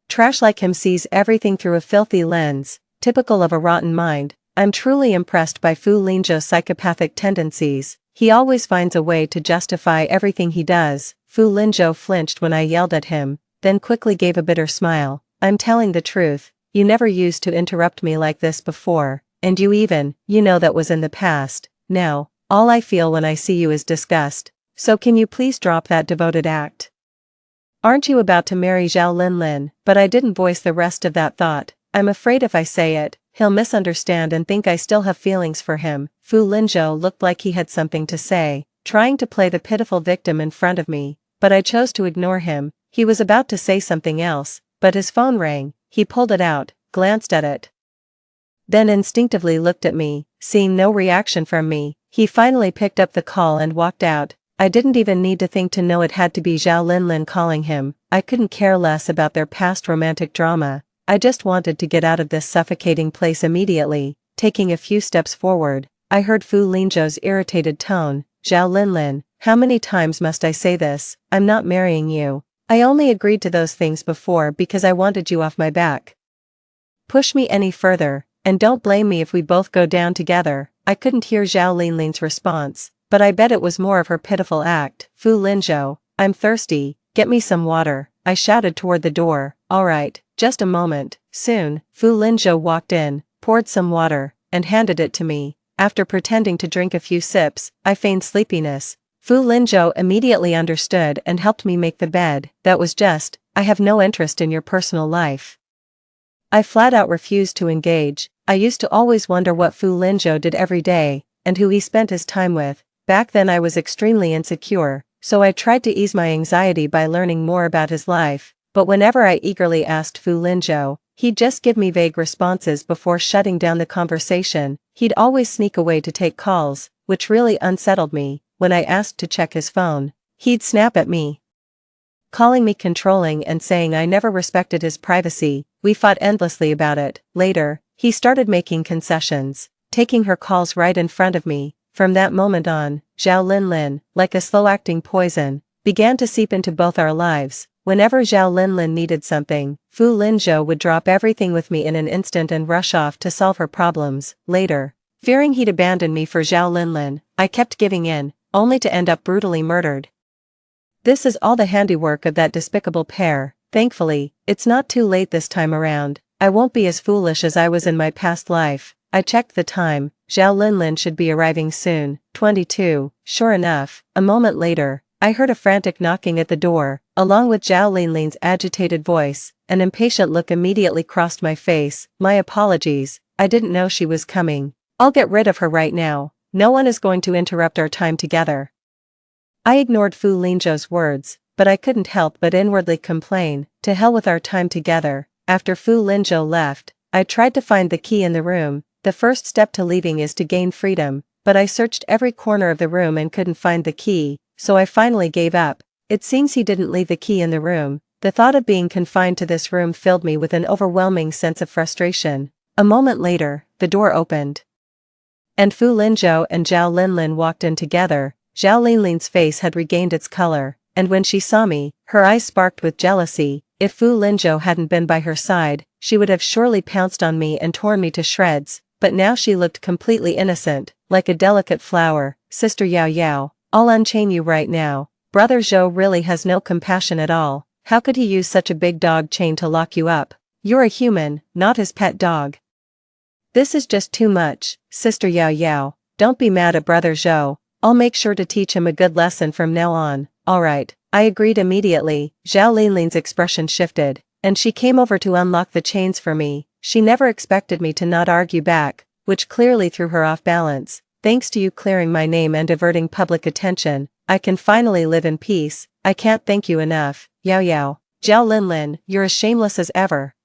Trash like him sees everything through a filthy lens, typical of a rotten mind. I'm truly impressed by Fu Linzhou's psychopathic tendencies. He always finds a way to justify everything he does. Fu Linzhou flinched when I yelled at him, then quickly gave a bitter smile. I'm telling the truth. You never used to interrupt me like this before, and you know that was in the past. Now, all I feel when I see you is disgust. So can you please drop that devoted act? Aren't you about to marry Zhao Linlin? But I didn't voice the rest of that thought. I'm afraid if I say it, he'll misunderstand and think I still have feelings for him. Fu Linzhou looked like he had something to say, trying to play the pitiful victim in front of me, but I chose to ignore him. He was about to say something else, but his phone rang. He pulled it out, glanced at it, then instinctively looked at me. Seeing no reaction from me, he finally picked up the call and walked out. I didn't even need to think to know it had to be Zhao Linlin calling him. I couldn't care less about their past romantic drama. I just wanted to get out of this suffocating place immediately. Taking a few steps forward, I heard Fu Linzhou's irritated tone. Zhao Linlin, how many times must I say this? I'm not marrying you. I only agreed to those things before because I wanted you off my back. Push me any further, and don't blame me if we both go down together. I couldn't hear Zhao Linlin's response, but I bet it was more of her pitiful act. Fu Linzhou, I'm thirsty, get me some water, I shouted toward the door. Alright, just a moment. Soon, Fu Linzhou walked in, poured some water, and handed it to me. After pretending to drink a few sips, I feigned sleepiness. Fu Linzhou immediately understood and helped me make the bed. That was just, I have no interest in your personal life. I flat out refused to engage. I used to always wonder what Fu Linzhou did every day, and who he spent his time with. Back then I was extremely insecure, so I tried to ease my anxiety by learning more about his life, but whenever I eagerly asked Fu Linzhou, he'd just give me vague responses before shutting down the conversation. He'd always sneak away to take calls, which really unsettled me. When I asked to check his phone, he'd snap at me, calling me controlling and saying I never respected his privacy. We fought endlessly about it. Later, he started making concessions, taking her calls right in front of me. From that moment on, Zhao Linlin, like a slow-acting poison, began to seep into both our lives. Whenever Zhao Linlin needed something, Fu Linzhou would drop everything with me in an instant and rush off to solve her problems. Later, fearing he'd abandon me for Zhao Linlin, I kept giving in, only to end up brutally murdered. This is all the handiwork of that despicable pair. Thankfully, it's not too late this time around. I won't be as foolish as I was in my past life. I checked the time, Zhao Linlin should be arriving soon, 22, sure enough, a moment later, I heard a frantic knocking at the door, along with Zhao Linlin's agitated voice. An impatient look immediately crossed my face. My apologies, I didn't know she was coming. I'll get rid of her right now. No one is going to interrupt our time together. I ignored Fu Lingzhou's words, but I couldn't help but inwardly complain, to hell with our time together. After Fu Lingzhou left, I tried to find the key in the room. The first step to leaving is to gain freedom, but I searched every corner of the room and couldn't find the key, so I finally gave up. It seems he didn't leave the key in the room. The thought of being confined to this room filled me with an overwhelming sense of frustration. A moment later, the door opened. And Fu Lingzhou and Zhao Linlin walked in together. Zhao Linlin's face had regained its color, and when she saw me, her eyes sparked with jealousy. If Fu Lingzhou hadn't been by her side, she would have surely pounced on me and torn me to shreds, but now she looked completely innocent, like a delicate flower. Sister Yao Yao, I'll unchain you right now. Brother Zhou really has no compassion at all. How could he use such a big dog chain to lock you up? You're a human, not his pet dog. This is just too much, Sister Yao Yao. Don't be mad at Brother Zhou. I'll make sure to teach him a good lesson from now on. Alright, I agreed immediately. Zhao Linlin's expression shifted, and she came over to unlock the chains for me. She never expected me to not argue back, which clearly threw her off balance. Thanks to you clearing my name and diverting public attention, I can finally live in peace. I can't thank you enough. Yao Yao. Zhao Linlin, you're as shameless as ever.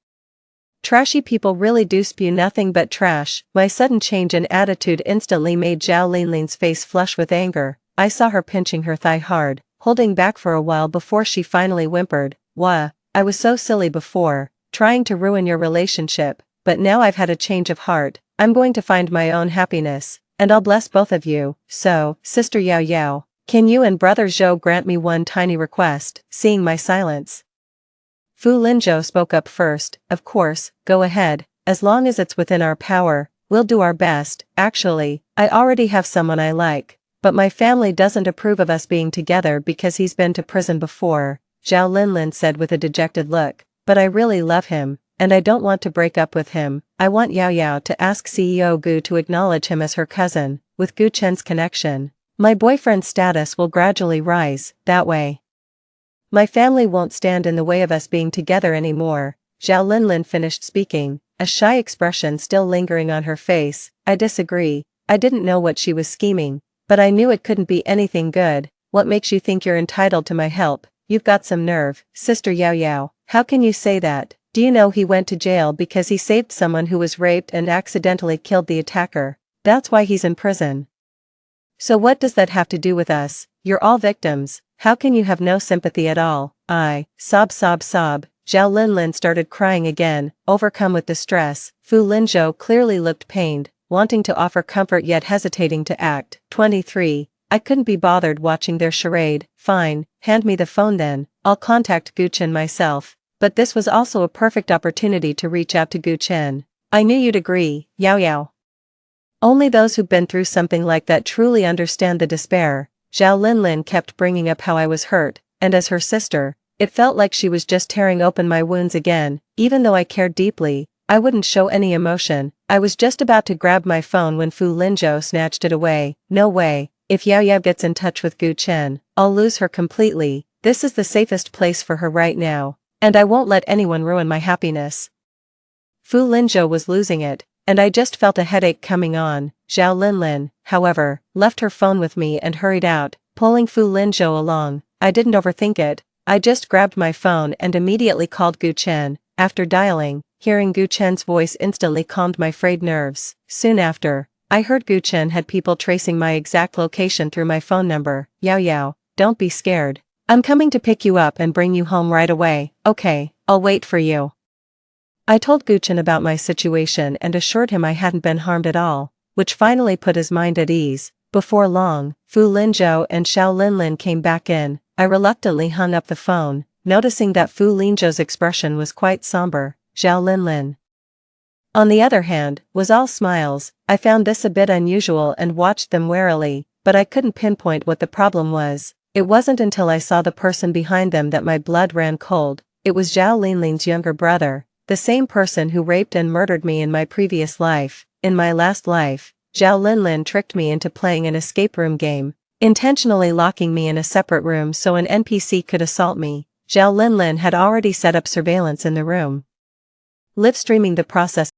Trashy people really do spew nothing but trash. My sudden change in attitude instantly made Zhao Linlin's face flush with anger. I saw her pinching her thigh hard, holding back for a while before she finally whimpered. Wah, I was so silly before, trying to ruin your relationship, but now I've had a change of heart. I'm going to find my own happiness, and I'll bless both of you. So, Sister Yao Yao, can you and Brother Zhou grant me one tiny request? Seeing my silence, Fu Lingzhou spoke up first. Of course, go ahead, as long as it's within our power, we'll do our best. Actually, I already have someone I like, but my family doesn't approve of us being together because he's been to prison before, Zhao Linlin said with a dejected look. But I really love him, and I don't want to break up with him. I want Yao Yao to ask CEO Gu to acknowledge him as her cousin. With Gu Chen's connection, my boyfriend's status will gradually rise. That way, my family won't stand in the way of us being together anymore. Zhao Linlin finished speaking, a shy expression still lingering on her face. I disagree. I didn't know what she was scheming, but I knew it couldn't be anything good. What makes you think you're entitled to my help? You've got some nerve. Sister Yao Yao, how can you say that? Do you know he went to jail because he saved someone who was raped and accidentally killed the attacker? That's why he's in prison. So what does that have to do with us? You're all victims. How can you have no sympathy at all? Sob. Zhao Linlin started crying again, overcome with distress. Fu Lingzhou clearly looked pained, wanting to offer comfort yet hesitating to act. 23. I couldn't be bothered watching their charade. Fine, hand me the phone then, I'll contact Gu Chen myself. But this was also a perfect opportunity to reach out to Gu Chen. I knew you'd agree, Yao Yao. Only those who've been through something like that truly understand the despair. Zhao Linlin kept bringing up how I was hurt, and as her sister, it felt like she was just tearing open my wounds again. Even though I cared deeply, I wouldn't show any emotion. I was just about to grab my phone when Fu Lingzhou snatched it away. No way. If Yao Yao gets in touch with Gu Chen, I'll lose her completely. This is the safest place for her right now, and I won't let anyone ruin my happiness. Fu Lingzhou was losing it, and I just felt a headache coming on. Zhao Linlin, however, left her phone with me and hurried out, pulling Fu Lingzhou along. I didn't overthink it. I just grabbed my phone and immediately called Gu Chen. After dialing, hearing Gu Chen's voice instantly calmed my frayed nerves. Soon after, I heard Gu Chen had people tracing my exact location through my phone number. Yao Yao, don't be scared. I'm coming to pick you up and bring you home right away. Okay, I'll wait for you. I told Gu Chen about my situation and assured him I hadn't been harmed at all, which finally put his mind at ease. Before long, Fu Lingzhou and Zhao Linlin came back in. I reluctantly hung up the phone, noticing that Fu Lingzhou's expression was quite somber. Zhao Linlin, on the other hand, was all smiles. I found this a bit unusual and watched them warily, but I couldn't pinpoint what the problem was. It wasn't until I saw the person behind them that my blood ran cold. it was Zhao Linlin's younger brother, the same person who raped and murdered me in my previous life. In my last life, Zhao Linlin tricked me into playing an escape room game, intentionally locking me in a separate room so an NPC could assault me. Zhao Linlin had already set up surveillance in the room, live streaming the process.